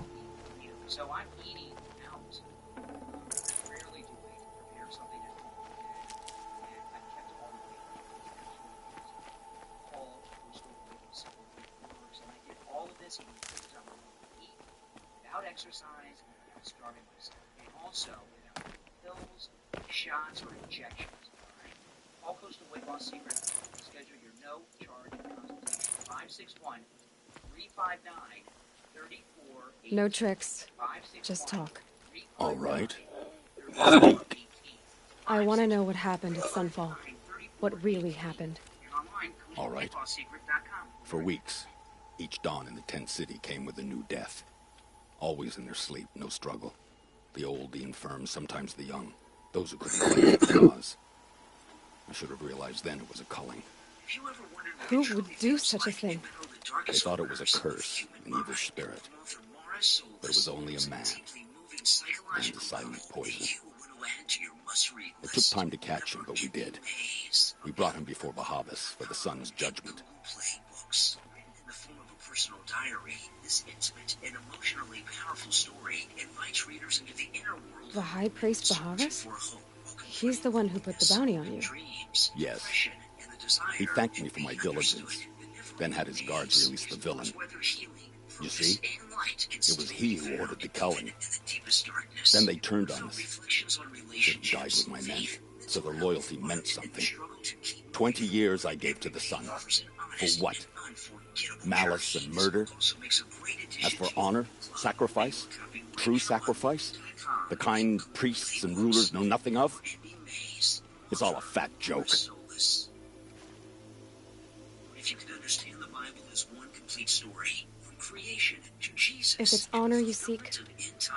so I'm eating out. I rarely do I prepare something at home, and I've kept all the weight. All Coastal Weight Loss works, and I did all of this eating foods I want to eat without exercise and without starving myself, and also without pills, shots, or injections. Right? All Coastal Weight Loss Secret. Schedule your no-charge consultation. 561-359-3418. No tricks. Just talk. All right. I want to know what happened at Sunfall. What really happened. All right. For weeks, each dawn in the tent city came with a new death. Always in their sleep, no struggle. The old, the infirm, sometimes the young. Those who couldn't fight the cause. I should have realized then it was a culling. Who would do such a thing? They thought it was a curse, an evil spirit. But it was only a man. And the silent poison. It took time to catch him, but we did. We brought him before Bahavas for the sun's judgment. In the form of a personal diary, this intimate and emotionally powerful story invites readers into the inner world. The High Priest Bahavas? He's the one who put the bounty on you. Yes. He thanked me for my diligence, then had his guards release the villain. You see, it was he who ordered the culling. Then they turned on us. Should have died with my men, so their loyalty meant something. 20 years I gave to the sun. For what? Malice and murder? As for honor, sacrifice, true sacrifice, the kind priests and rulers know nothing of? It's all a fat joke. If you could understand the Bible as one complete story, from creation to Jesus. If it's honor you seek,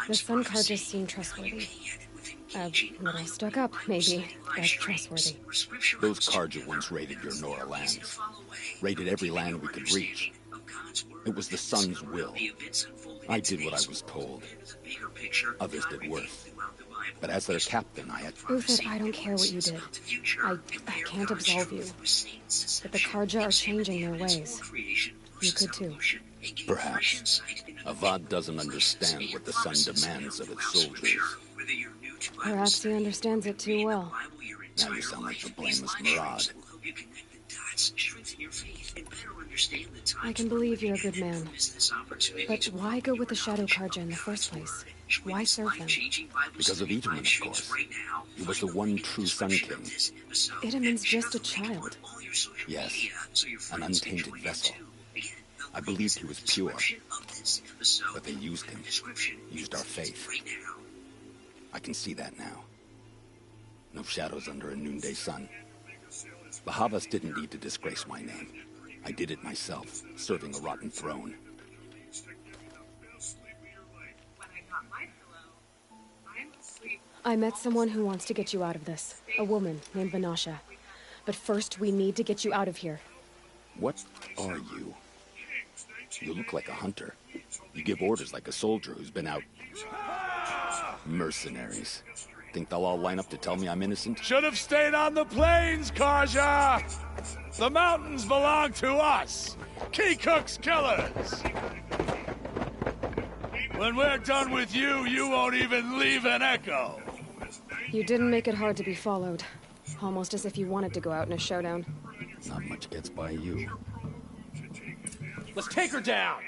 the Sun Carja seem trustworthy. A little stuck up, maybe, but trustworthy. Those Carja once raided your Nora lands. Raided every land we could reach. It was the Sun's will. I did what I was told. Others did worse. But as their captain, I had... Uthid, I don't care what you did. I can't absolve you. But the Carja are changing their ways. You could too. Perhaps. Avad doesn't understand what the Sun demands of its soldiers. Perhaps he understands it too well. Now you sound like the blameless Murad. I can believe you're a good man. But why go with the Shadow Karja in the first place? Why serve them? Because of Itamen, of course. He was the one true Sun King. Itamen's just a child. Yes, an untainted vessel. I believed he was pure. But they used him. Used our faith. I can see that now. No shadows under a noonday sun. Bahavas didn't need to disgrace my name. I did it myself, serving a rotten throne. I met someone who wants to get you out of this. A woman named Vanasha. But first, we need to get you out of here. What are you? You look like a hunter. You give orders like a soldier who's been out... Mercenaries. Think they'll all line up to tell me I'm innocent? Should have stayed on the plains, Karja! The mountains belong to us! Keekook's killers! When we're done with you, you won't even leave an echo! You didn't make it hard to be followed. Almost as if you wanted to go out in a showdown. Not much gets by you. Let's take her down!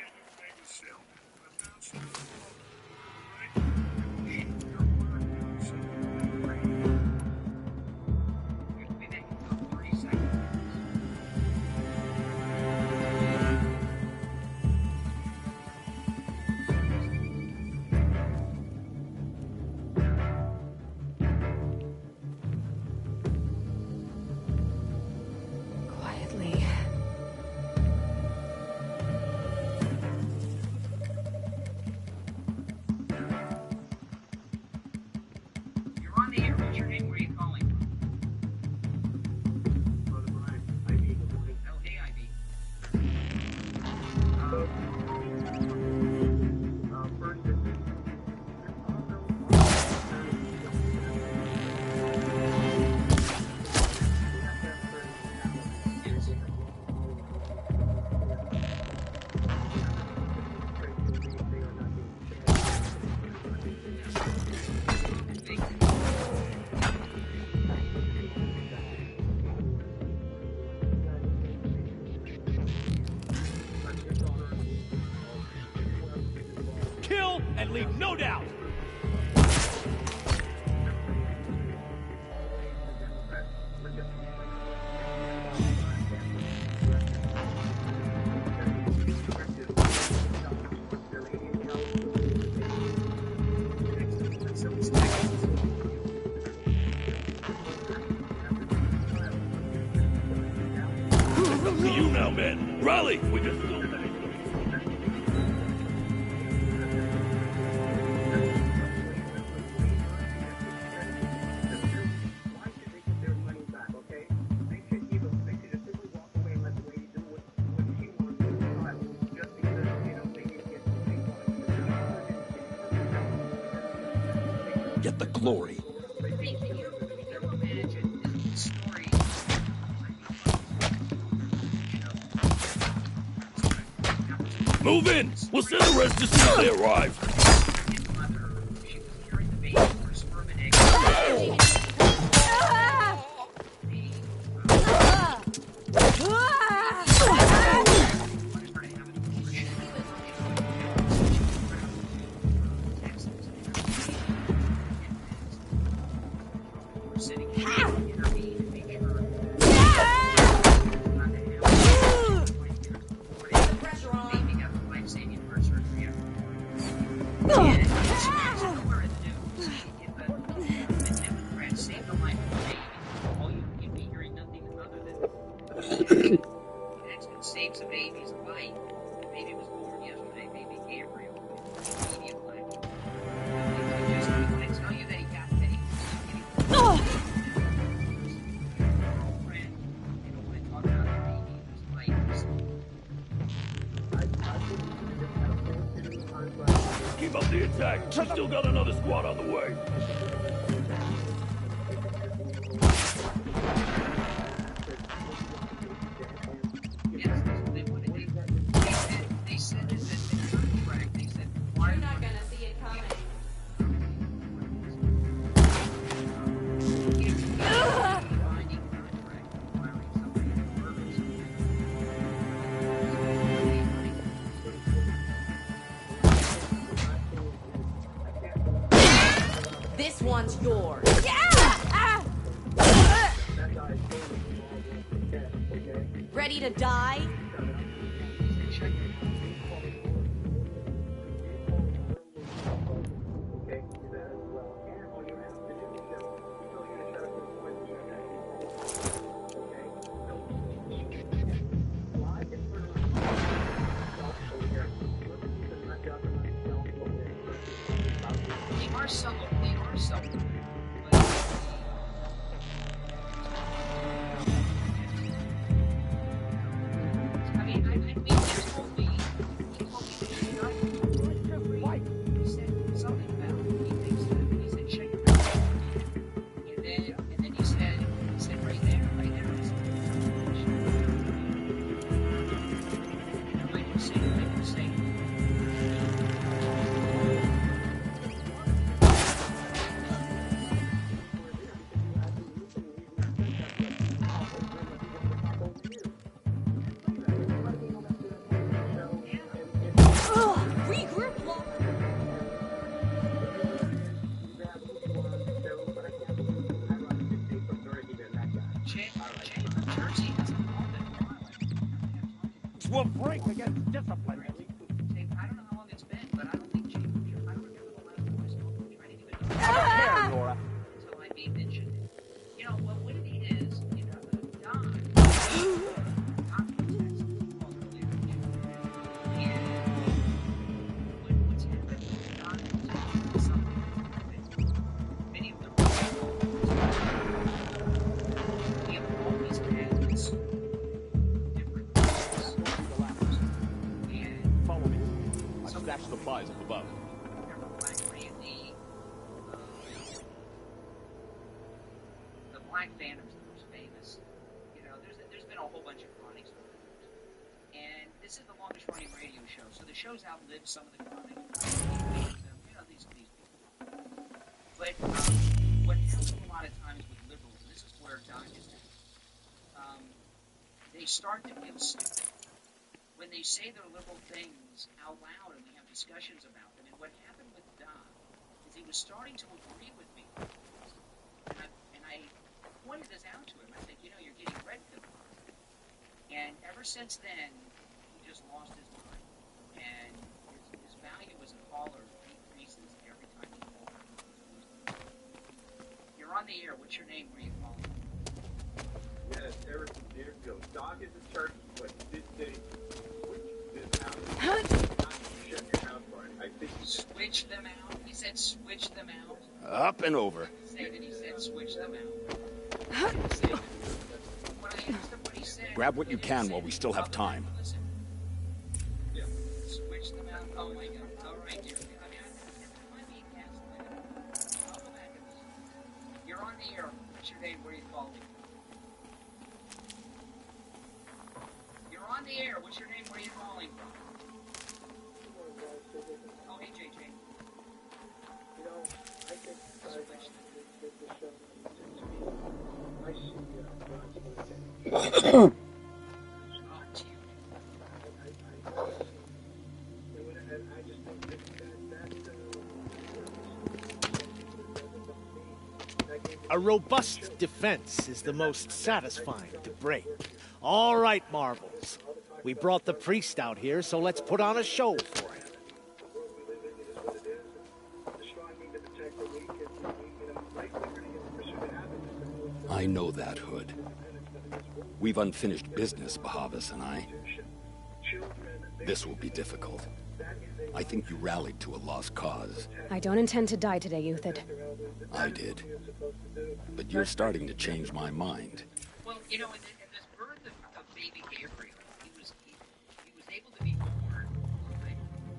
And leave no doubt. See you now, men. Rally! We just Get the glory. move in! We'll send the rest as soon as they arrive. Saves a baby's life. The baby was born yesterday, baby Gabriel. Medium life. I want to tell you that he got paid. Girlfriend, they don't want to talk about the baby's life. Keep up the attack. We still got another squad on the way. This one's yours. Ready to die? Will break against discipline. I don't know how long it's been, but I don't think I don't remember the last voice trying to get it Care, Nora. until I made mention. You know, what it is, you know, Don. What's happened with Don is something that many of them we have always had this different Follow me. I stashed supplies up above. The Black Phantom's the most famous. You know, there's been a whole bunch of chronics over the years. And this is the longest running radio show, so the show's outlived some of the chronics. You know, these people. But what happens a lot of times with liberals, and this is where Don is at, they start to feel stupid when they say their liberal things out loud and we have discussions about them. And what happened with Don is he was starting to agree with me. And I pointed this out to him. I said, you know, you're getting red pilled. And ever since then, he just lost his mind. And his value as a caller decreases every time he calls. You're on the air. What's your name? Where are you calling? Yes, Eric from Deerfield. Doc is in charge of what this day. Switch them out. He said switch them out. Up and over. Say that he said switch them out. When I asked him what he said, Grab what you can while we still have time. yeah. Switch them out. Oh my God. All right, dear. I mean, I might be canceling. I'll go back and listen. You're on the air. What's your name? Where are you calling? You're on the air. What's your name? Where are you calling from? Oh, hey, JJ. You know, I think the show I see God's and I just think that A robust defense is the most satisfying to break. All right, Marvels. We brought the priest out here, so let's put on a show for him. I know that, Hood. We've unfinished business, Bahavas and I. This will be difficult. I think you rallied to a lost cause. I don't intend to die today, Euthyd. I did. But you're starting to change my mind. Well, you know, in this birth of baby Gabriel, he was able to be born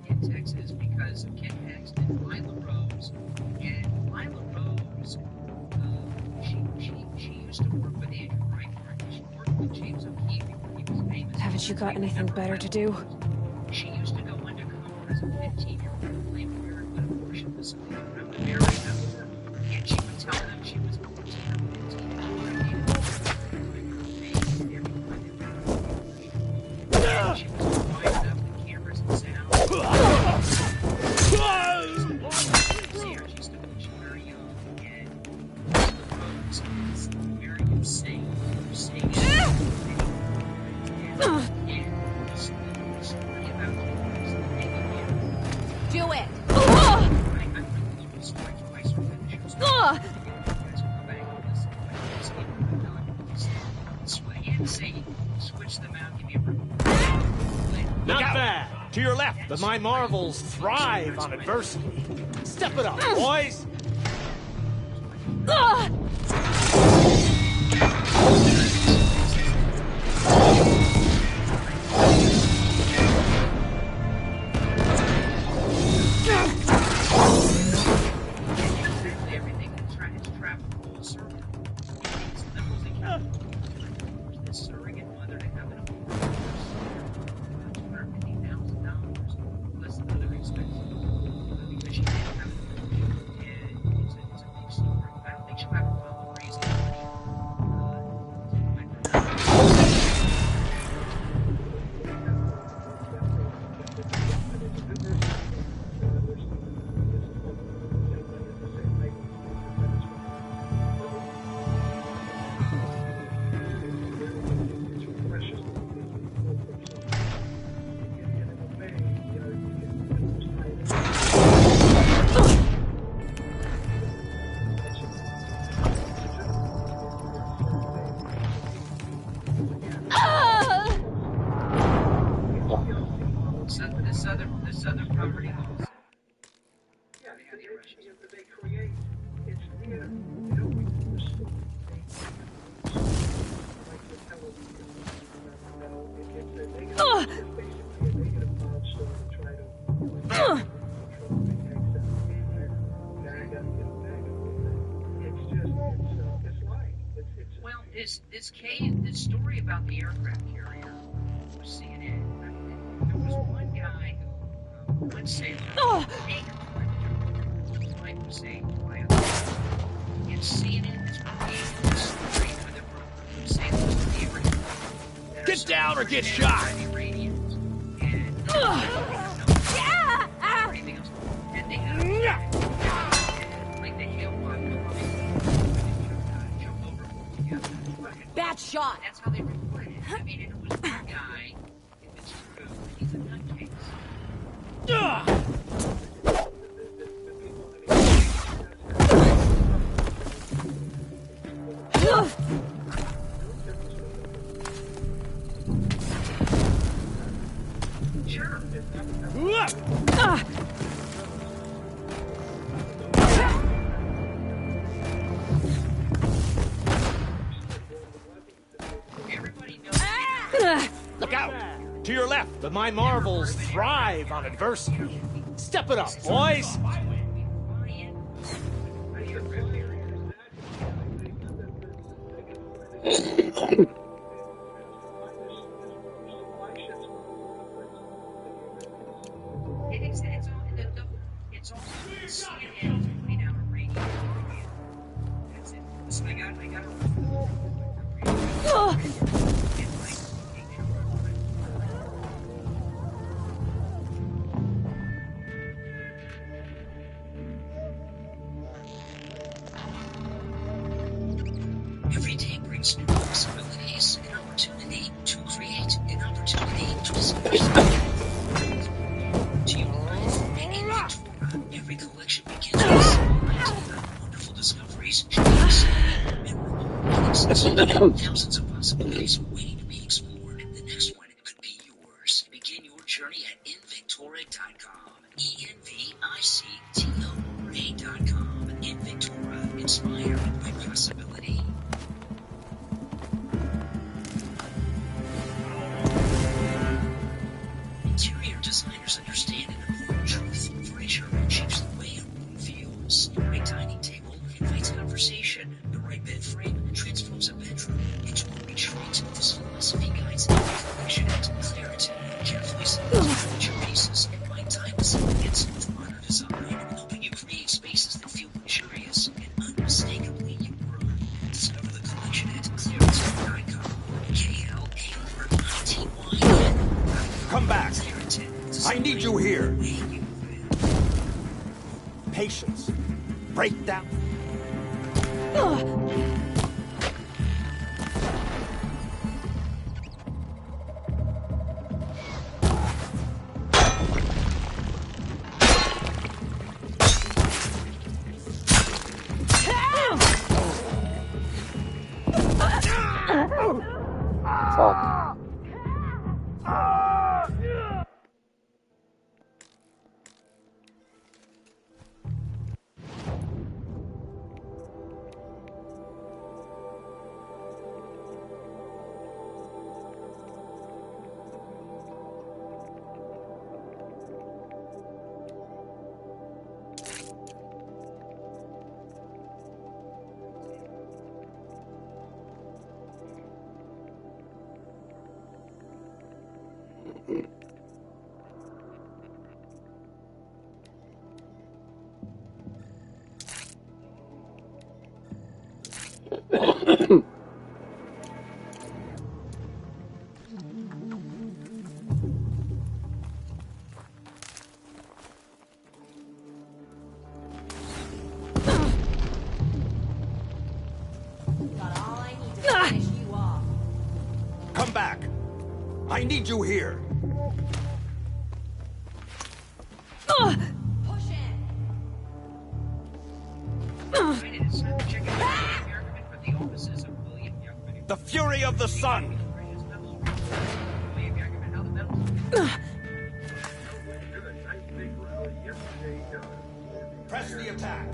in Texas because of Ken Paxton, Lila Rose, and Lila Rose, she used to work with Andrew Reinhardt. She worked with James O'Keefe before he was famous. Haven't you got anything better to do? She used to go undercover as a 15-year-old and claim Parenthood abortion facility. I would marry them, and she would tell them she was going to her 15-year-old. She was quiet enough with cameras and sound. See her, she's still very young. Do it! Not bad. To your left. But my marvels thrive on adversity. Step it up, boys. This other property also. Yeah, they create. It's near. Well, this story about the aircraft carrier was CNN. There was one guy who would say, life was saved by a and CNN is creating this story for the who say this to Abraham. Get down or get shot! Bad shot. That's how they reported it. I mean, it was one guy. If it's true, he's a nutcase. Sure. Look out! To your left. But my marvels thrive on adversity. Step it up, boys! It's all CNN putting out a radio. That's it. Listen, I got Every day brings new possibilities, an opportunity to create, an opportunity to celebrate. To your life, and in Victoria, every collection begins with wonderful discoveries, memorable moments, thousands of possibilities waiting to be explored. The next one could be yours. Begin your journey at invictora.com. ENVICTORA.com. Invictora, inspired by possibility. Interior designers understand an important truth. Furniture shapes the way a room feels. The right dining table invites conversation. The right bed frame transforms a bedroom into a retreat. This philosophy guides every collection at clarity. Carefully select furniture pieces and find timeless elegance with modern design, helping you create spaces that feel luxurious and unmistakably your own. Discover the collection at clarity.com. KLARITY. Come back. I need you here. Patience. Break down. Come back! I need you here! The fury of the sun! Press the attack!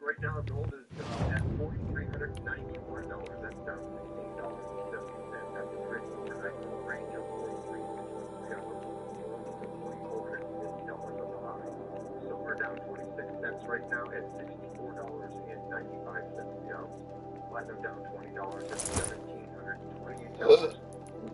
Right now gold is at $4,391. That's down $16.70. That's a pretty overnight range of 43. We got $4,450 on the high. Silver down 26 cents right now at $64.95 the ounce. Platinum down $20 at $1,728.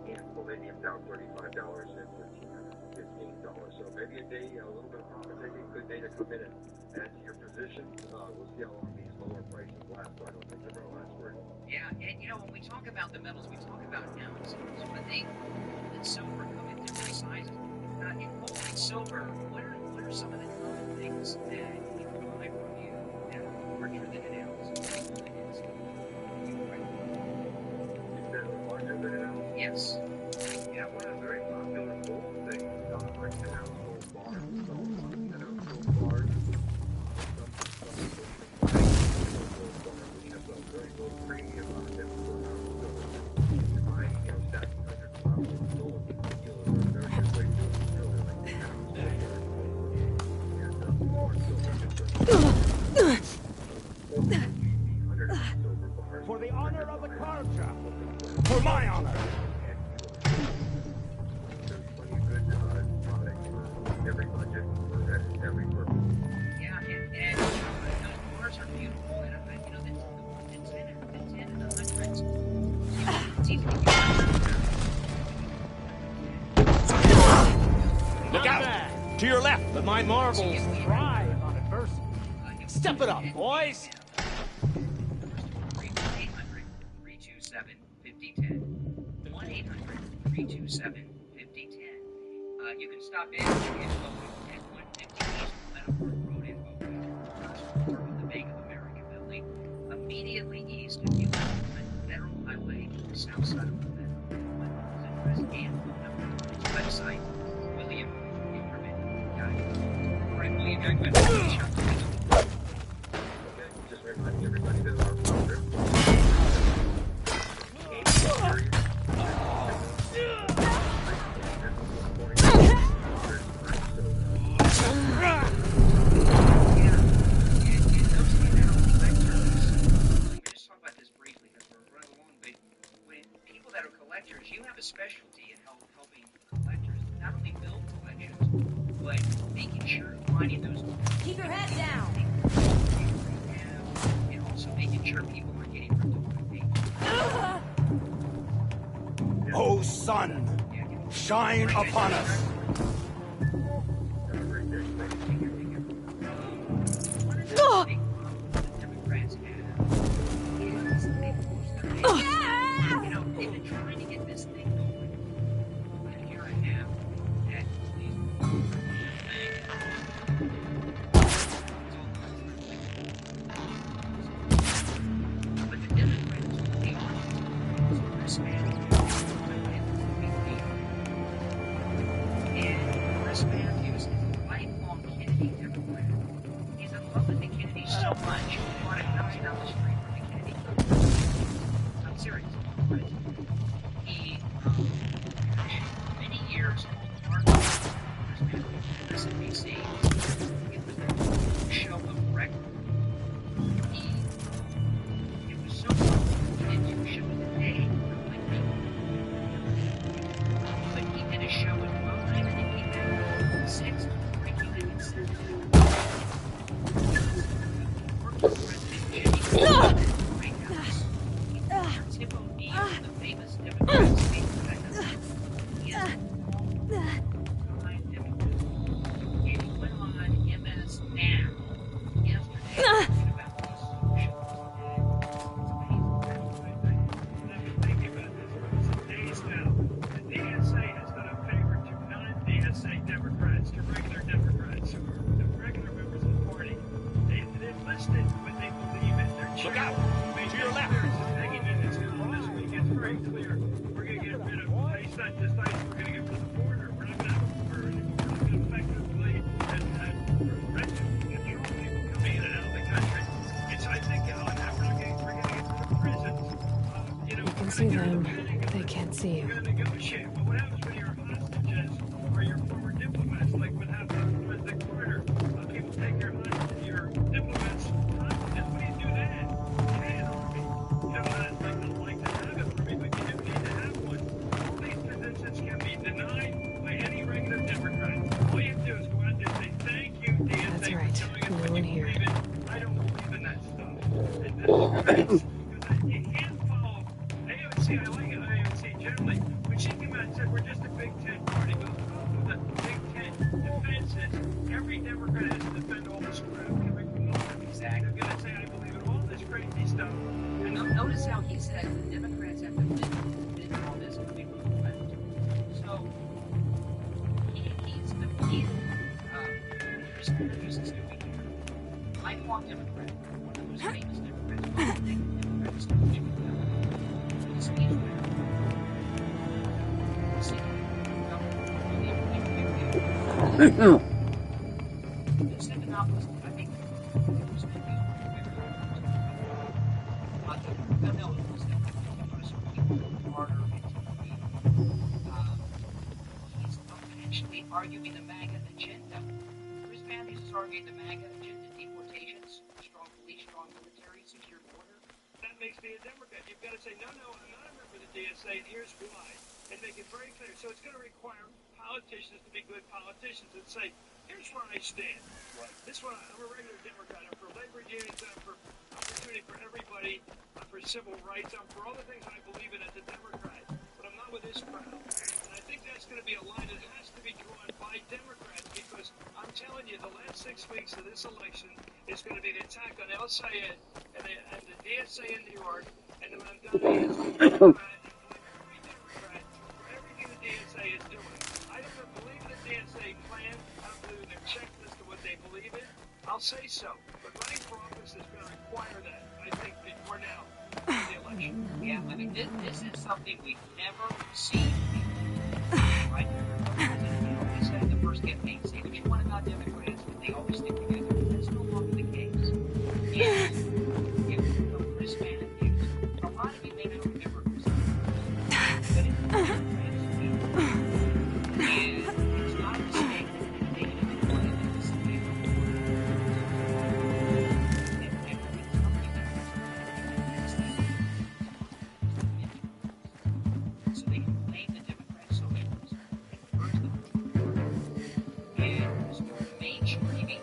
And palladium down $35 at $1,315. So maybe a day, a little bit of profit taking, good day to come in and add to your position. We'll see how long these lower prices last, so I don't think they're going to last very long. Yeah, and you know, when we talk about the metals, we talk about ounces, but they, gold and silver come in different sizes. In gold and silver, what are some of the common things that you can buy from you that are larger than an ounce? Larger than an ounce? Yes. Yeah, one of the very popular gold things, like an ounce gold bars. So, an ounce gold bars. Very low premium on them for buying, stacking hundreds of pounds of gold. Very good way to do it. Really like For the honor of the Karja! For my honor! There's plenty of good products for every budget, for every purpose. Yeah, and those bars are beautiful, and you know, the 10 and the 100s. It's easy to get. Look out! To your left! Let my marbles thrive on adversity. Step it up, boys! 1-800-327-5010. 1-800-327-5010. You can stop in at 150 East Meadowbrook Road in Boca, of the Bank of America building, immediately east of U.S. Federal Highway, the south side of the address and phone number. Website, William Ingerman Guide. All right, William Ingerman. Just reminding everybody that our founder you have a specialty in helping collectors not only build collections, but making sure finding those. Keep your head down. And also making sure people are getting ripped off. O sun, shine upon us. They've been trying to get this thing going for a year and a half. love the Kennedy so much, they want a house down the street from the Kennedy. I'm serious. He, many years old, SNBC, it was the show of record. It was so cool. He did 2 shows a day. But he did a show at 12 and then he did 6 breaking minutes. Tip O'Neill, the famous Democrat state director. He is behind Democrats. And he went on MS Now yesterday about these shows. Days now, the DSA has done a favor to non-DSA Democrats, to regular Democrats, who are the regular members of the party. They've listed what they believe in. Look out! To your left. This week it's very clear. We're going to get rid of ICE, not just ICE. We're going to get rid of the border. We're not going to have a border anymore. We're going to effectively prevent people coming in and out of the country. And so I think, we're going to get rid of the prisons. You can see them. They can't see you. We're going to negotiate. But what happens when you're hostages or your former diplomats, like what happened with President Carter? People take your diplomats hostages. What do you do then? You need an army. You know, I'd like to have an army, but you do need to have one. All these positions can be denied by any regular Democrat. All you have to do is go out there and say, thank you, DSA, That's right. for telling us No what one you here. believe in. I don't believe in that stuff. And that's because you can't follow AOC. I like AOC generally. When she came out and said, we're just a Big Ten party, but the Big Ten defenses, every Democrat has to defend all this crap coming from them. Exactly. They're going to say, I believe in all this crazy stuff. And notice how he said the Democrats have to bid all this coming from the left. So he's lifelong Democrat, one of those famous Democrats, one of the big Democrats. He's arguing the MAGA agenda. Chris Matthews is arguing the MAGA agenda: deportations, strong police, strong military, secure border. That makes me a Democrat. You've got to say, no, I'm not a member of the DSA, and here's why. And make it very clear. So it's going to require politicians to be good politicians and say, here's where I stand. Right. This one, I'm a regular Democrat. I'm for labor unions. I'm for opportunity for everybody. I'm for civil rights. I'm for all the things I believe in as a Democrat. But I'm not with this crowd. And I think that's going to be a line that has to be drawn by Democrats, because I'm telling you, the last 6 weeks of this election is going to be an attack on El Sayed and the DSA in New York and the Mamdani is going to be Democrat for everything the DSA is doing. I don't believe in the DSA plan. I don't believe in their checklist of what they believe in. I'll say so. But running for office is going to require that, I think, before now, the election. Yeah, I mean, this is something we've never seen. Right? They said in the first campaign, say what you want about Democrats, but they always stick together. That's no longer the case. And if Chris Matthews, a lot of you may not remember Chris Matthews, but it's not a mistake that they didn't want to participate. So they can blame the Democrat socialists and first the mainstreaming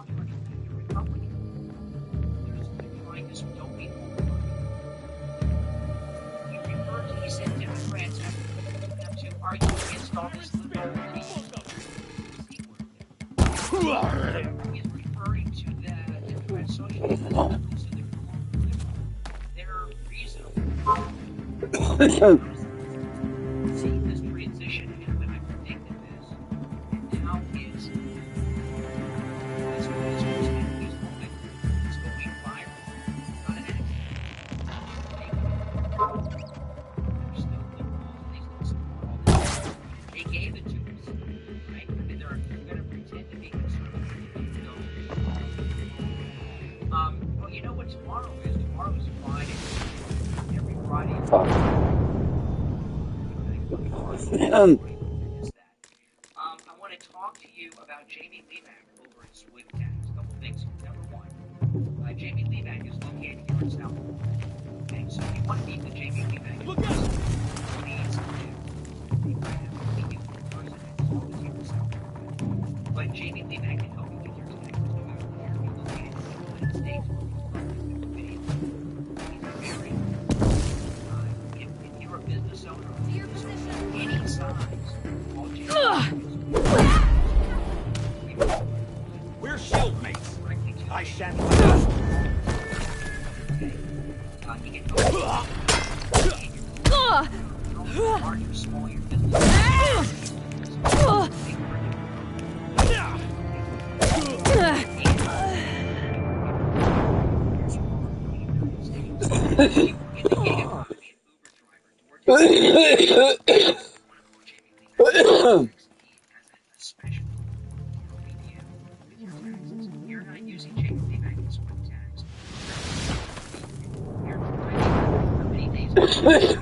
popular competitor Republican. They're trying to don't be he referred to, he said Democrats have to argue against all this liberal he's referring to the Democrat socialists as they're reasonable. See this transition happen, I predicted this, and now is this he's going viral. Not an accident. They gave it to us, right? I mean, they're going to pretend to be conservative. Well, you know what tomorrow is? Tomorrow is Friday. Every Friday. I want to talk to you about Jamie Levack over at SwiftTax. A couple things. Number one, Jamie Levack is located here in South Florida. Okay, so if you want to meet with Jamie Levack, look at but Jamie Levack can help you with your taxes no matter where you're located in the United States or if you're a business owner of any size, all we're shield mates. I shan't. He can help you. Large or small your business. You're not using Jamie Levack as SwiftTax. You're driving. How many days the tax mandate?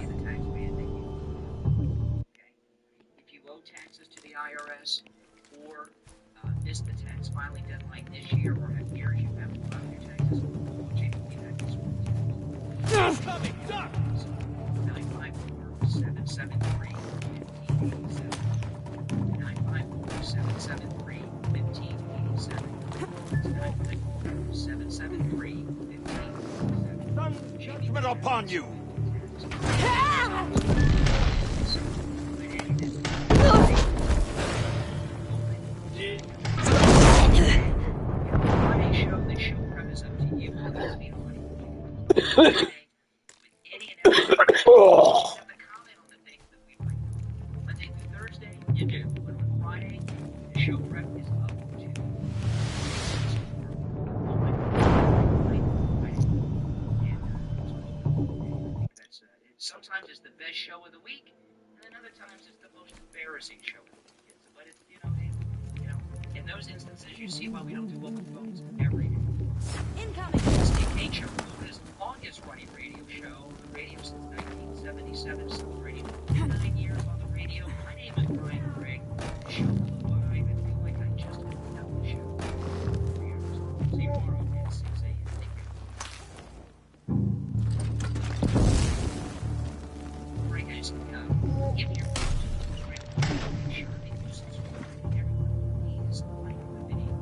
Okay. If you owe taxes to the IRS or missed the tax filing deadline this year or have years you haven't filed your taxes, Jamie Levack is SwiftTax. Coming, duck! 954-773-1587. 954-773-1587. 954-773-1587. Judgment upon you! Friday show, the show prep is up to you. Monday through Thursday, you do. But on Friday, the show prep is up to sometimes it's the best show of the week, and then other times it's the most embarrassing show of the week. But it's, in those instances, you see why we don't do open phones every day. Incoming! It's the Kate Show, Florida's longest running radio show on the radio since 1977, celebrating 9 years on the radio. My name is Brian Craig. The show flew by. I feel like I just opened up the show. See you tomorrow at 6 a.m. Right, guys, if you're make sure that you subscribe. Everyone, please like the video.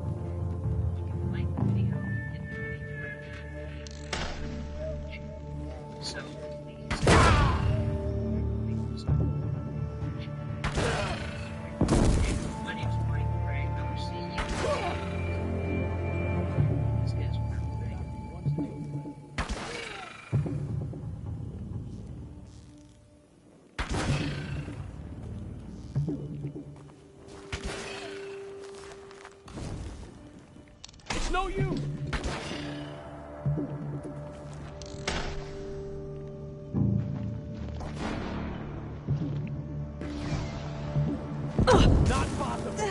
You can like the video in the right direction. So, please. My name's Mike Gray. I'll see you. This is where everybody wants to do. It's no use! Not possible!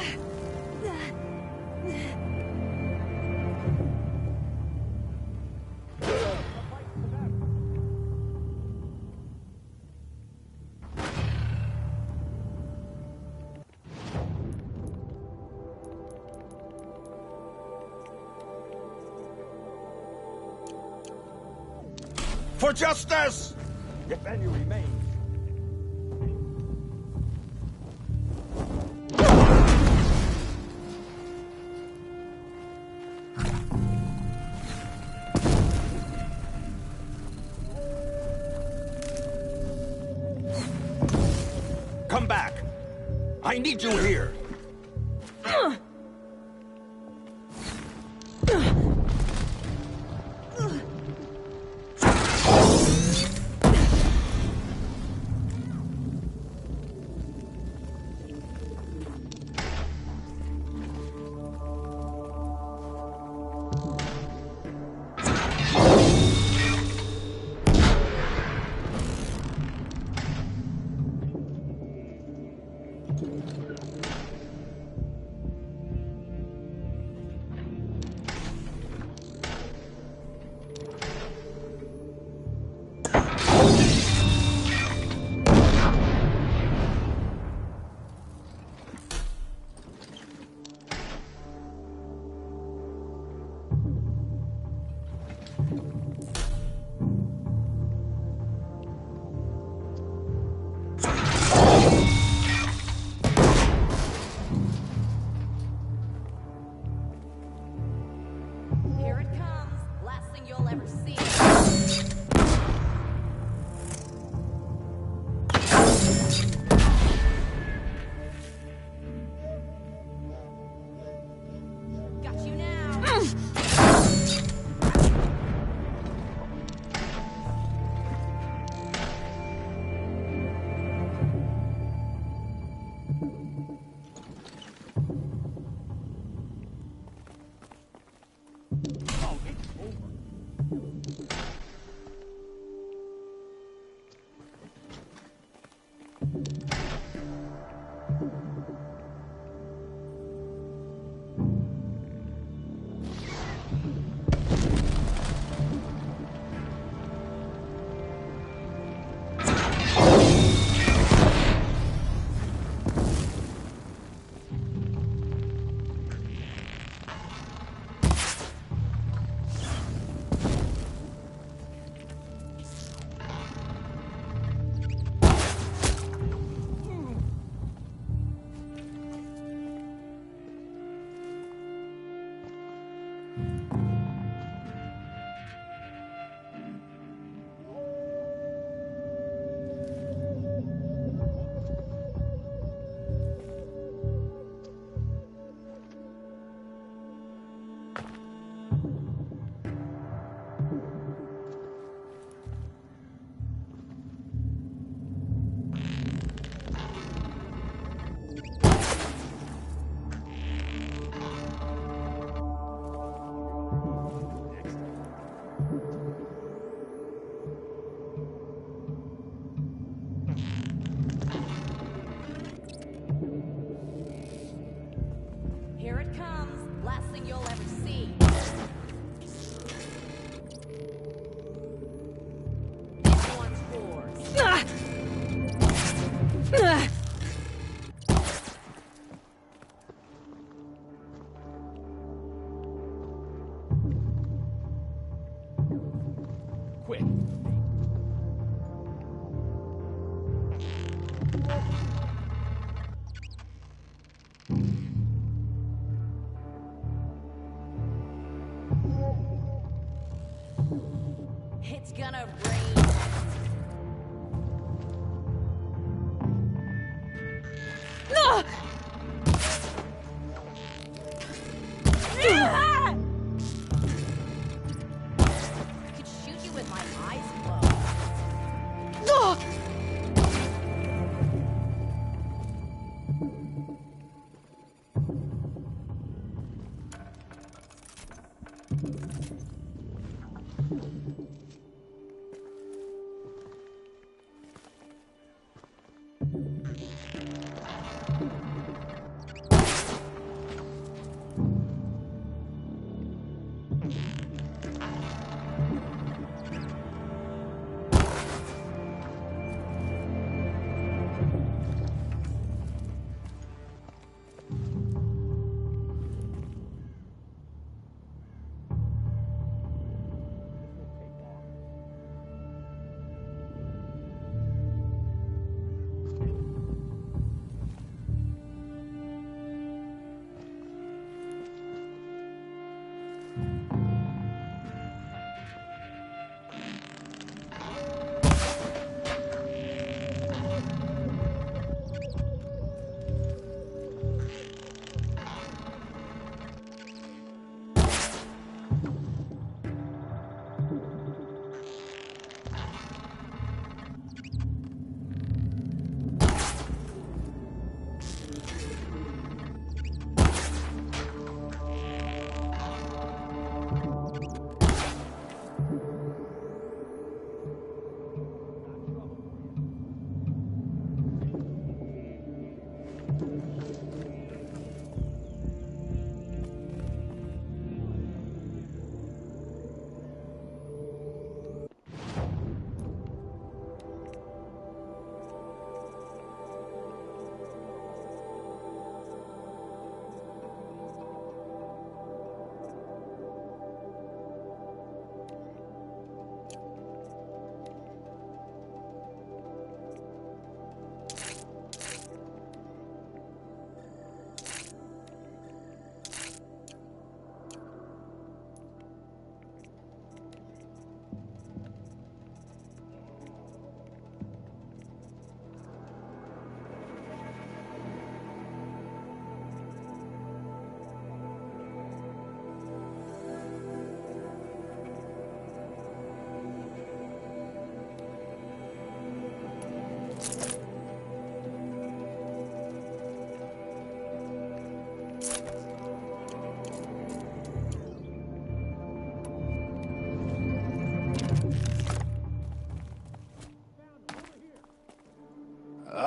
For justice! If any remains. I need you here. Here it comes. Last thing you'll ever see. Got you now. Here it comes. Last thing you'll ever see. This one's yours. Quick. It's gonna rain. No! I could shoot you with my eyes closed. No!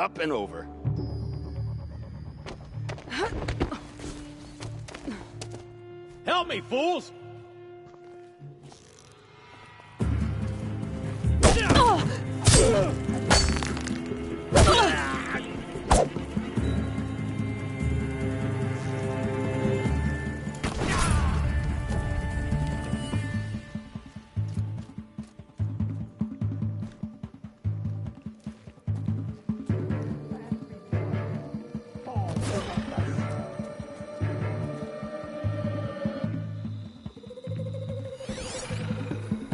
Up and over. Help me, fools!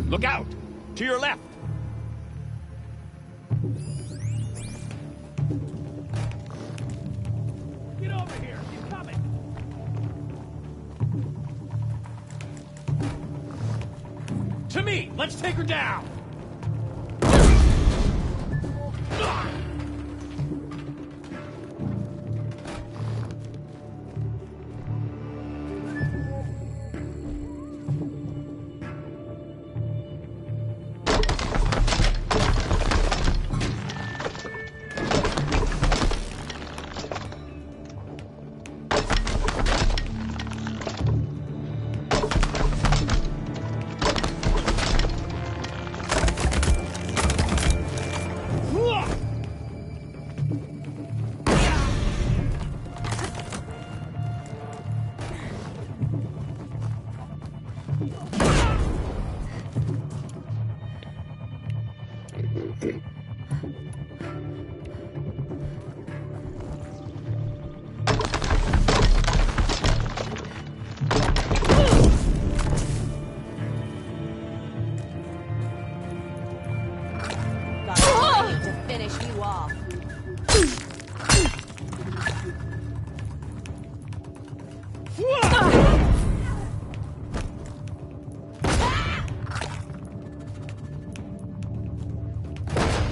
Look out! To your left! Get over here! He's coming! To me! Let's take her down!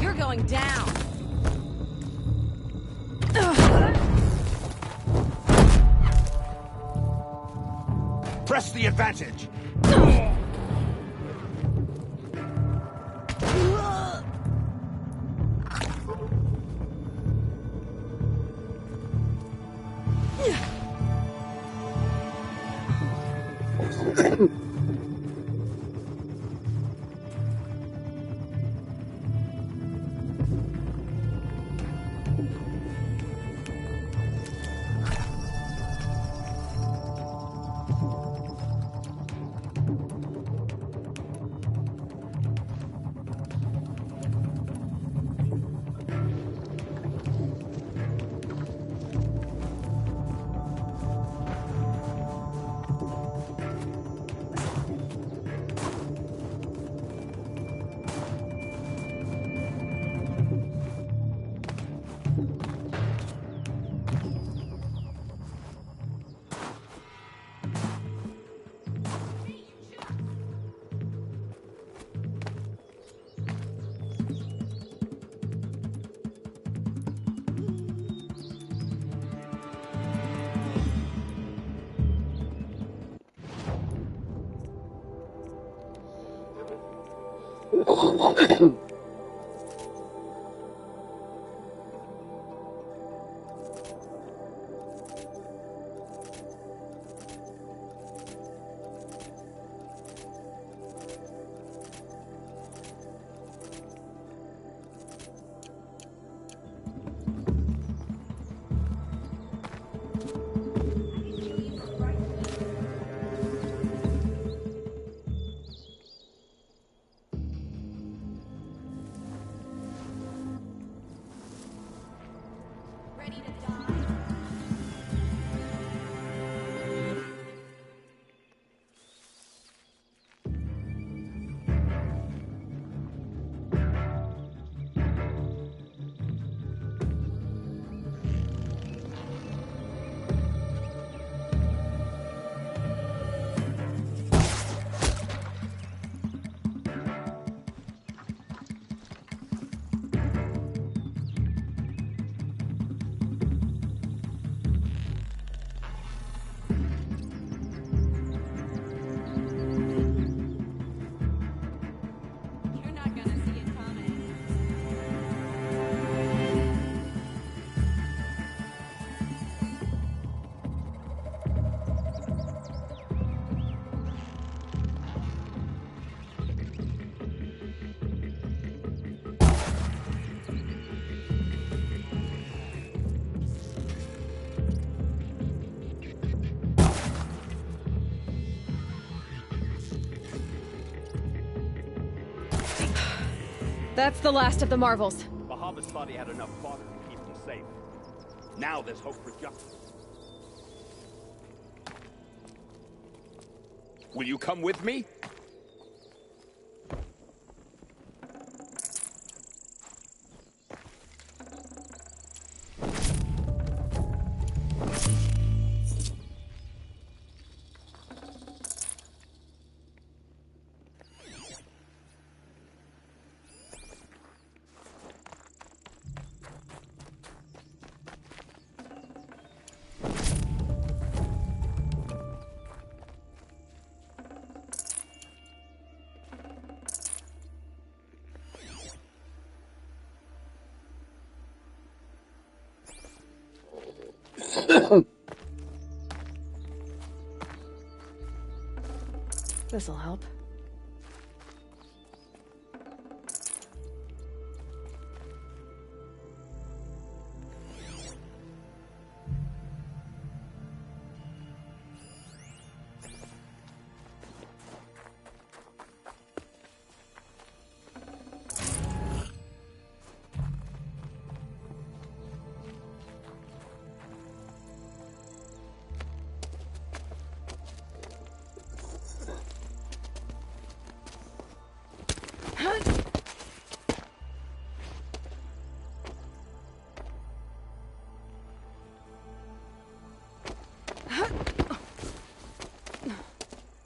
You're going down. Press the advantage! That's the last of the Marvels. Bahavas thought he had enough fodder to keep them safe. Now there's hope for justice. Will you come with me? This'll help.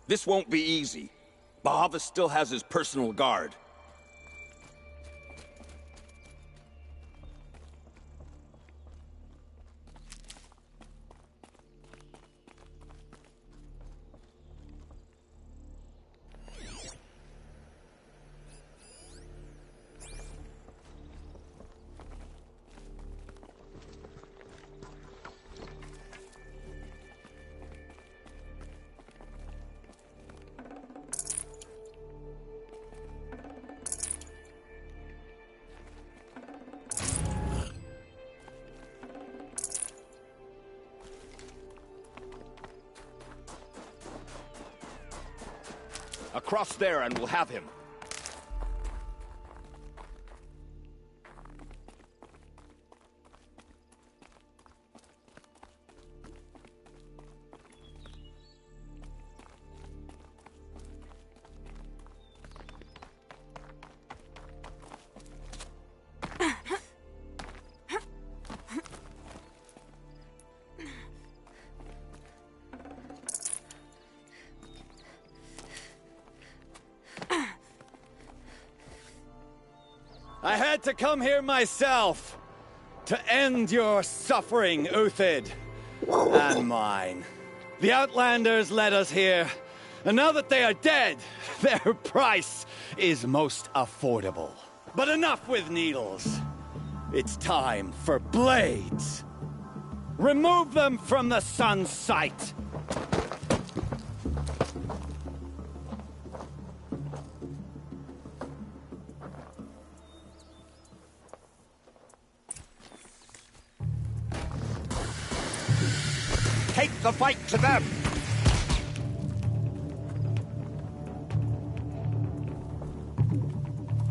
This won't be easy. Bahavas still has his personal guard. Across there and we'll have him. I had to come here myself to end your suffering, Uthid, and mine. The Outlanders led us here, and now that they are dead, their price is most affordable. But enough with needles. It's time for blades. Remove them from the sun's sight. Take the fight to them!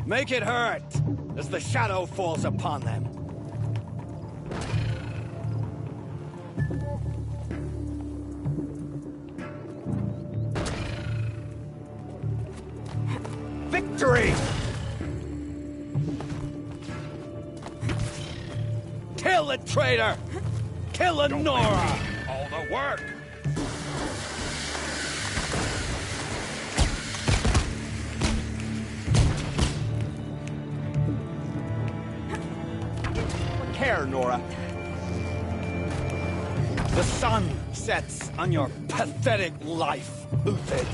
Make it hurt as the shadow falls upon them. Victory! Kill the traitor! Kill Nora! All the work! Care, Nora. The sun sets on your pathetic life, Uthid.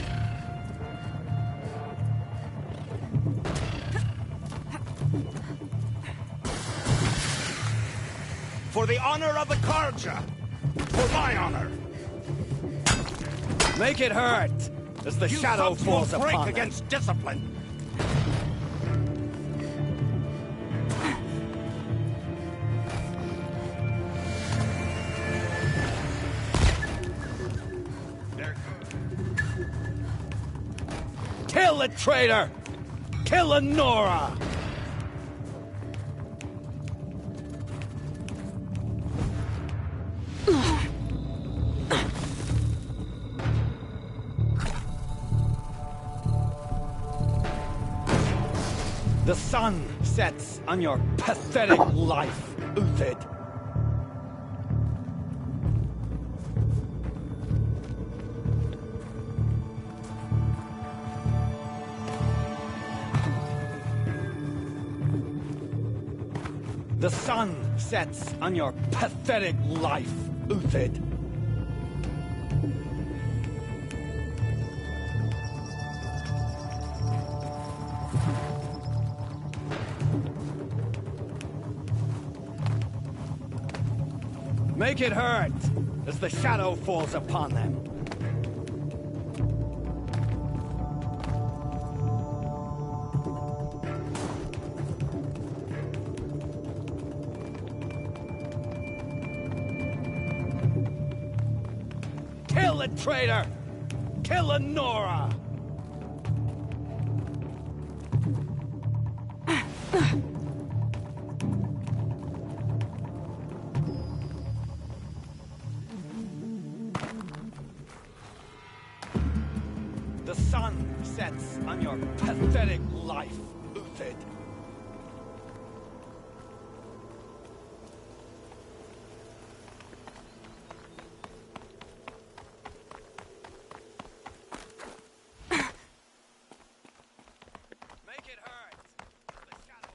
For the honor of the Karja! For my honor! Make it hurt as the shadow falls upon them. Break against discipline! Kill the traitor! Kill Nora! The sun sets on your pathetic life, Uthid. The sun sets on your pathetic life, Uthid. Make it hurt as the shadow falls upon them. Kill the traitor! Kill Lenora! The sun sets on your pathetic life, Uthid. Make it hurt. The shadow.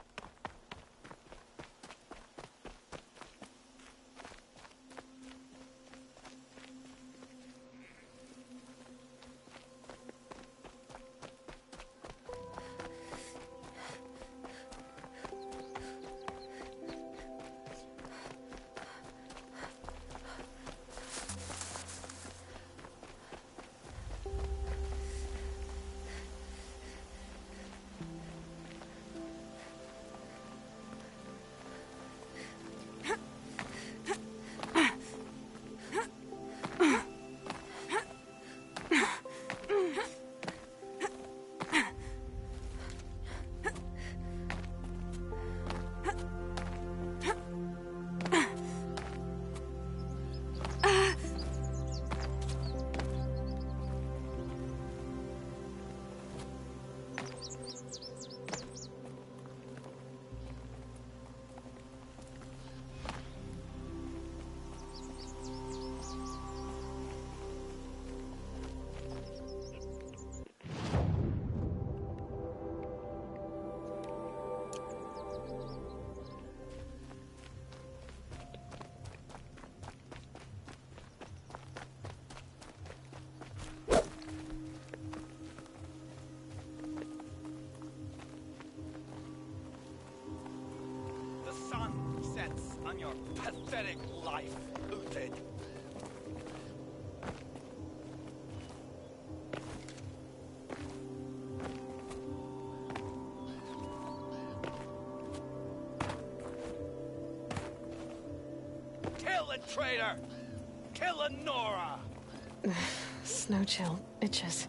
On your pathetic life, Uthid. Kill the traitor! Kill Lenora! Snow chill itches.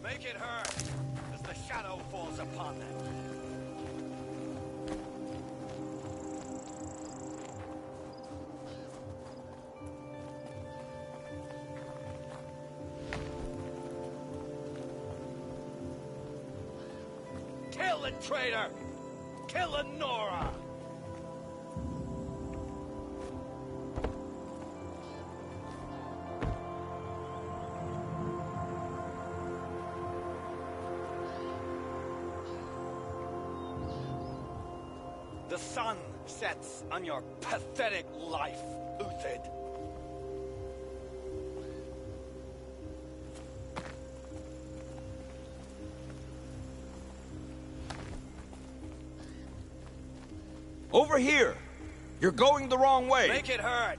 Make it hurt as the shadow falls upon them. Kill the traitor! Kill Lenora! The sun sets on your pathetic life, Uthid. Over here! You're going the wrong way! Make it hurt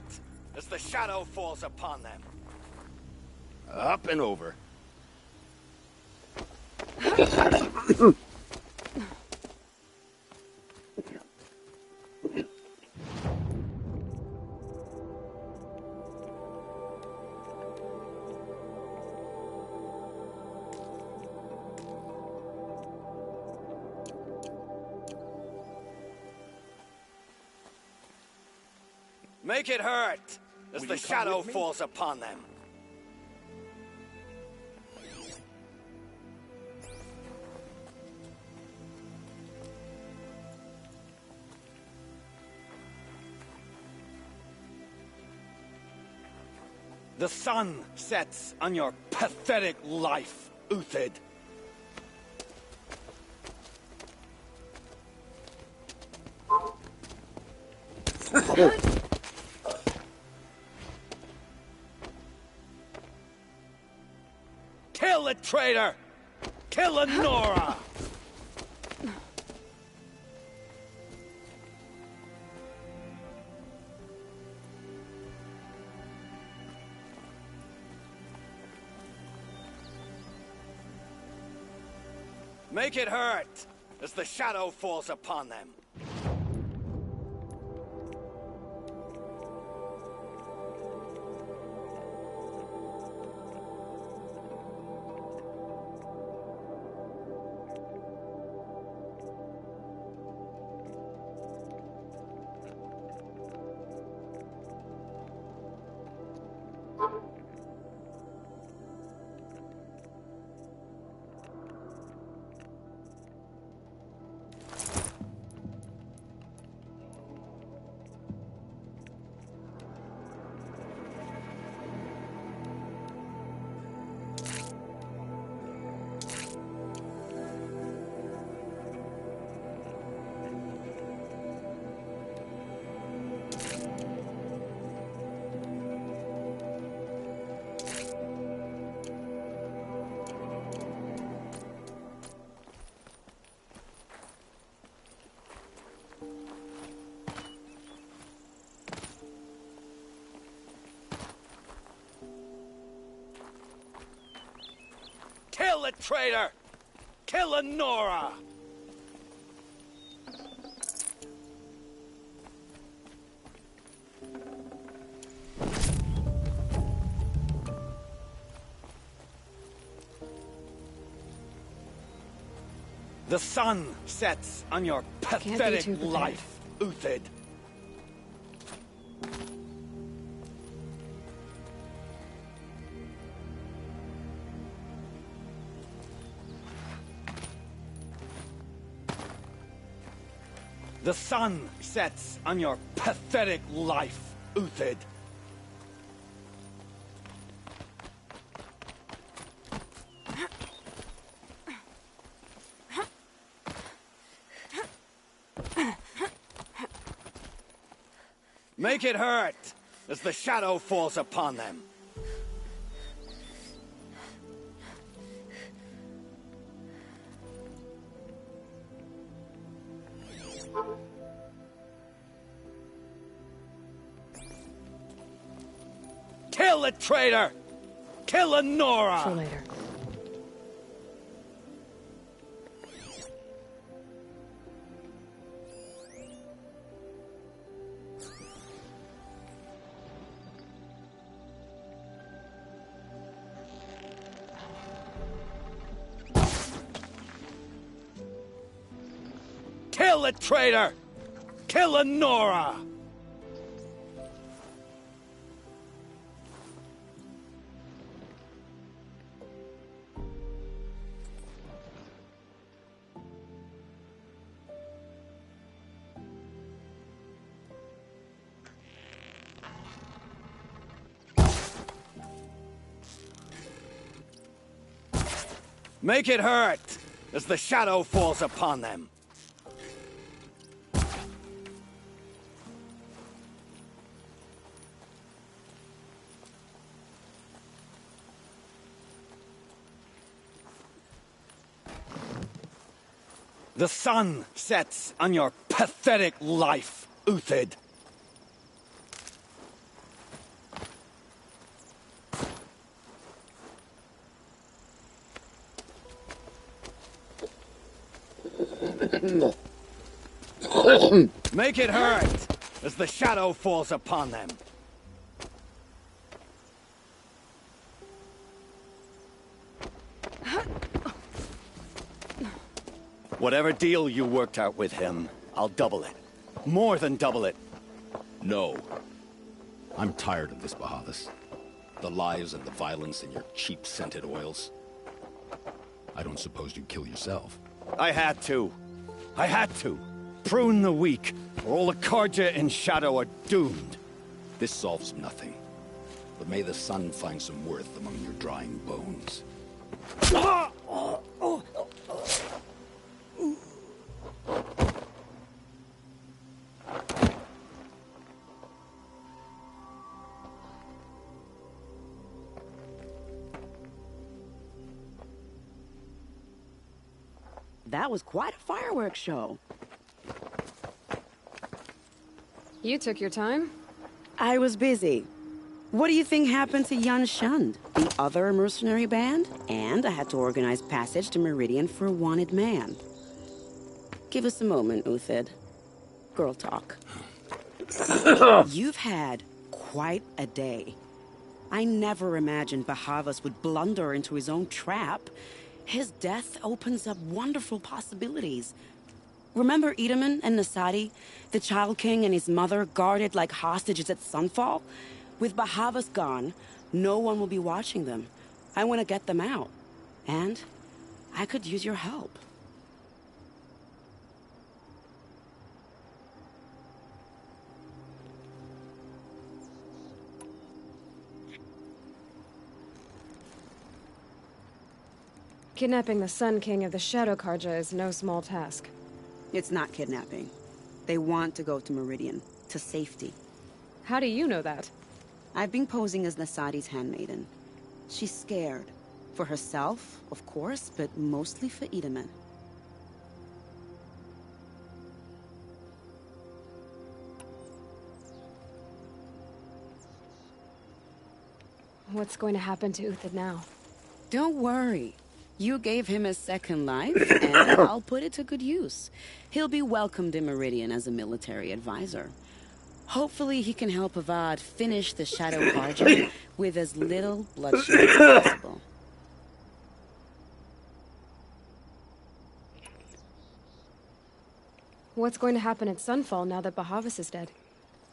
as the shadow falls upon them. Up and over. Make it hurt as Will the you come shadow with me? falls upon them. The sun sets on your pathetic life, Uthid. Kill the traitor! Kill Lenora! Make it hurt as the shadow falls upon them. Kill the traitor! Kill Lenora! The sun sets on your pathetic life, Uthid. The sun sets on your pathetic life, Uthid. Make it hurt as the shadow falls upon them. Kill the traitor! Kill Lenora! For later. Kill the traitor! Kill Lenora! Make it hurt as the shadow falls upon them. The sun sets on your pathetic life, Uthid. Make it hurt as the shadow falls upon them. Whatever deal you worked out with him, I'll double it. More than double it. No. I'm tired of this, Bahavas. The lies and the violence and your cheap scented oils. I don't suppose you'd kill yourself. I had to. I had to. Prune the weak, or all the Carja in Shadow are doomed. This solves nothing. But may the sun find some worth among your drying bones. That was quite a fireworks show. You took your time? I was busy. What do you think happened to Yun Shund, the other mercenary band? And I had to organize passage to Meridian for a wanted man. Give us a moment, Uthid. Girl talk. You've had quite a day. I never imagined Bahavas would blunder into his own trap. His death opens up wonderful possibilities. Remember Itamen and Nasadi, the Child King and his mother guarded like hostages at Sunfall? With Bahavas gone, no one will be watching them. I want to get them out. And I could use your help. Kidnapping the Sun King of the Shadow Carja is no small task. It's not kidnapping. They want to go to Meridian, to safety. How do you know that? I've been posing as Nasadi's handmaiden. She's scared. For herself, of course, but mostly for Itamen. What's going to happen to Uthid now? Don't worry. You gave him a second life, and I'll put it to good use. He'll be welcomed in Meridian as a military advisor. Hopefully he can help Avad finish the Shadow Carja with as little bloodshed as possible. What's going to happen at Sunfall now that Bahavas is dead?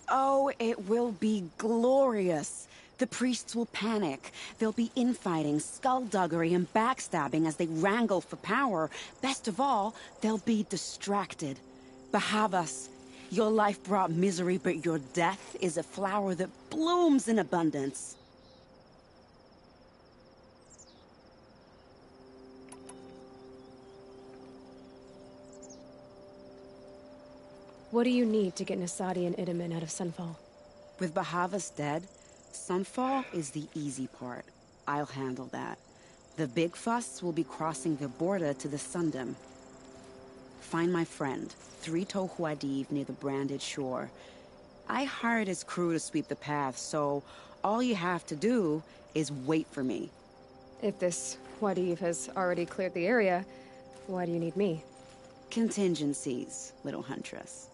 Oh, it will be glorious. The priests will panic. There'll be infighting, skullduggery, and backstabbing as they wrangle for power. Best of all, they'll be distracted. Bahavas, your life brought misery, but your death is a flower that blooms in abundance. What do you need to get Nasadi and Itamen out of Sunfall? With Bahavas dead, Sunfall is the easy part. I'll handle that. The big fuss will be crossing the border to the Sundom. Find my friend, Three-Toe Huadiv, near the Branded Shore. I hired his crew to sweep the path, so all you have to do is wait for me. If this Huadiv has already cleared the area, why do you need me? Contingencies, little huntress.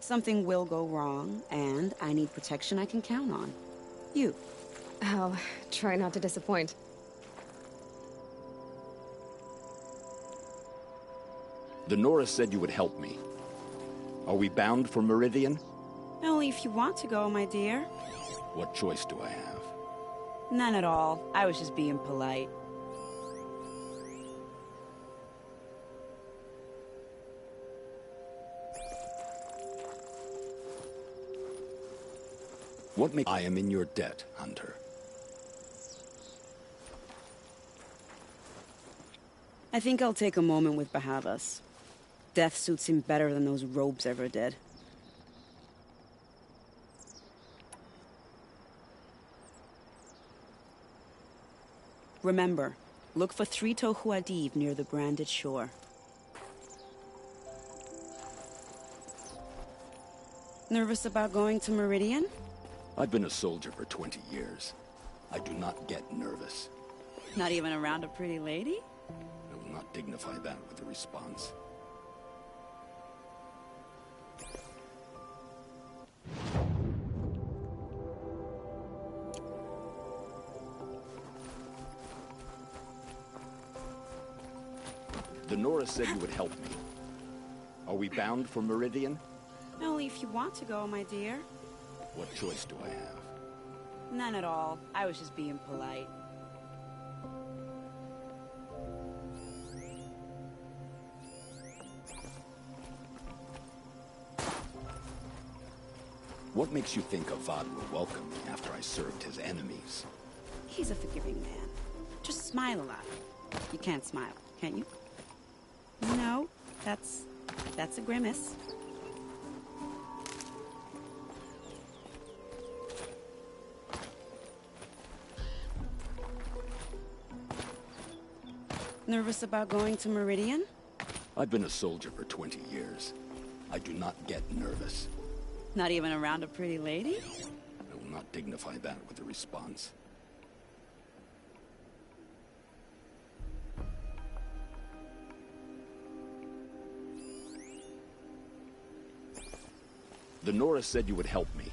Something will go wrong, and I need protection I can count on. You. I'll try not to disappoint. The Nora said you would help me. Are we bound for Meridian? Only if you want to go, my dear. What choice do I have? None at all. I was just being polite. What makes I am in your debt, Hunter? I think I'll take a moment with Bahavas. Death suits him better than those robes ever did. Remember, look for Three-Toe Huadiv near the Branded Shore. Nervous about going to Meridian? I've been a soldier for 20 years. I do not get nervous. Not even around a pretty lady? I will not dignify that with a response. The Nora said you would help me. Are we bound for Meridian? Only if you want to go, my dear. What choice do I have? None at all. I was just being polite. What makes you think Avad will welcome me after I served his enemies? He's a forgiving man. Just smile a lot. You can't smile, can you? No, that's a grimace. Nervous about going to Meridian? I've been a soldier for 20 years. I do not get nervous. Not even around a pretty lady? I will not dignify that with a response. The Nora said you would help me.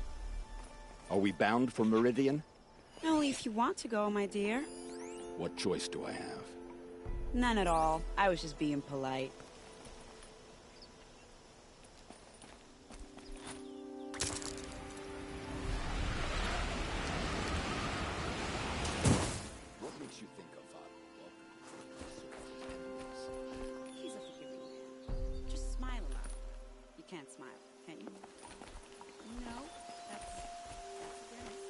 Are we bound for Meridian? Only if you want to go, my dear. What choice do I have? None at all. I was just being polite. What makes you think Avad will welcome me? He's a forgiving man. Just smile a lot. You can't smile, can you? No, that's a grimace.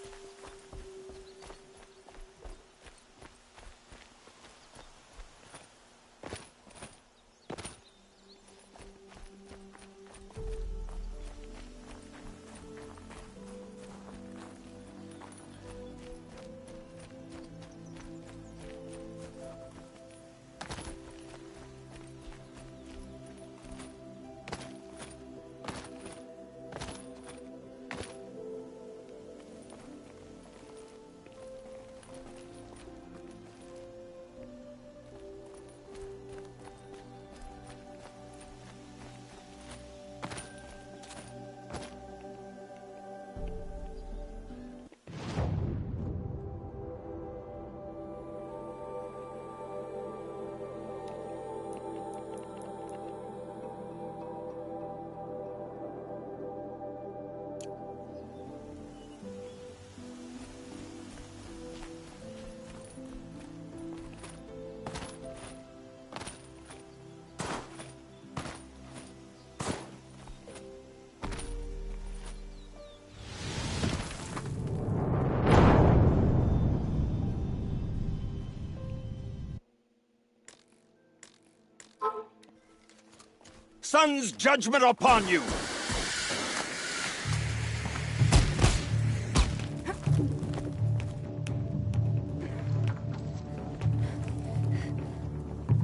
Sun's judgment upon you!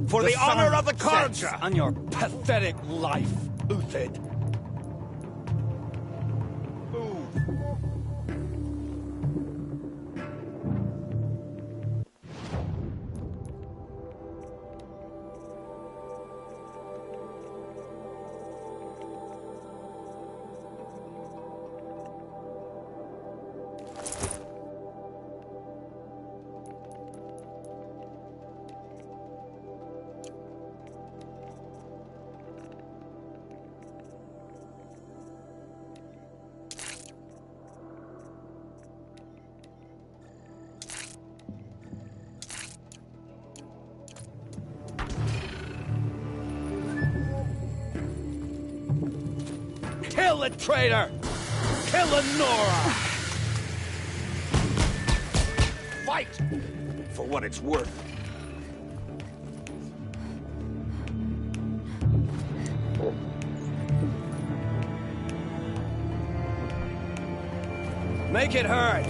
For the honor of the Carja! On your pathetic life, Uthid. Kill the traitor! Kill the Nora! Fight! For what it's worth. Make it hurt,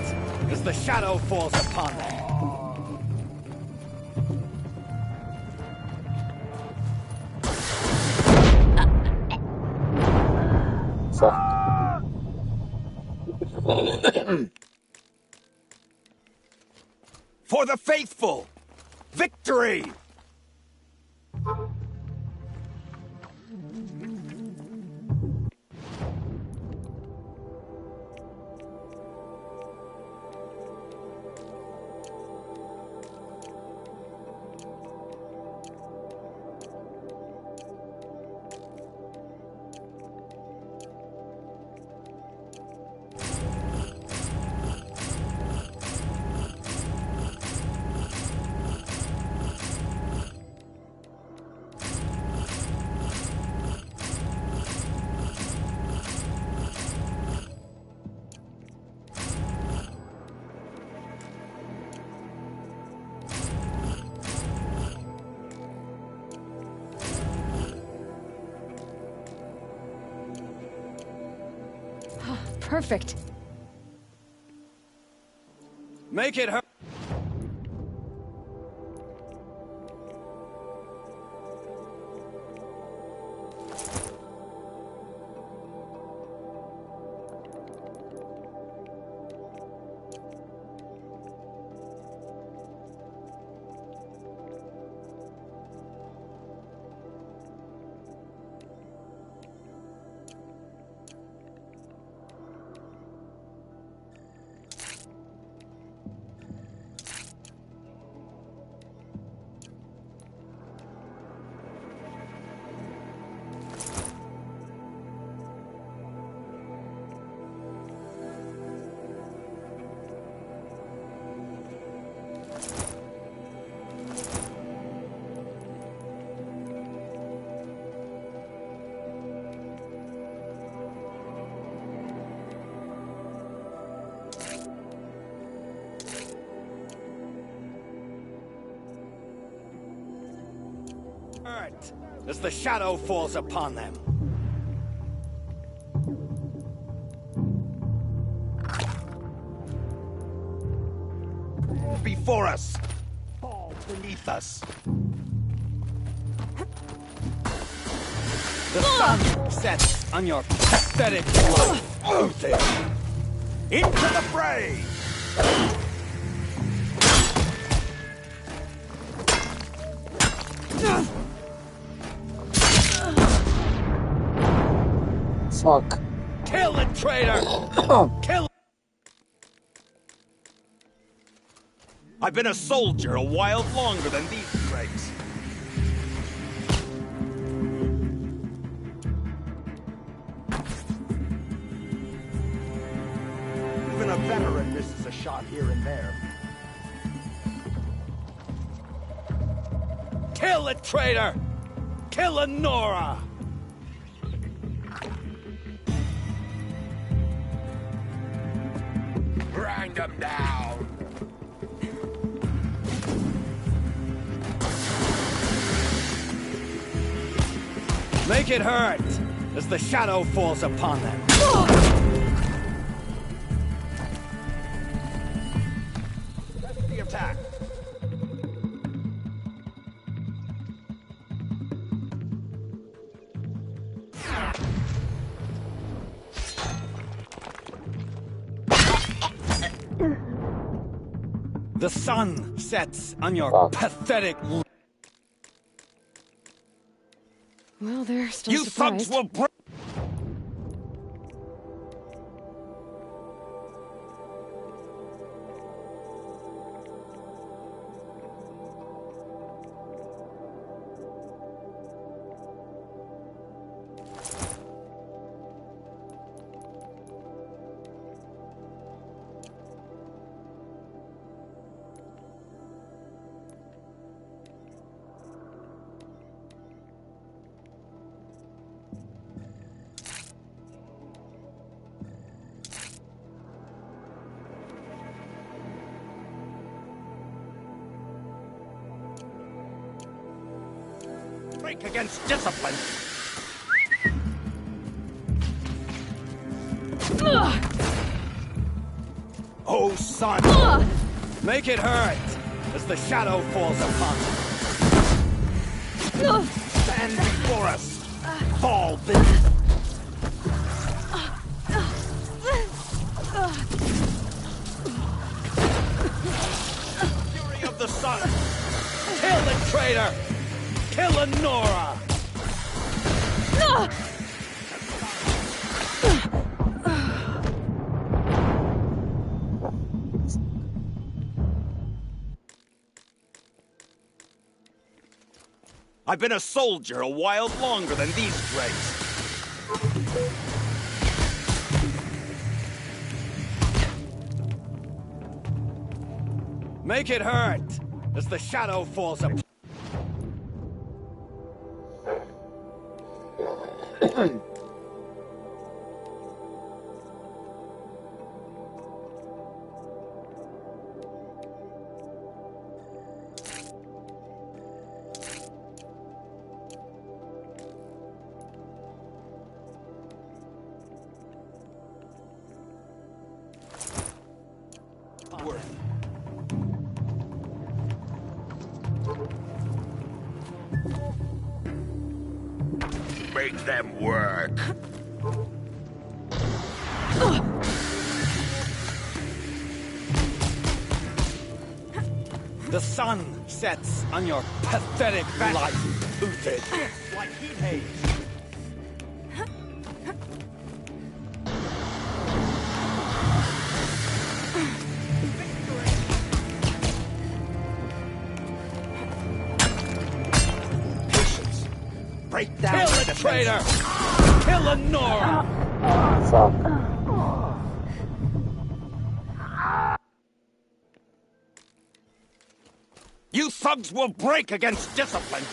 as the shadow falls upon them. For the faithful! Victory! perfect. Make it hurt. As the shadow falls upon them. Before us, fall beneath us. The sun sets on your pathetic life, Uther. Into the fray! Fuck. Kill the traitor! Kill. I've been a soldier a while longer than these dregs. Even a veteran misses a shot here and there. Kill the traitor! Kill Lenora! Grind them down! Make it hurt as the shadow falls upon them. That's the attack. The sun sets on your pathetic. Well, they're still you surprised. thugs will break. Against discipline. Oh, son! Make it hurt as the shadow falls upon them. Stand before us. Fall beneath. Fury of the sun. Kill the traitor. Kill Lenora! I've been a soldier a while longer than these dregs. Make it hurt as the shadow falls upon. worth. Make them work. The sun sets on your pathetic life, Uthid. Like heat haze. Patience. Break down Kill the the traitor! Kill Lenora! You thugs will break against discipline!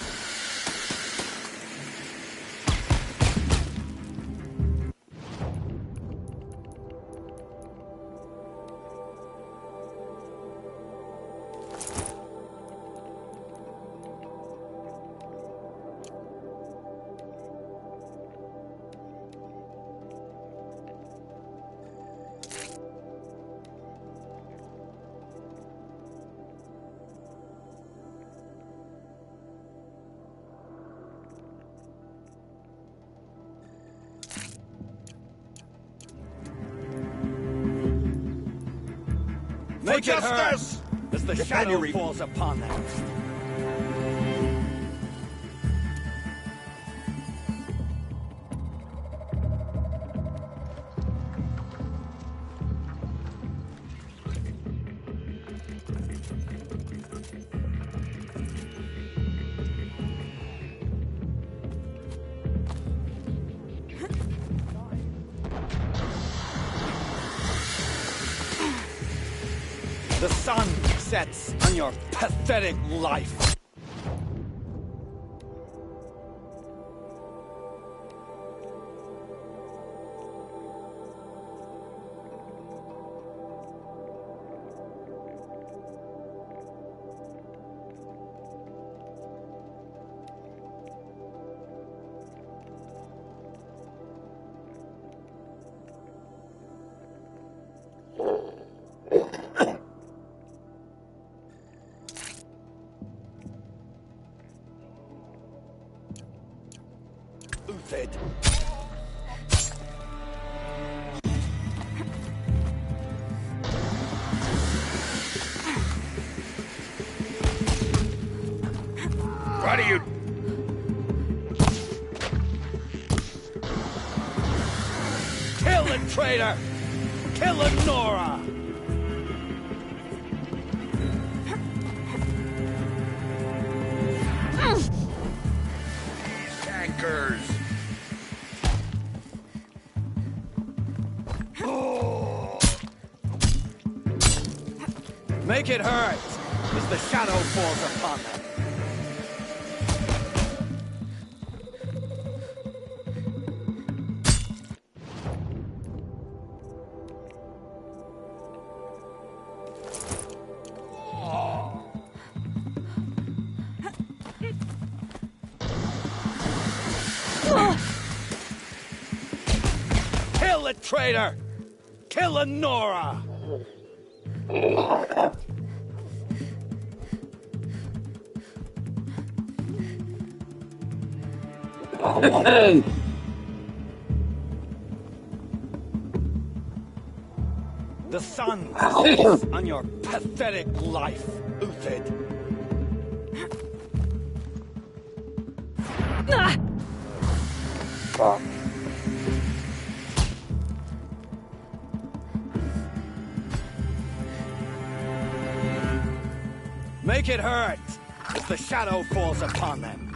Make it hurt as the shadow falls upon them. The sun sets on your pathetic life. Uthid. What are you... Kill the traitor! Kill Lenora! Tankers! Make it hurt as the shadow falls upon them. Kill the traitor! Kill Lenora! The sun sets on your pathetic life, Uthid. Make it hurt as the shadow falls upon them.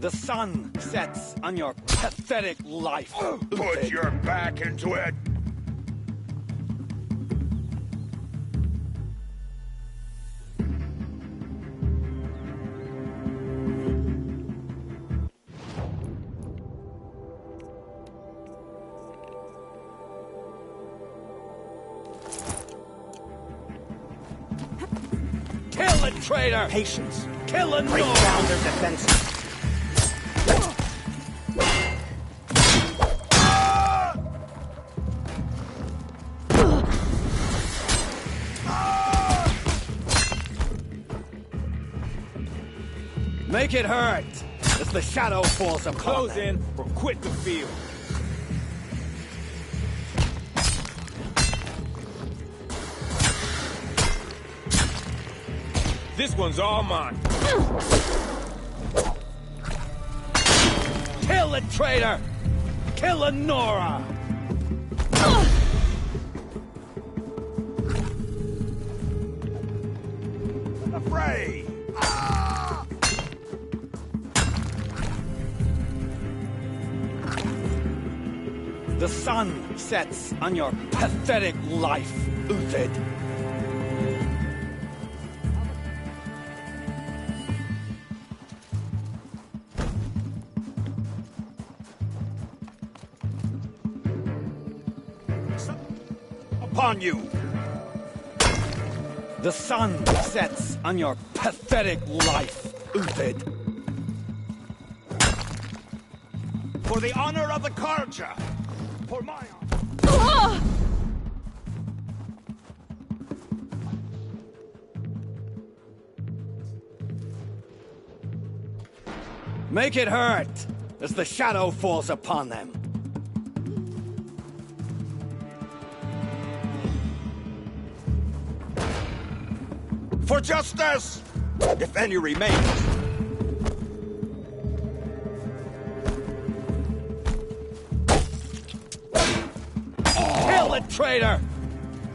The sun sets on your pathetic life. Put your back into it! Kill it, traitor! Patience. Kill a Break Nora! down their defenses. Make it hurt as the shadow falls upon Close them. in or quit the field. This one's all mine. Kill it, traitor! Kill a Nora! Afraid! The sun sets on your pathetic life, Uthid. Upon you! The sun sets on your pathetic life, Uthid. For the honor of the Karja! For my honor! Make it hurt as the shadow falls upon them. For justice! If any remains. Kill it, traitor!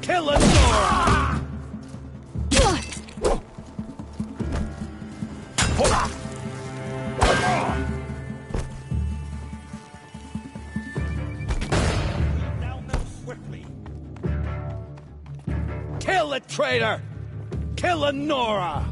Kill a Nora! Kill it, traitor! Kill a Nora!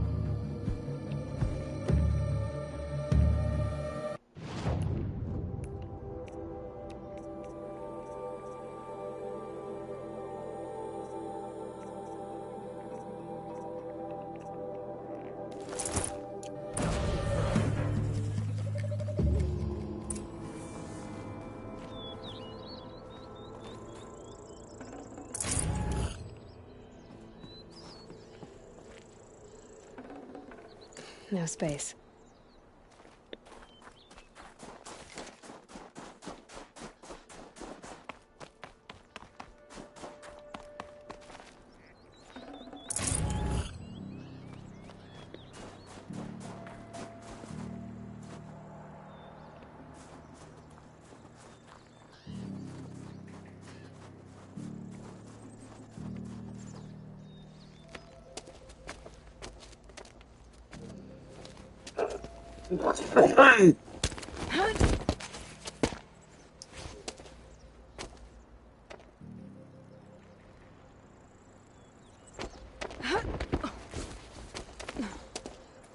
No space.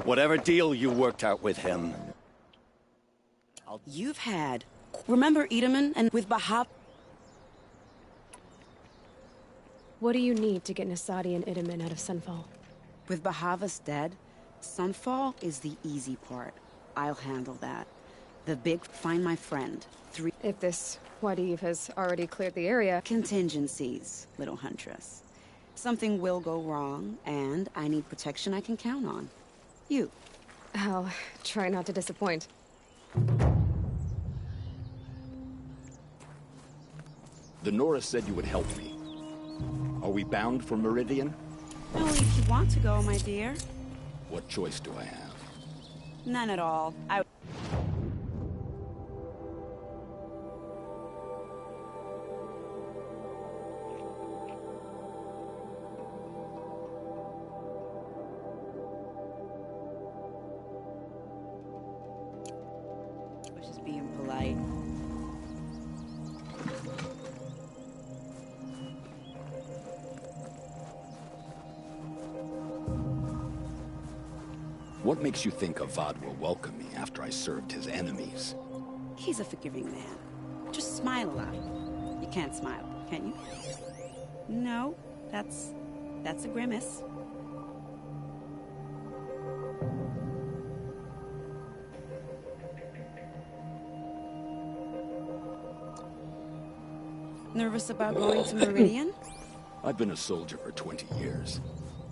Whatever deal you worked out with him. You've had... Remember Edaman and with Bahab? What do you need to get Nasadi and Idaman out of Sunfall? With Bahavas dead, Sunfall is the easy part. I'll handle that. The big find my friend. 3... If this Wadif has already cleared the area... Contingencies, little huntress. Something will go wrong, and I need protection I can count on. You. I'll try not to disappoint. The Nora said you would help me. Are we bound for Meridian? Only if you want to go, my dear. What choice do I have? None at all. Just being polite. What makes you think Avad will welcome me after I served his enemies? He's a forgiving man. Just smile a lot. You can't smile, can you? No, that's a grimace. Nervous about going to Meridian? I've been a soldier for 20 years.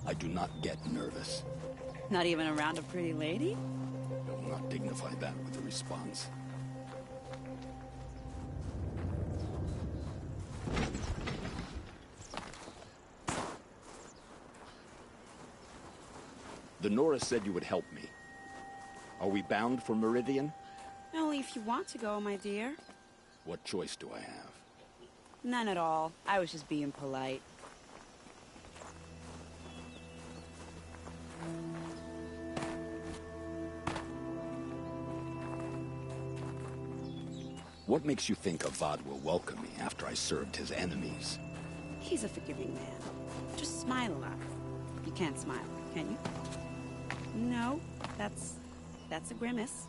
I do not get nervous. Not even around a pretty lady? I will not dignify that with a response. The Nora said you would help me. Are we bound for Meridian? Only if you want to go, my dear. What choice do I have? None at all. I was just being polite. What makes you think Avad will welcome me after I served his enemies? He's a forgiving man. Just smile a lot. You can't smile, can you? No, that's a grimace.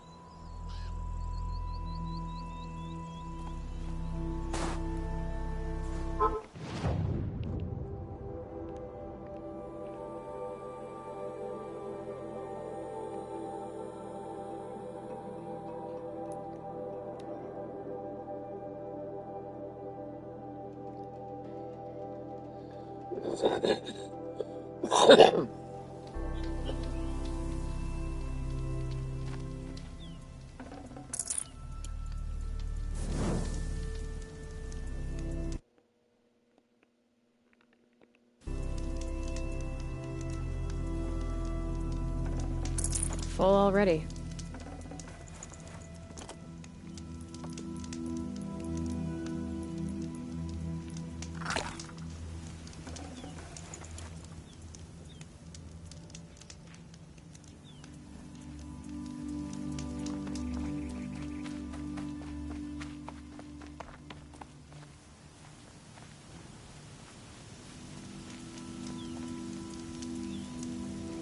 Full already.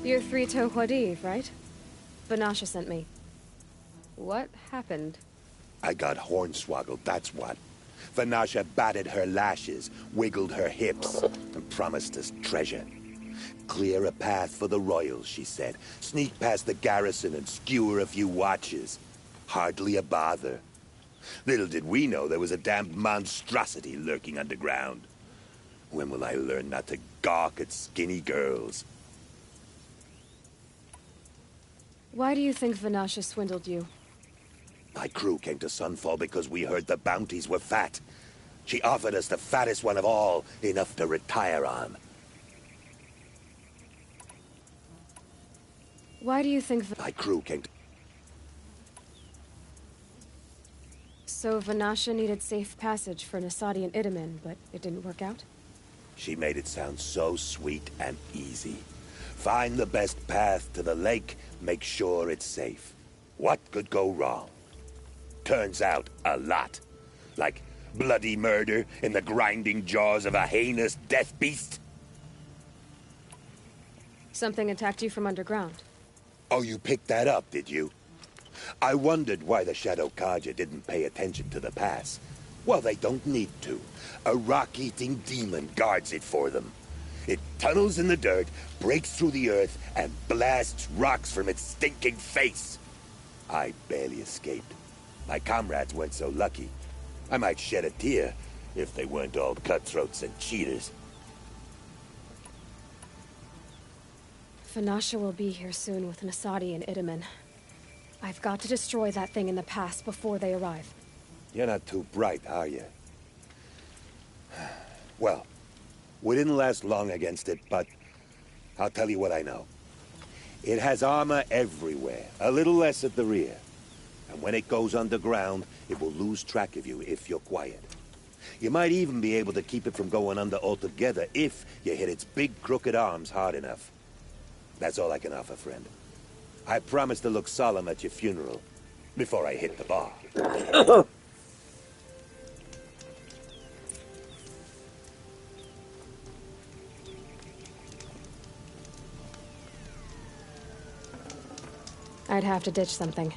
You're 3 Tohwadi, right? Vanasha sent me. What happened? I got hornswoggled, that's what. Vanasha batted her lashes, wiggled her hips, and promised us treasure. Clear a path for the royals, she said. Sneak past the garrison and skewer a few watches. Hardly a bother. Little did we know there was a damned monstrosity lurking underground. When will I learn not to gawk at skinny girls? Why do you think Vanasha swindled you? My crew came to Sunfall because we heard the bounties were fat. She offered us the fattest one of all, enough to retire on. Why do you think My crew came to... So Vanasha needed safe passage for Nasadi and Itamen, but it didn't work out? She made it sound so sweet and easy. Find the best path to the lake, make sure it's safe. What could go wrong? Turns out, a lot. Like bloody murder in the grinding jaws of a heinous death beast. Something attacked you from underground. Oh, you picked that up, did you? I wondered why the Shadow Kaja didn't pay attention to the pass. Well, they don't need to. A rock-eating demon guards it for them. It tunnels in the dirt, breaks through the earth, and blasts rocks from its stinking face. I barely escaped. My comrades weren't so lucky. I might shed a tear if they weren't all cutthroats and cheaters. Vanasha will be here soon with Nasadi and Itamen. I've got to destroy that thing in the pass before they arrive. You're not too bright, are you? Well, we didn't last long against it, but I'll tell you what I know. It has armor everywhere, a little less at the rear. And when it goes underground, it will lose track of you if you're quiet. You might even be able to keep it from going under altogether if you hit its big crooked arms hard enough. That's all I can offer, friend. I promise to look solemn at your funeral before I hit the bar. I'd have to ditch something.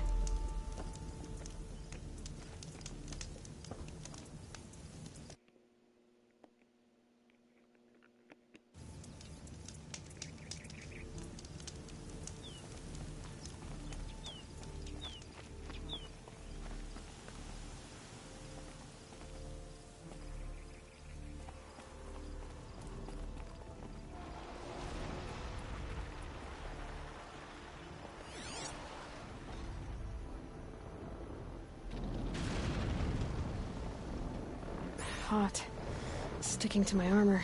hot. Sticking to my armor.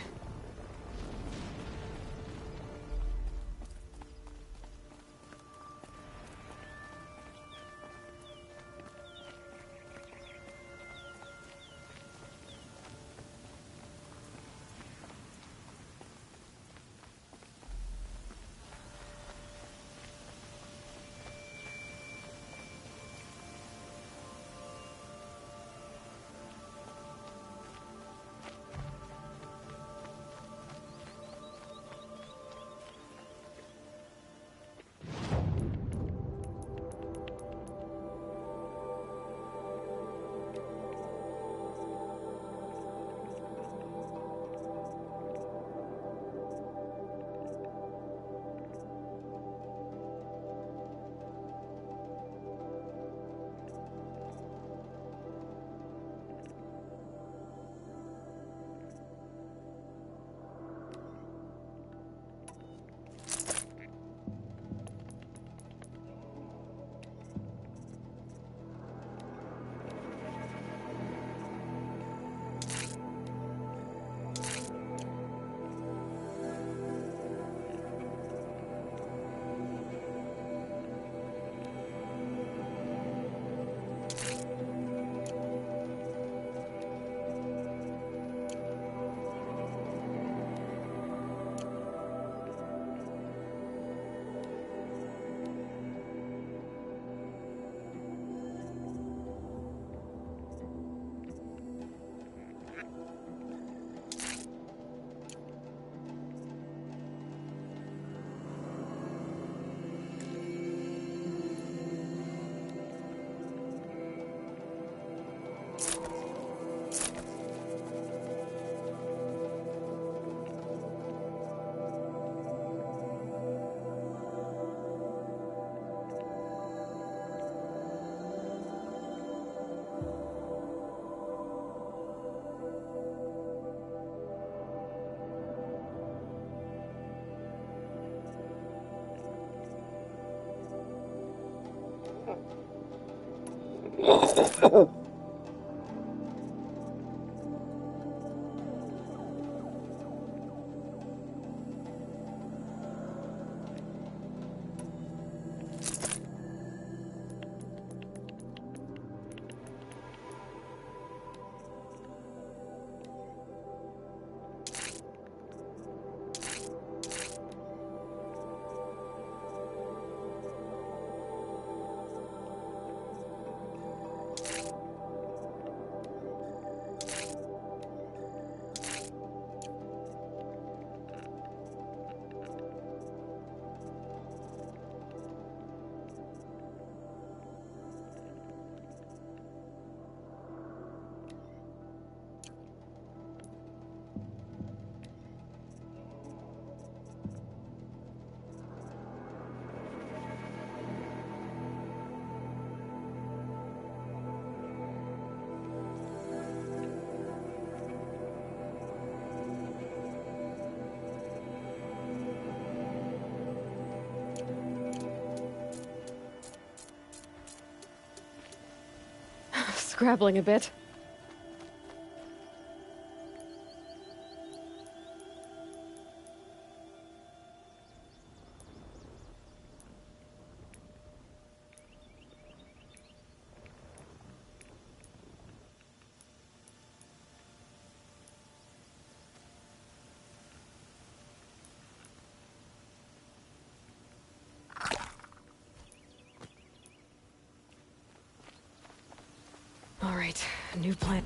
Scrabbling a bit. All right, a new plan.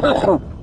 No room.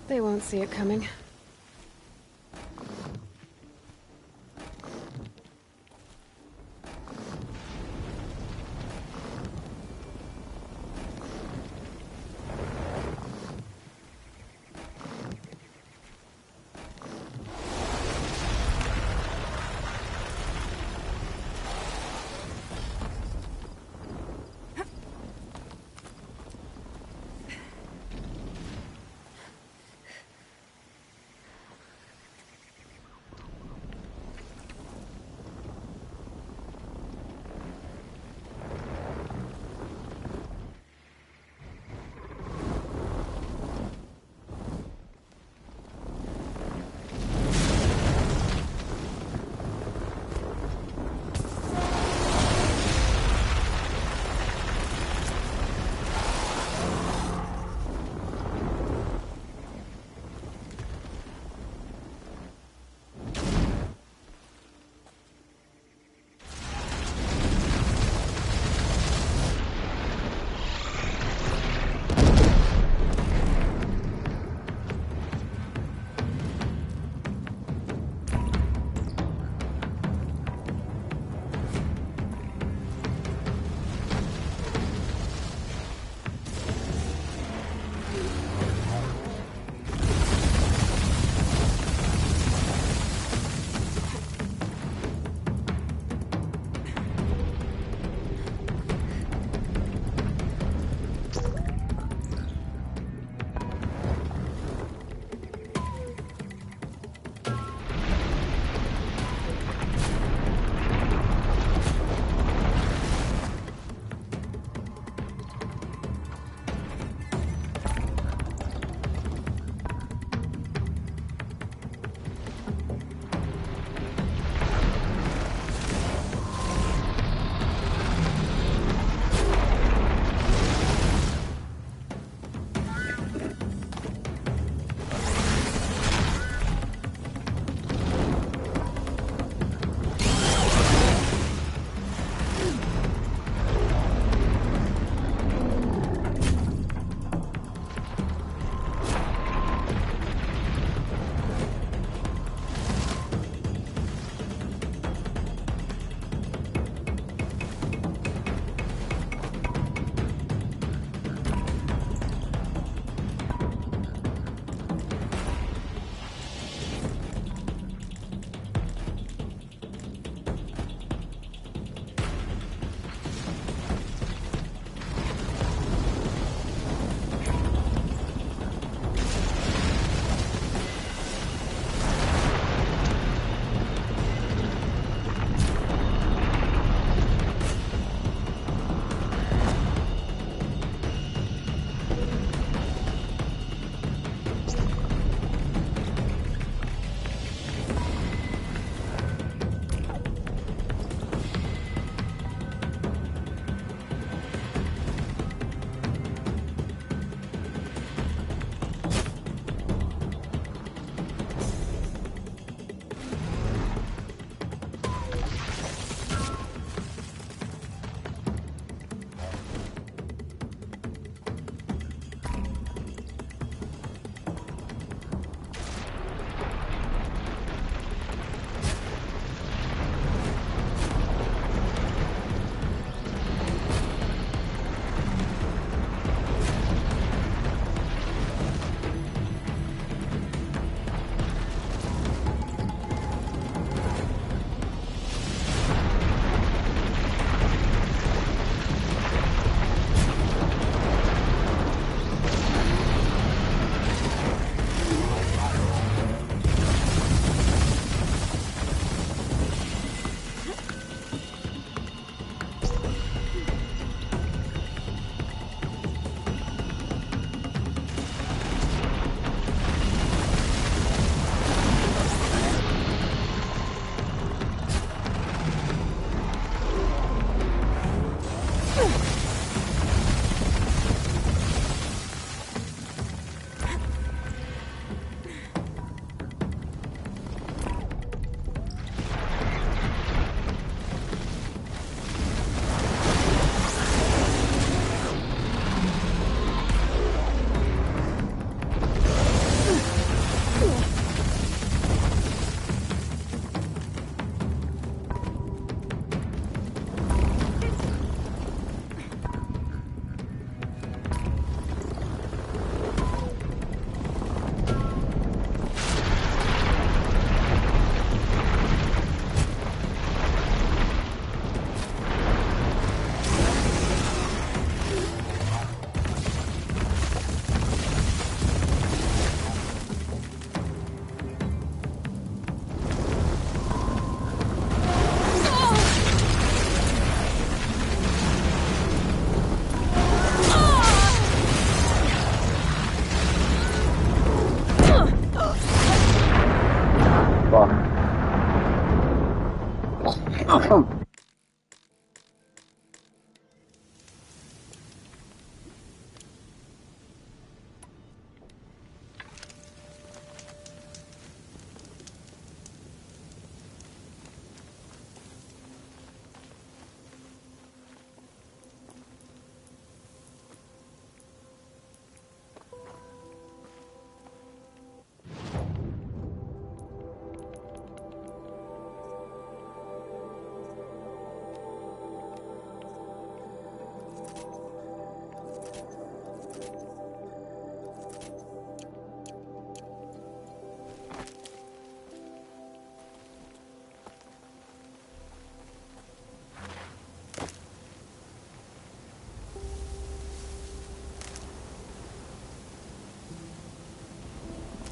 They won't see it coming.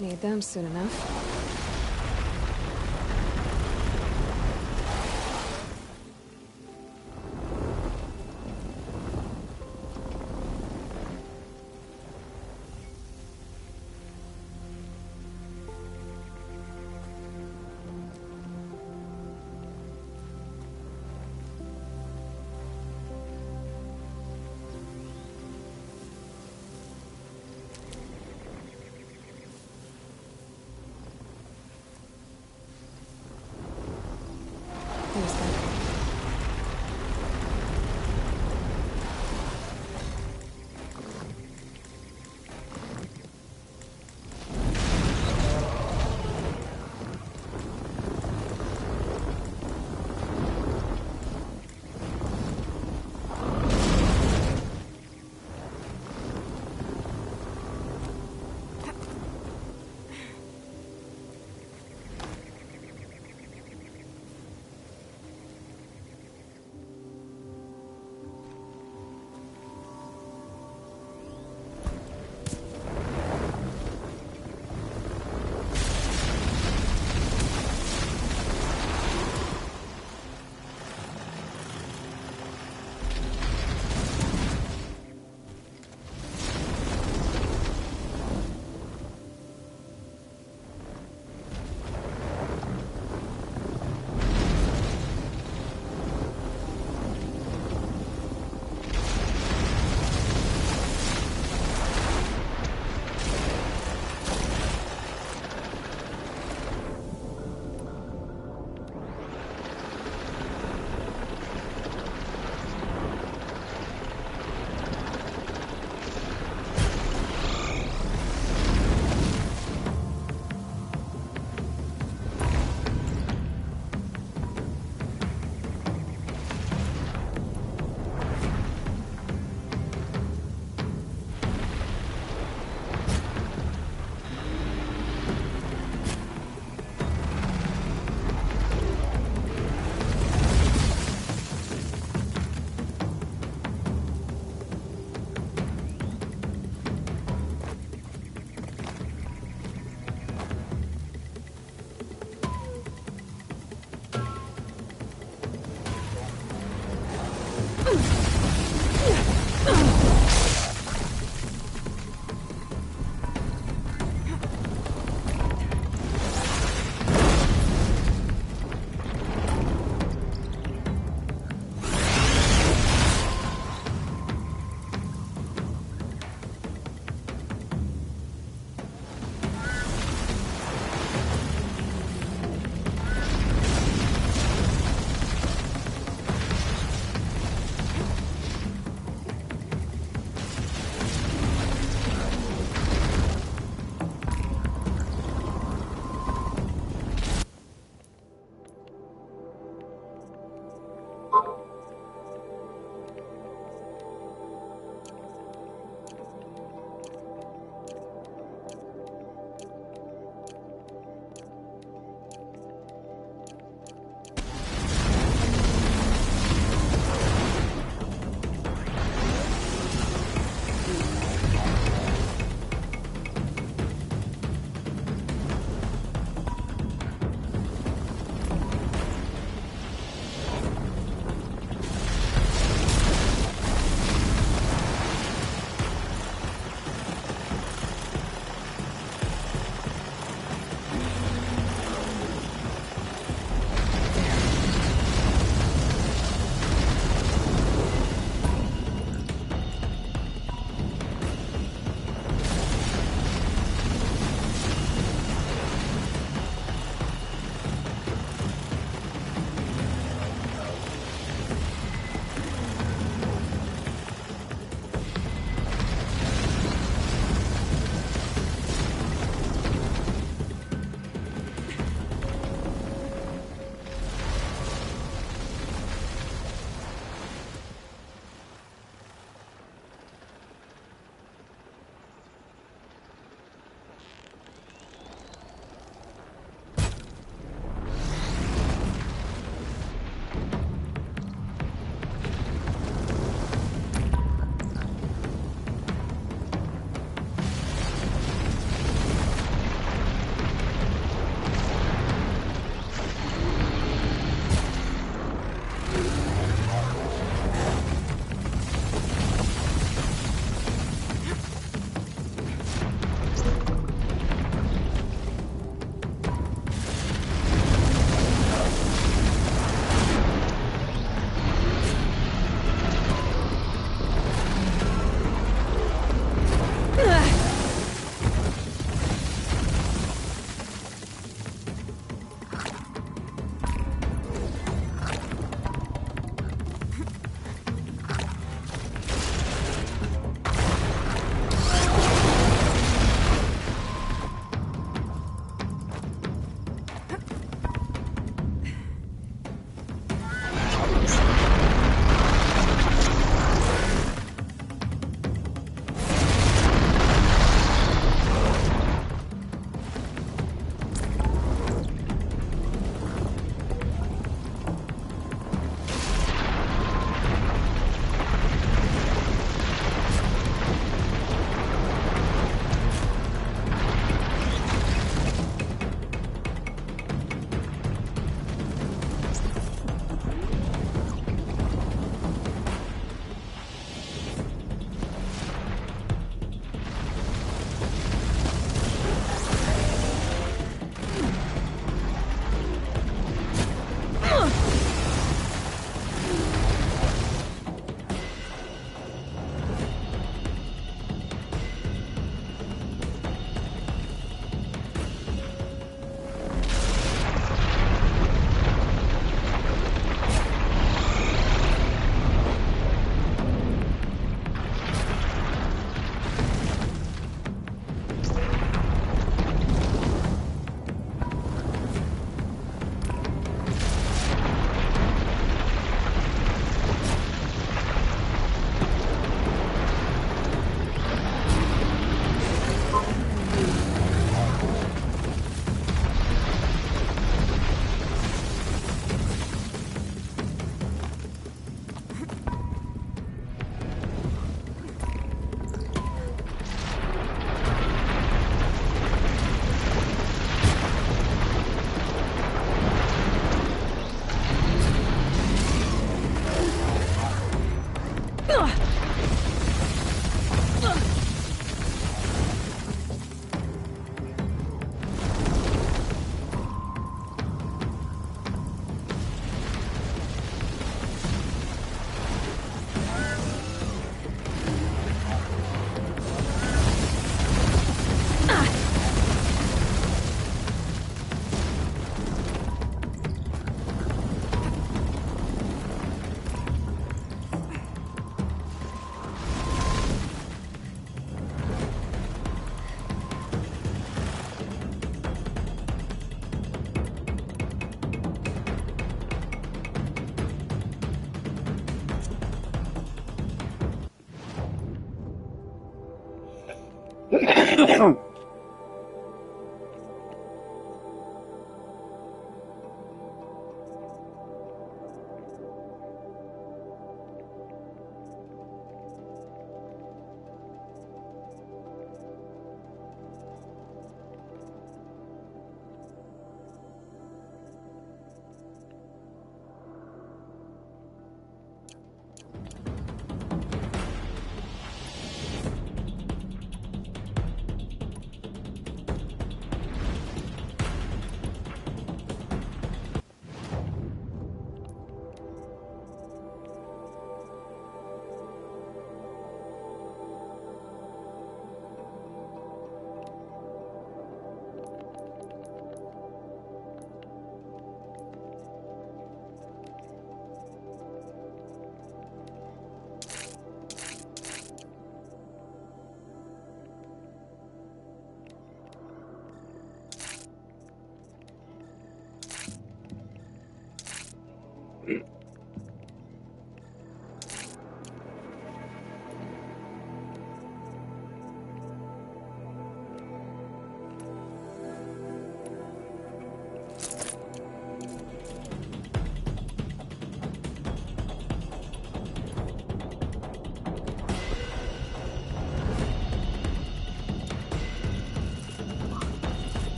Need them soon enough.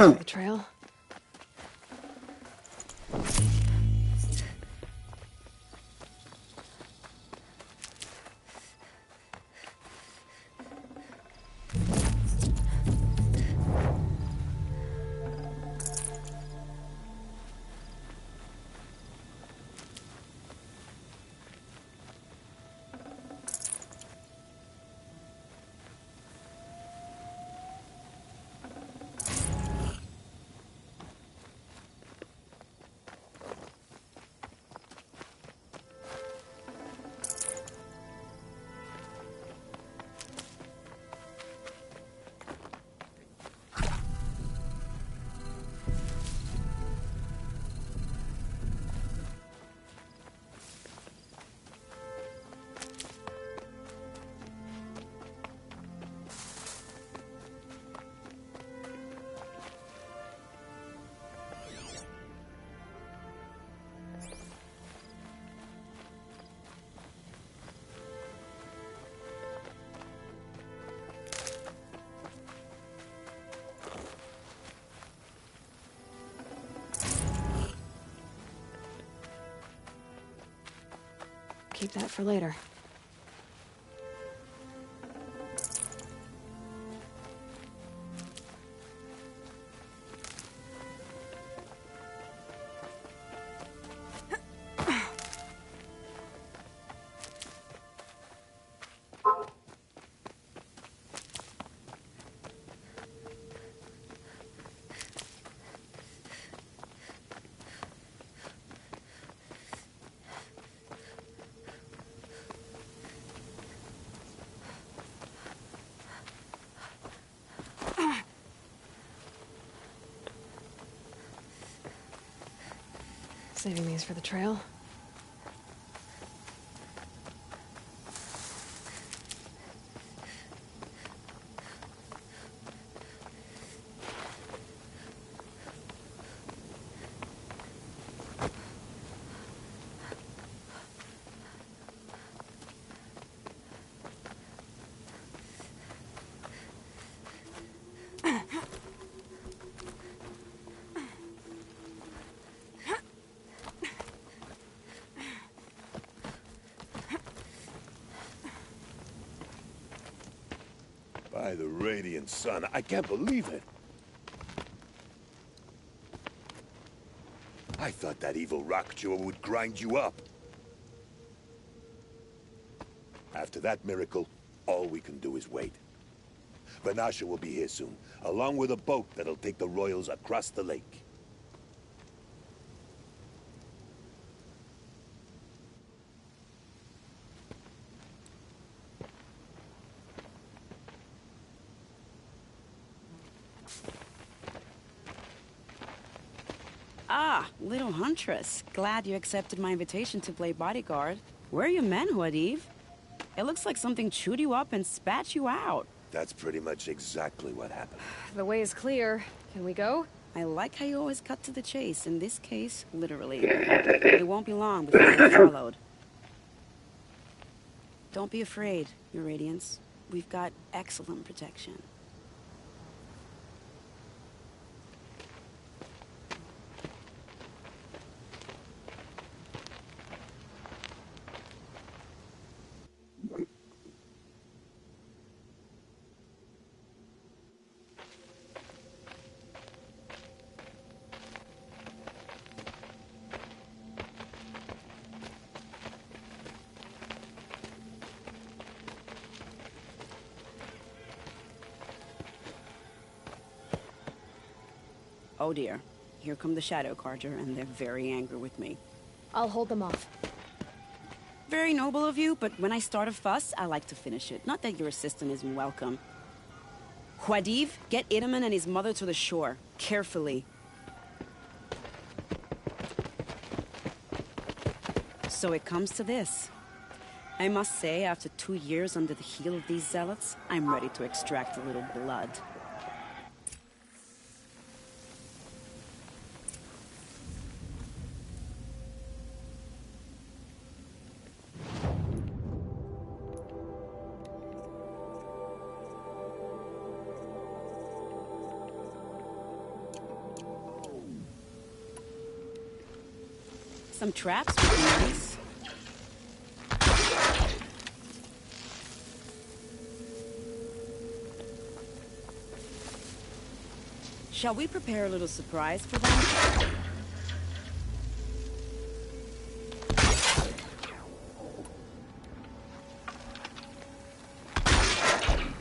The trail. Keep that for later. Saving these for the trail. By the radiant sun, I can't believe it. I thought that evil rock chewer would grind you up. After that miracle, all we can do is wait. Vanasha will be here soon, along with a boat that'll take the royals across the lake. Ah, little huntress. Glad you accepted my invitation to play bodyguard. Where are your men, Huadiv? It looks like something chewed you up and spat you out. That's pretty much exactly what happened. The way is clear. Can we go? I like how you always cut to the chase. In this case, literally. It won't be long before you're followed. Don't be afraid, Your Radiance. We've got excellent protection. Oh dear, here come the Shadow Carja, and they're very angry with me. I'll hold them off. Very noble of you, but when I start a fuss, I like to finish it. Not that your assistant isn't welcome. Huadiv, get Itamen and his mother to the shore. Carefully. So it comes to this. I must say, after 2 years under the heel of these zealots, I'm ready to extract a little blood. Some traps would be nice. Shall we prepare a little surprise for them?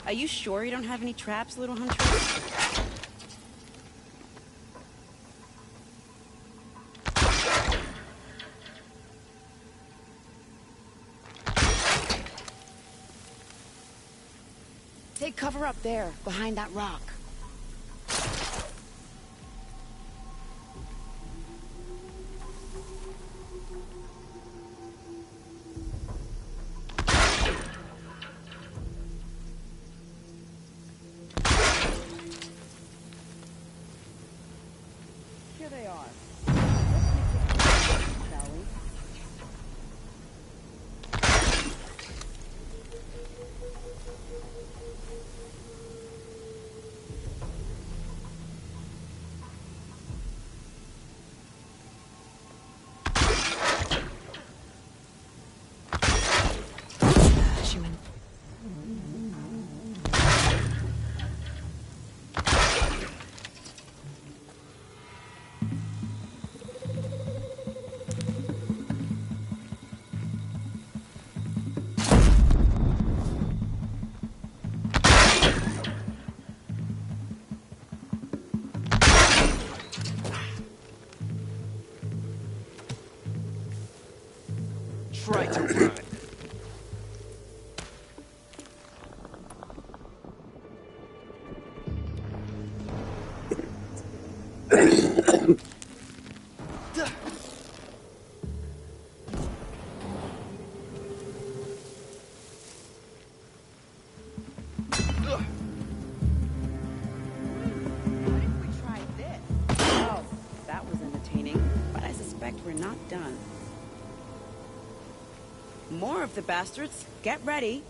Are you sure you don't have any traps, little huntress? Take cover up there, behind that rock. Here they are. Try to run. Oh, that was entertaining, but I suspect we're not done. More of the bastards. Get ready.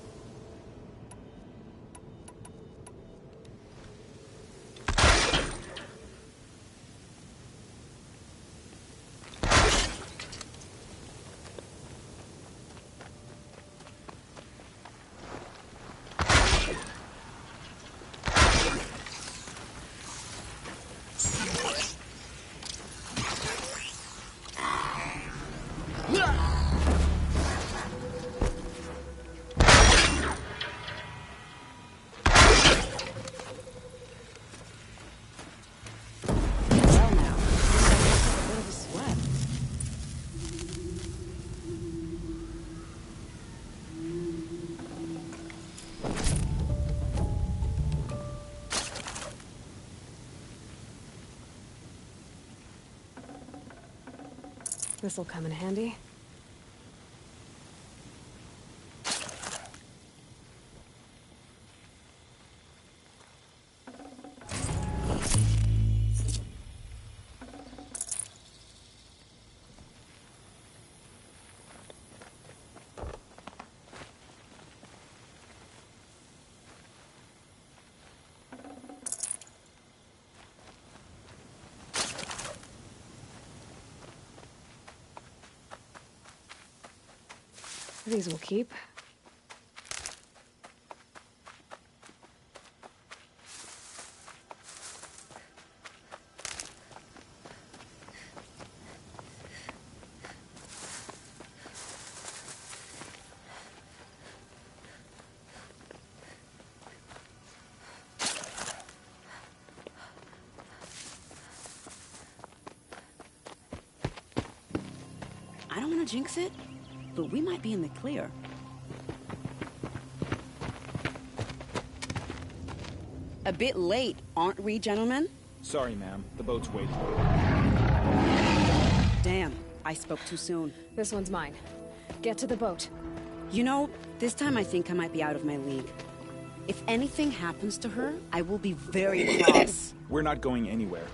This'll come in handy. These will keep. I don't want to jinx it, but we might be in the clear. A bit late, aren't we, gentlemen? Sorry, ma'am. The boat's waiting. Damn, I spoke too soon. This one's mine. Get to the boat. We'll get you back to the ship. All right, You know, this time I think I might be out of my league. If anything happens to her, I will be very cross. We're not going anywhere.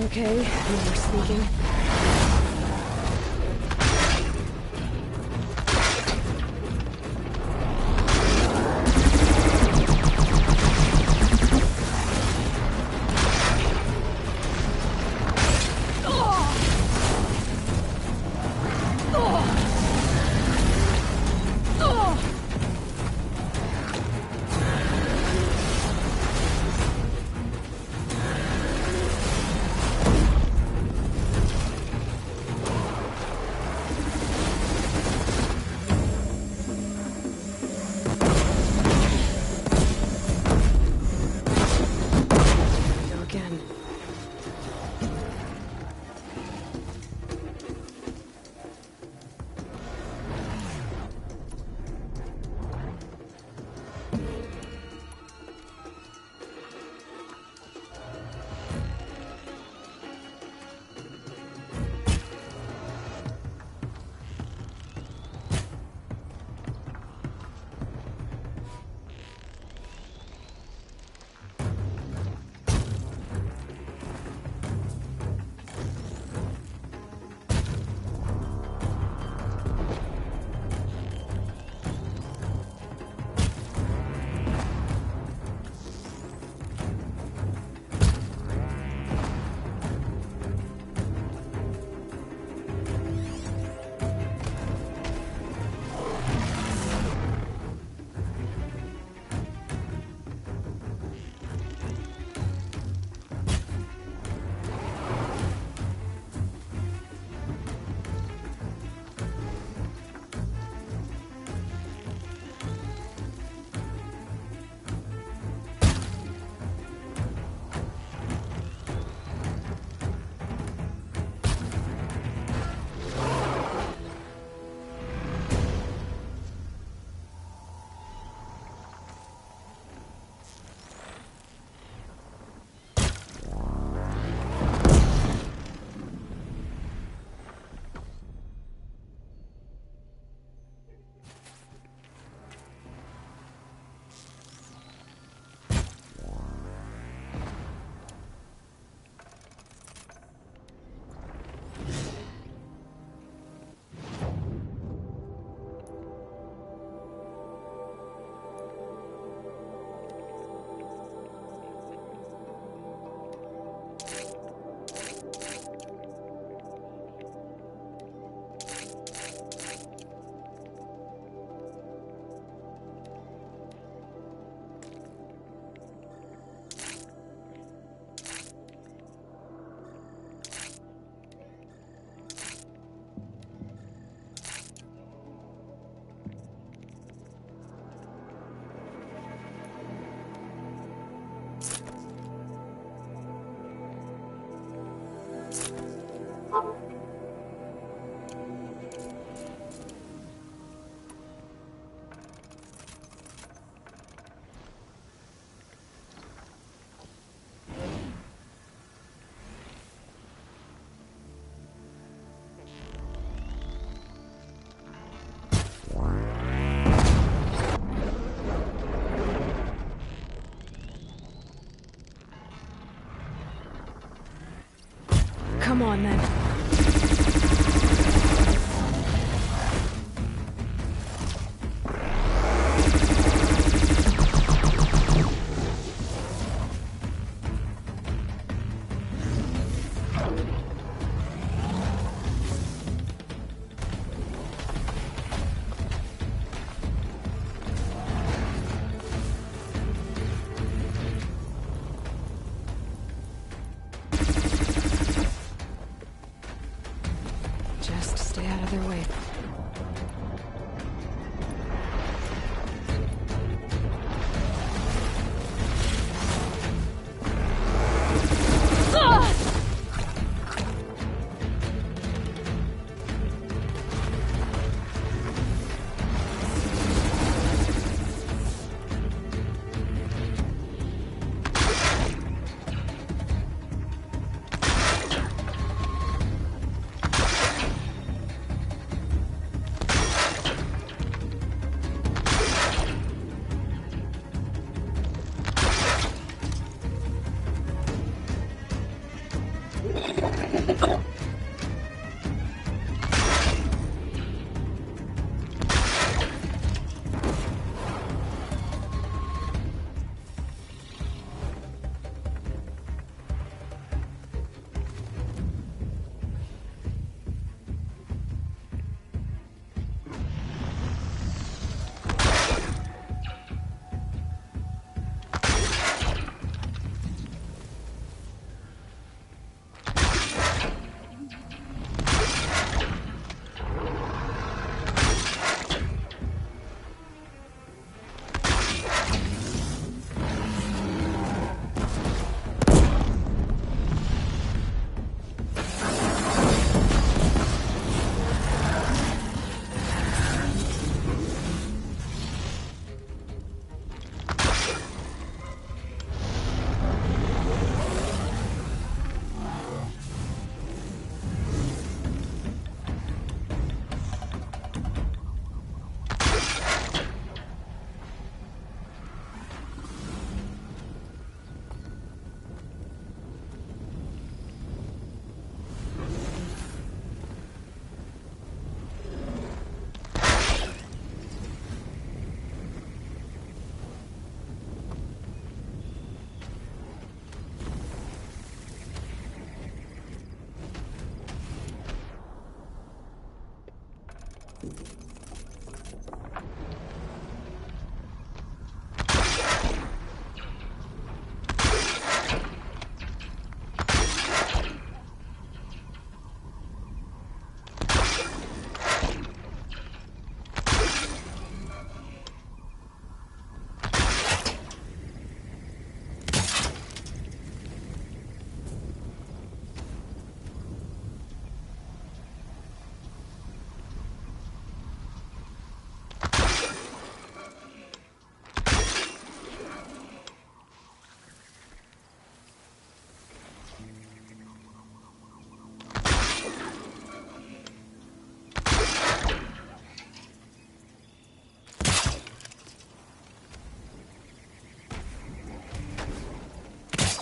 Okay, no more sneaking. Come on, then. Just stay out of their way.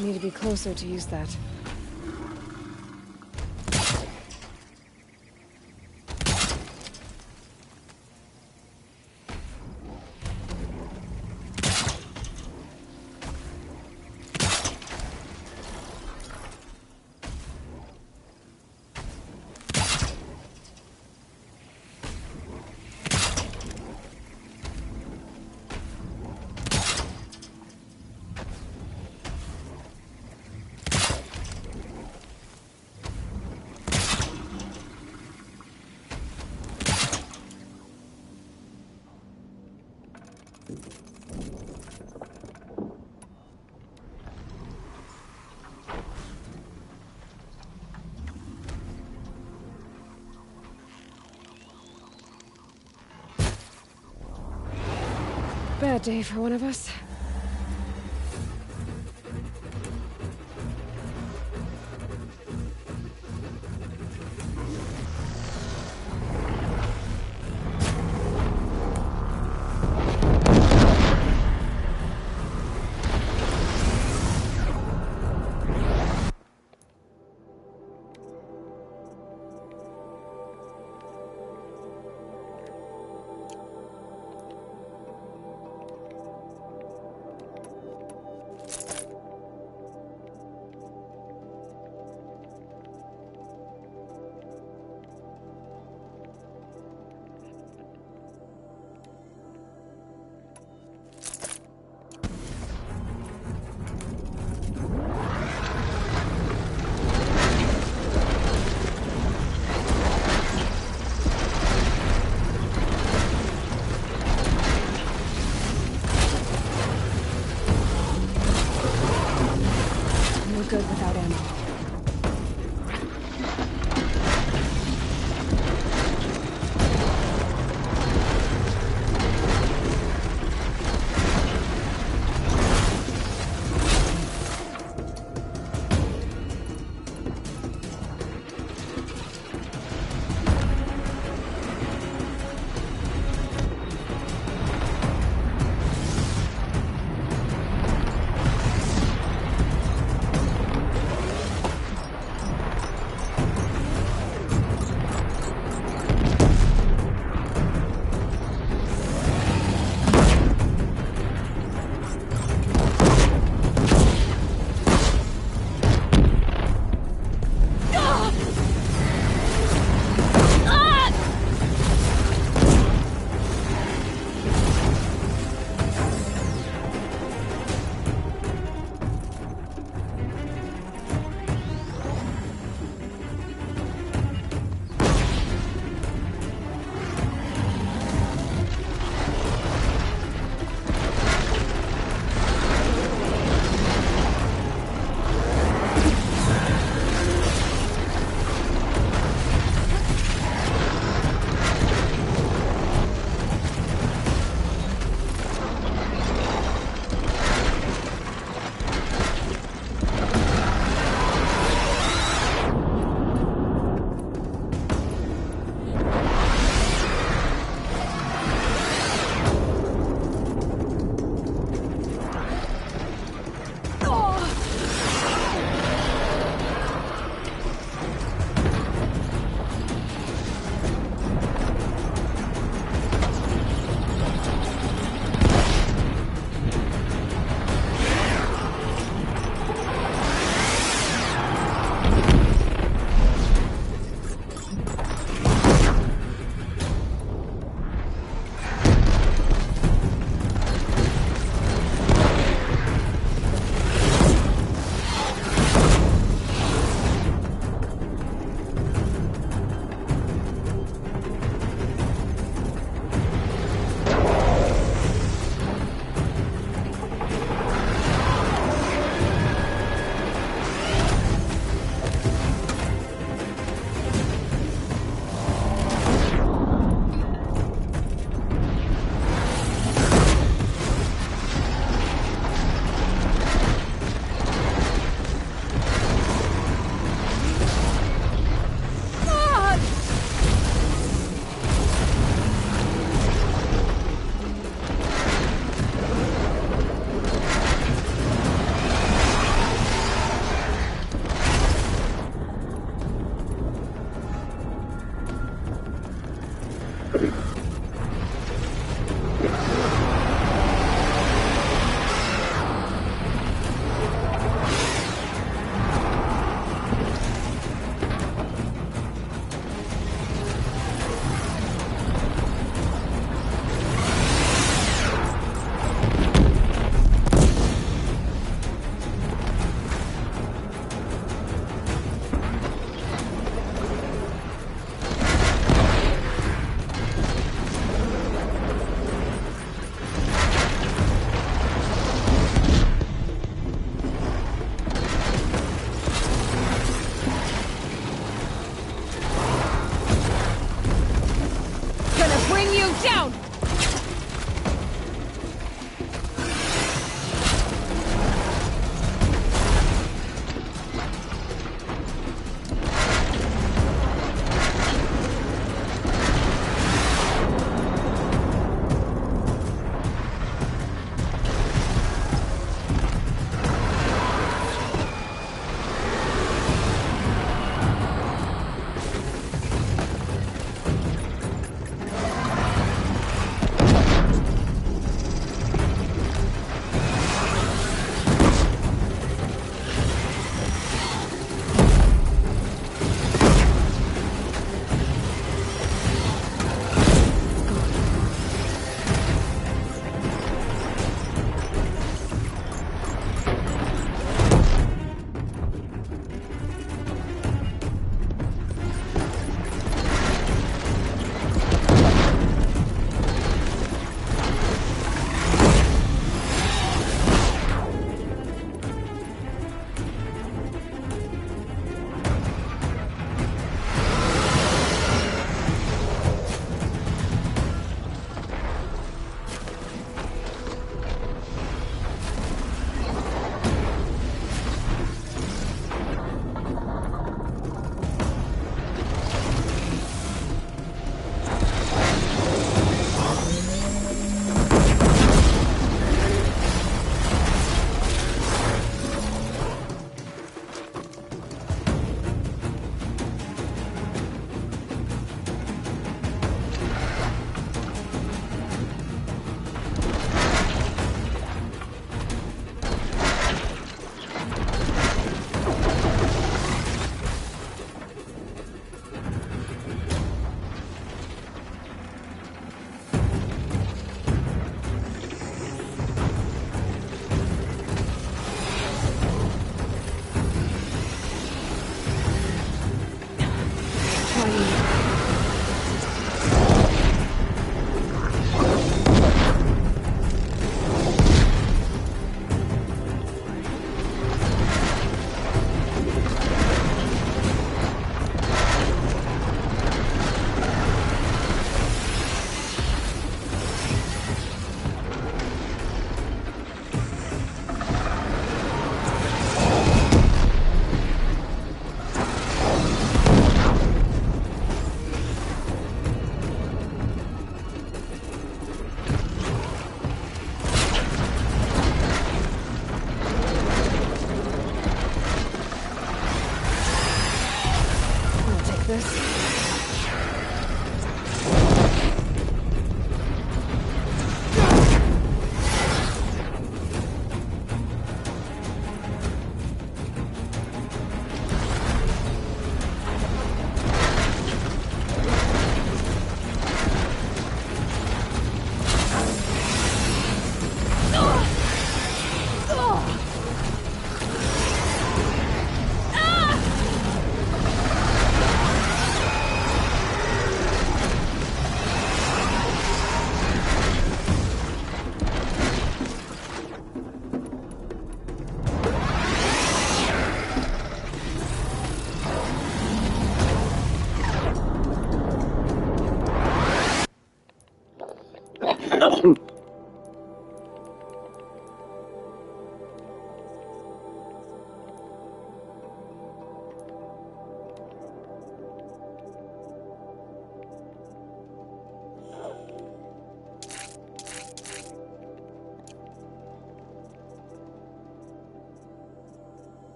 I need to be closer to use that. Bad day for one of us. good without ammo.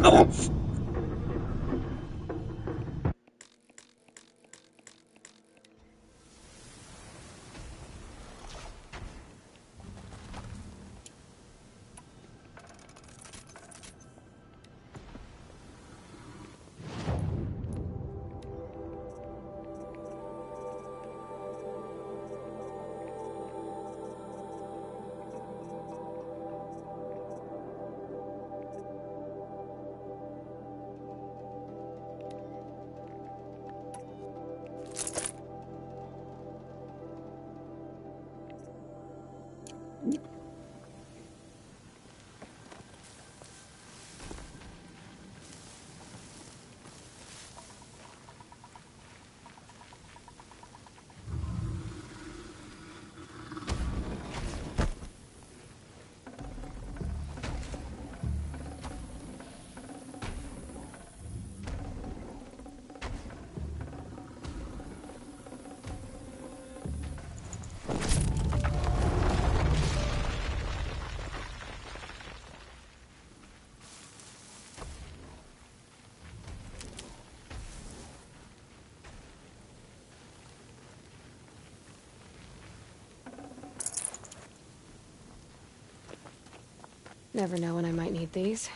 off. Never know when I might need these.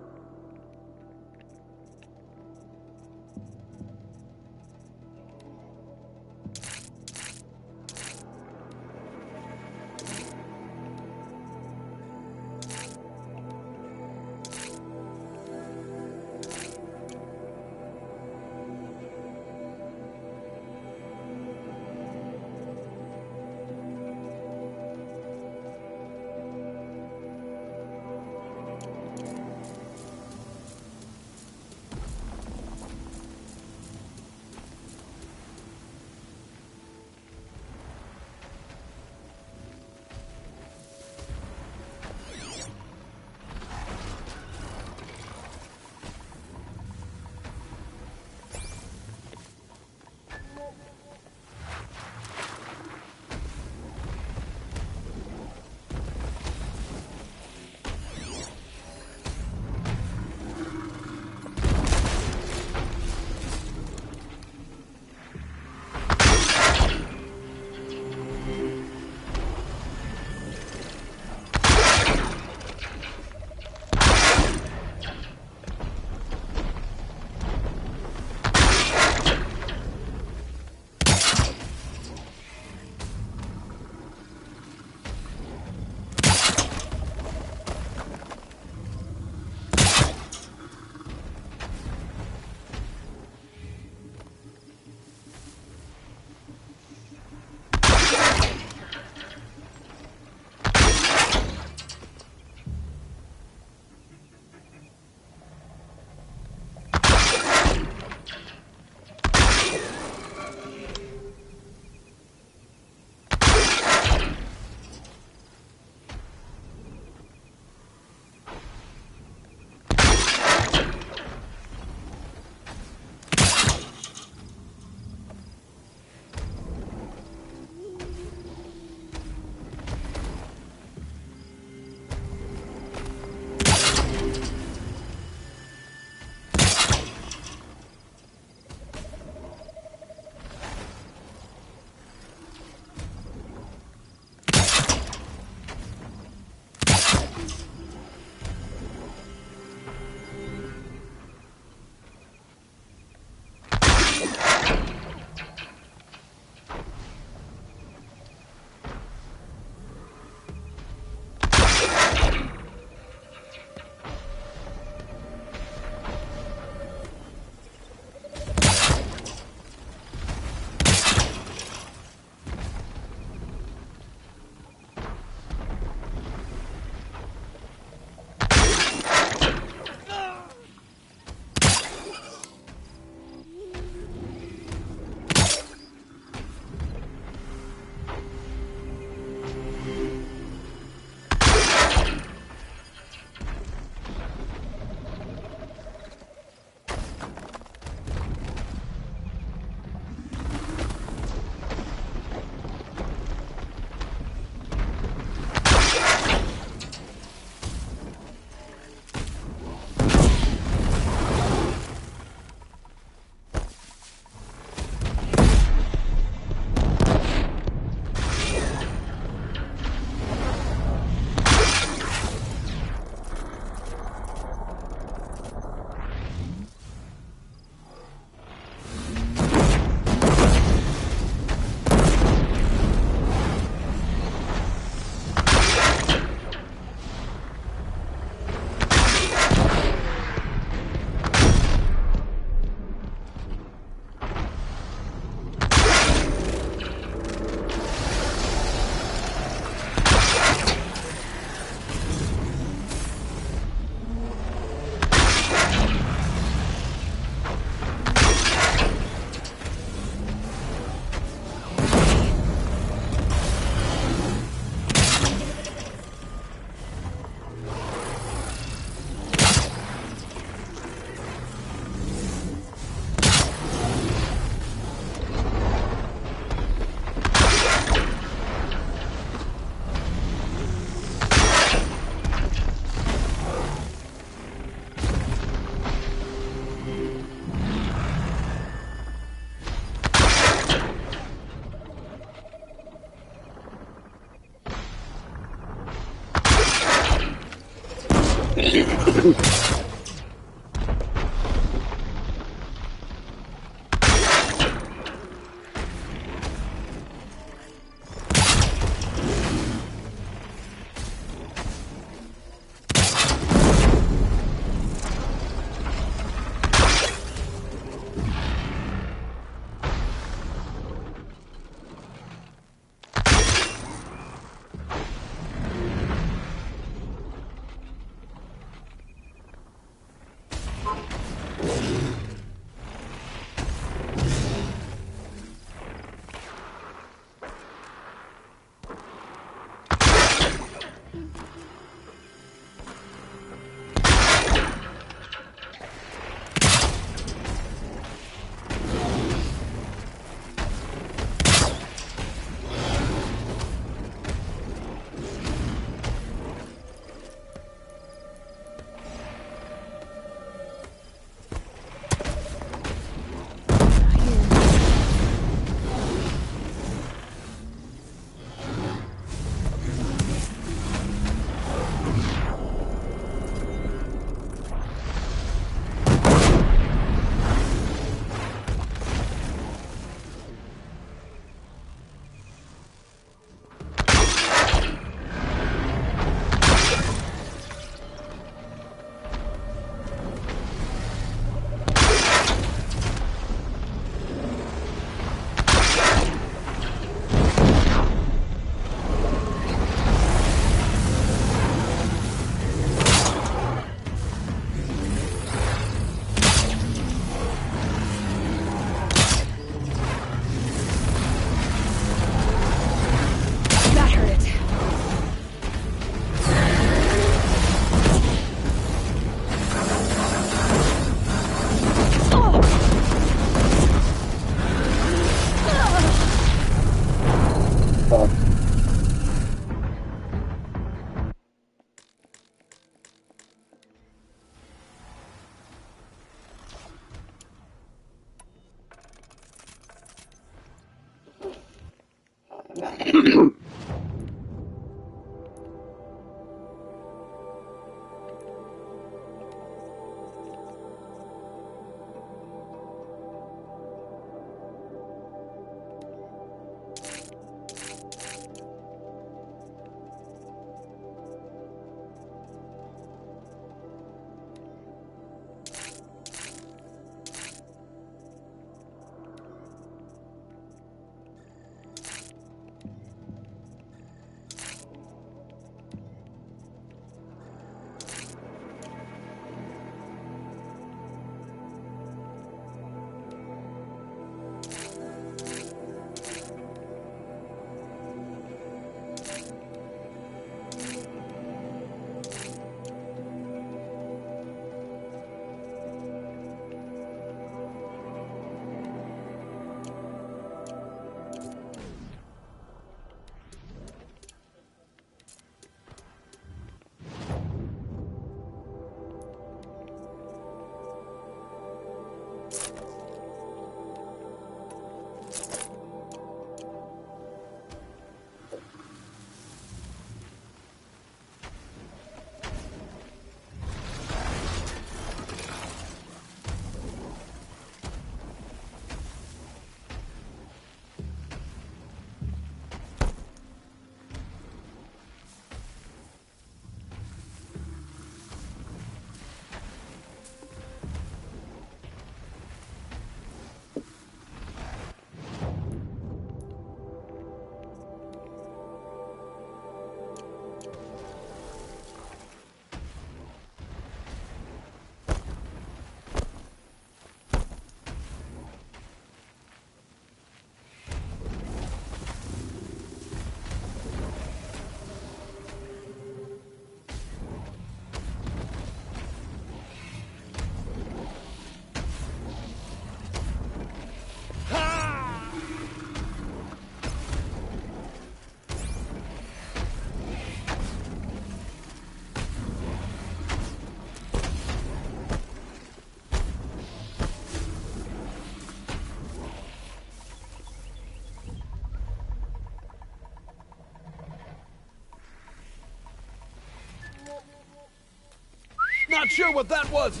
sure what that was.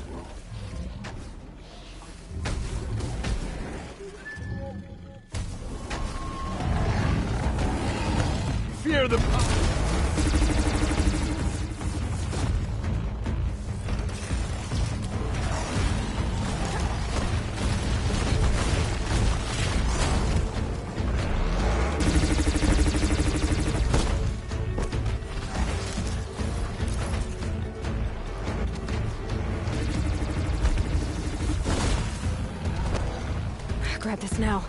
Fear the power. Grab this now.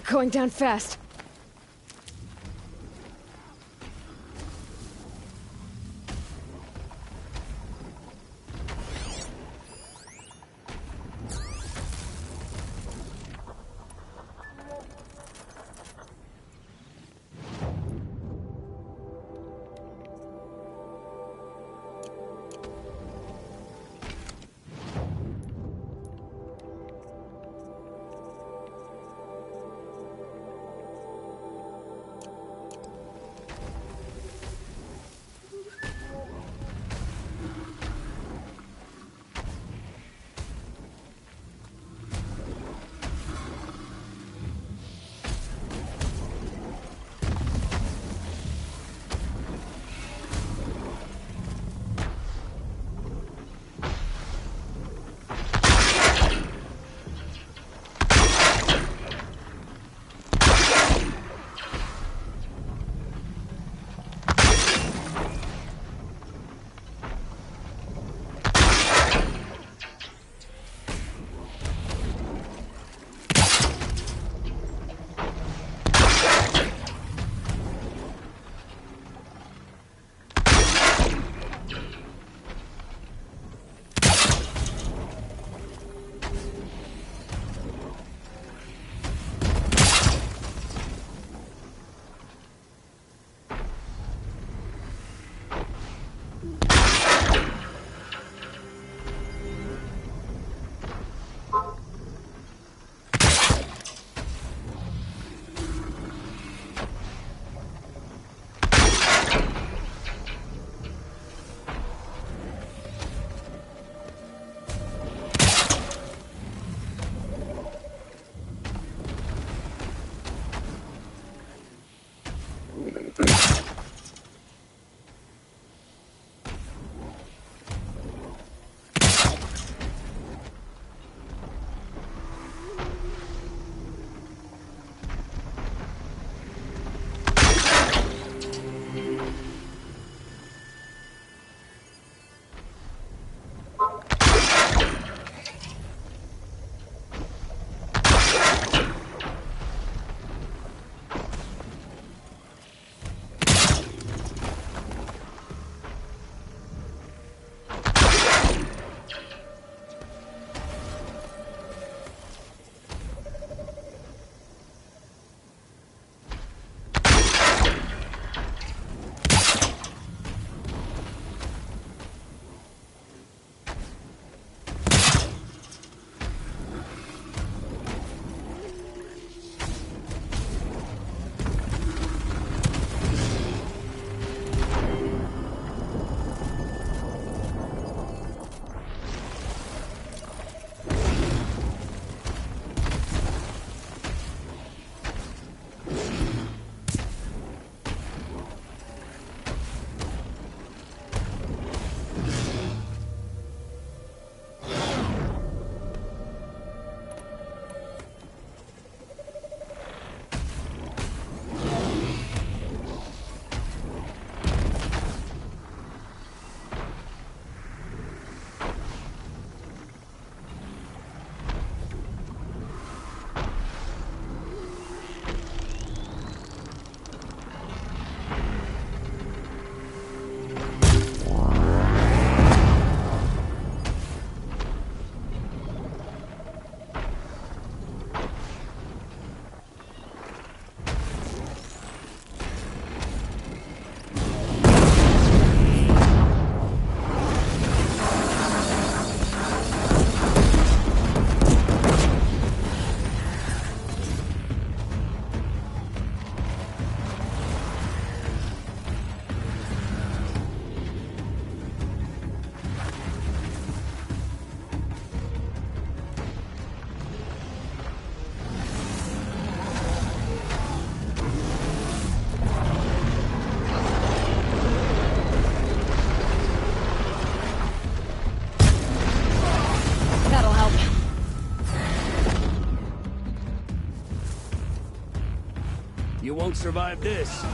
Going down fast. You won't survive this.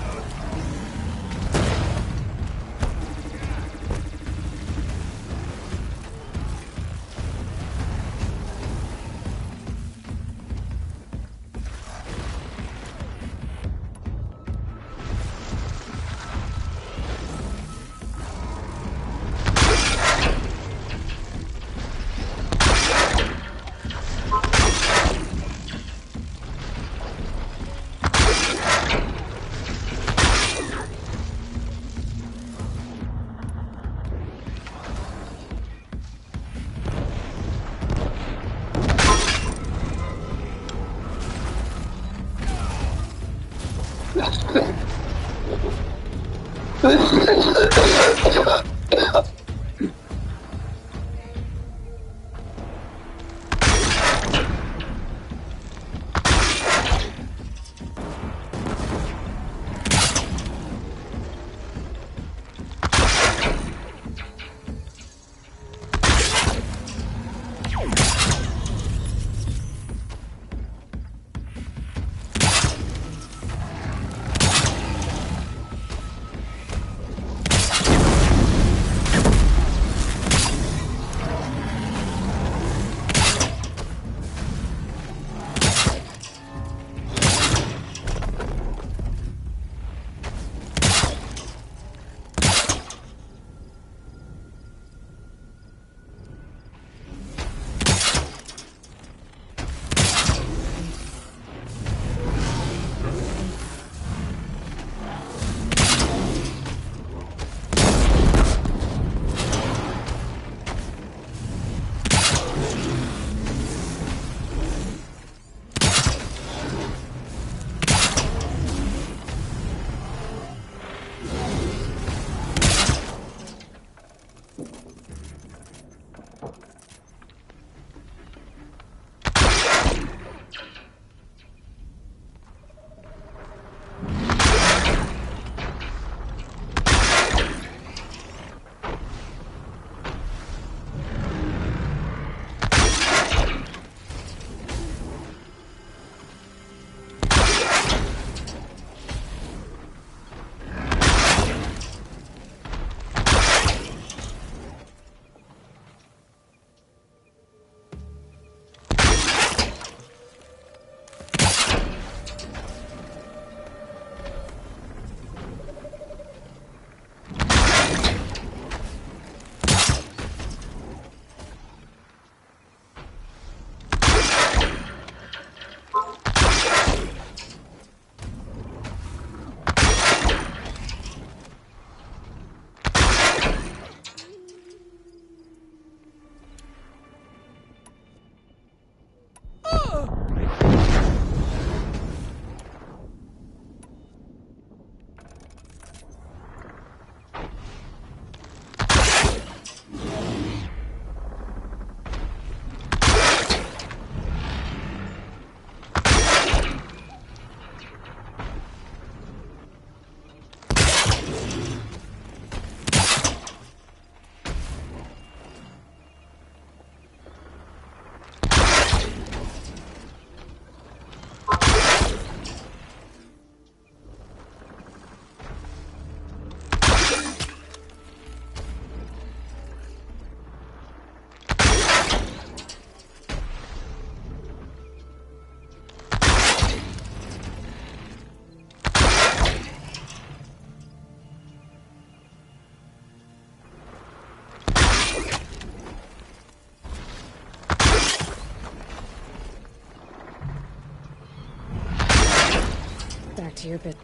Back to your bit.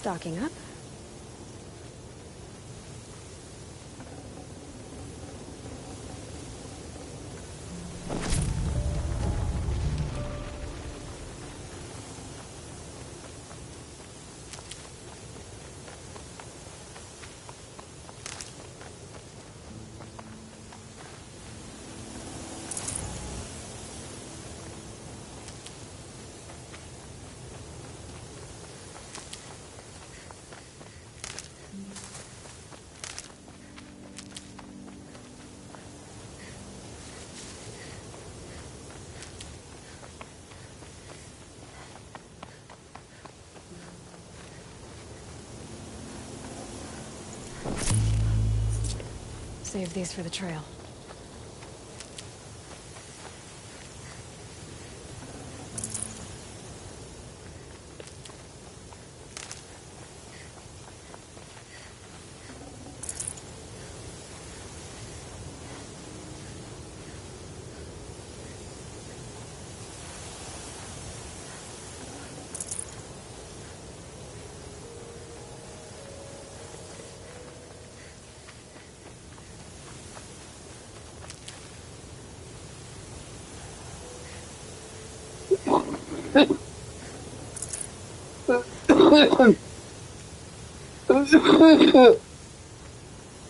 Stocking up. Save these for the trail.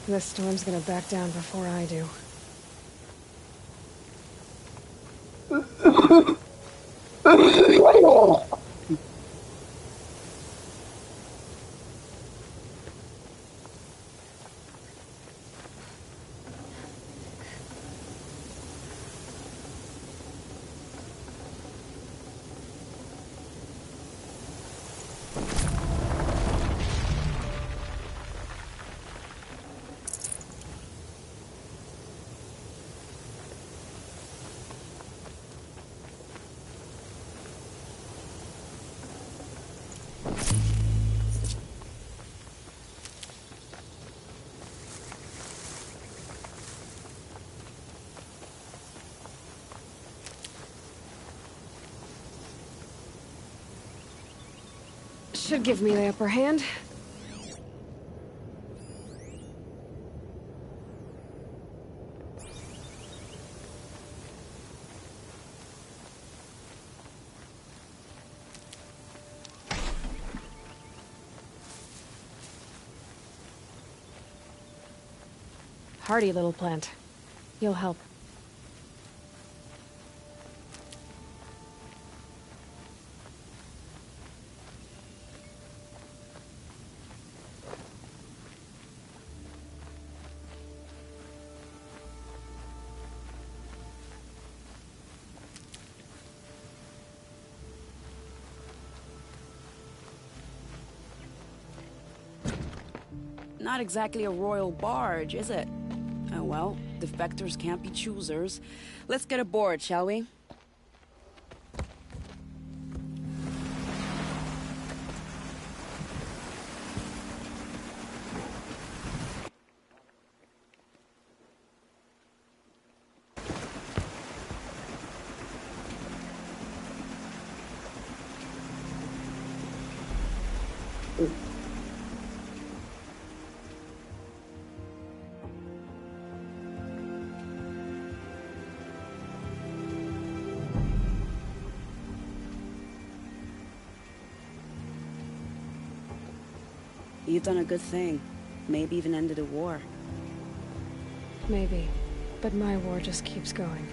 This storm's gonna back down before I do. Should give me the upper hand. Hardy little plant. You'll help. Not exactly a royal barge, is it? Oh well, defectors can't be choosers. Let's get aboard, shall we? You've done a good thing. Maybe even ended a war. Maybe. But my war just keeps going.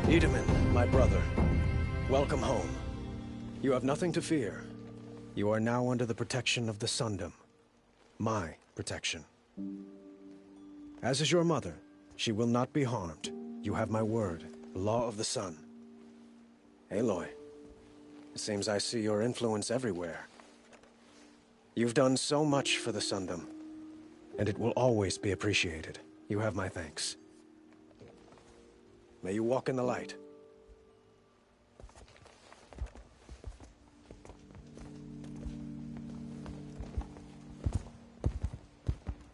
Edaman, my brother, welcome home. You have nothing to fear. You are now under the protection of the Sundom. My protection. As is your mother, she will not be harmed. You have my word, the law of the sun. Aloy, it seems I see your influence everywhere. You've done so much for the Sundom, and it will always be appreciated. You have my thanks. May you walk in the light.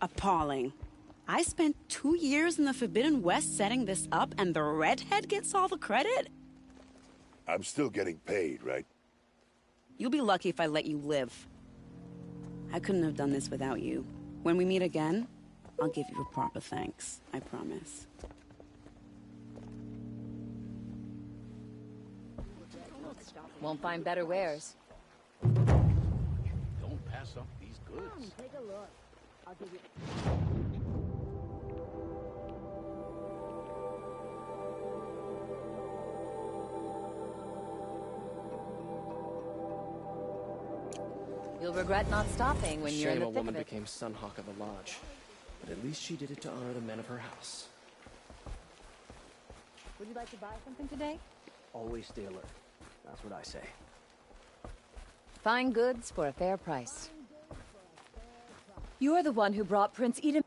Appalling. I spent 2 years in the Forbidden West setting this up, and the redhead gets all the credit? I'm still getting paid, right? You'll be lucky if I let you live. I couldn't have done this without you. When we meet again, I'll give you a proper thanks. I promise. Won't find better wares. Don't pass up these goods. Take a look. I'll give you... You'll regret not stopping when you're in the Shame a thick woman of it. became Sunhawk of the Lodge. But at least she did it to honor the men of her house. Would you like to buy something today? Always stay alert. That's what I say. Fine goods for a fair price. You're the one who brought Prince Edom...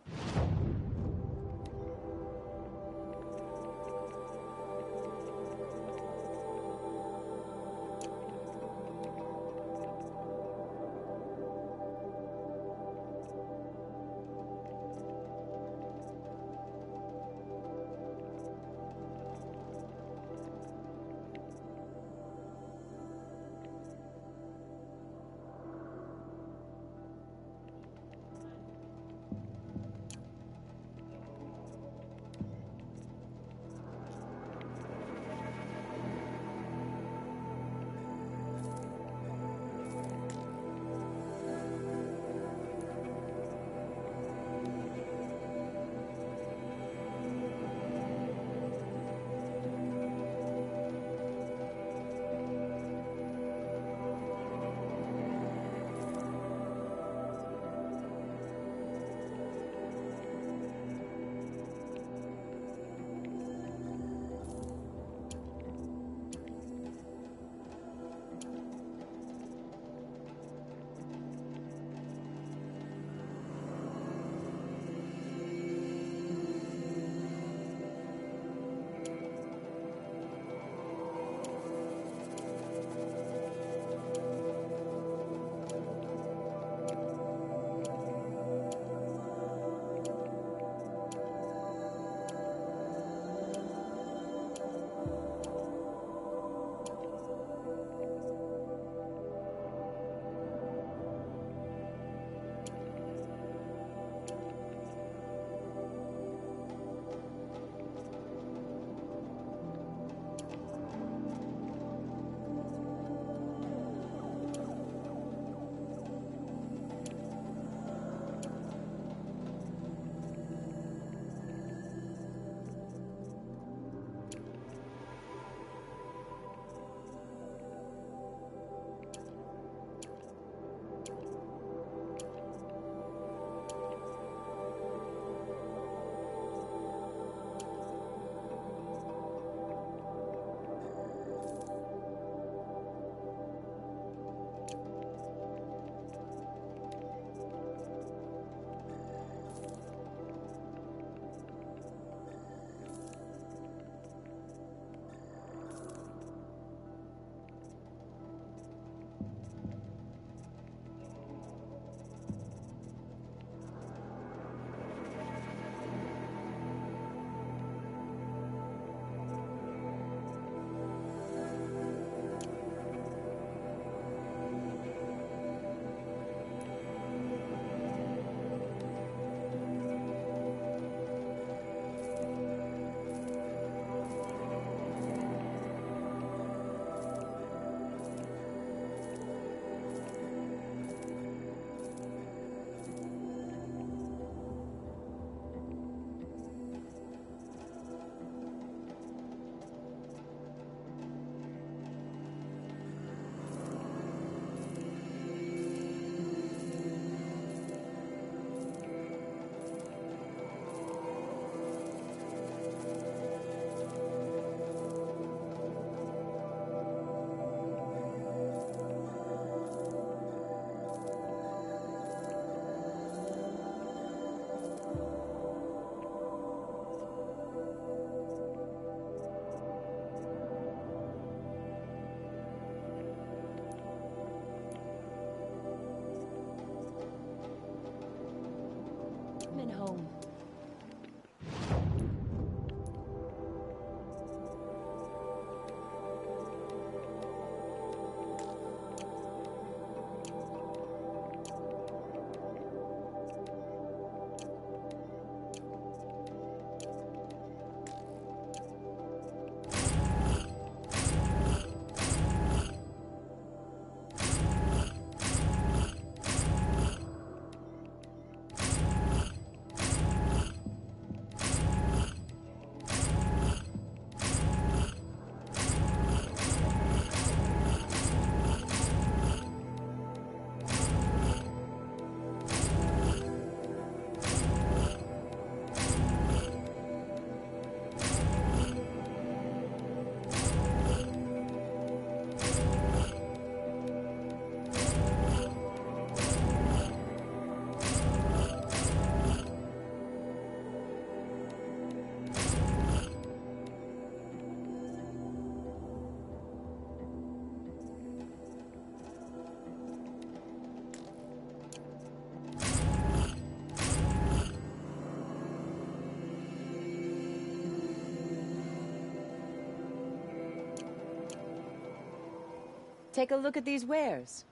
take a look at these wares.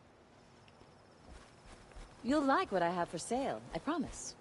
You'll like what I have for sale, I promise.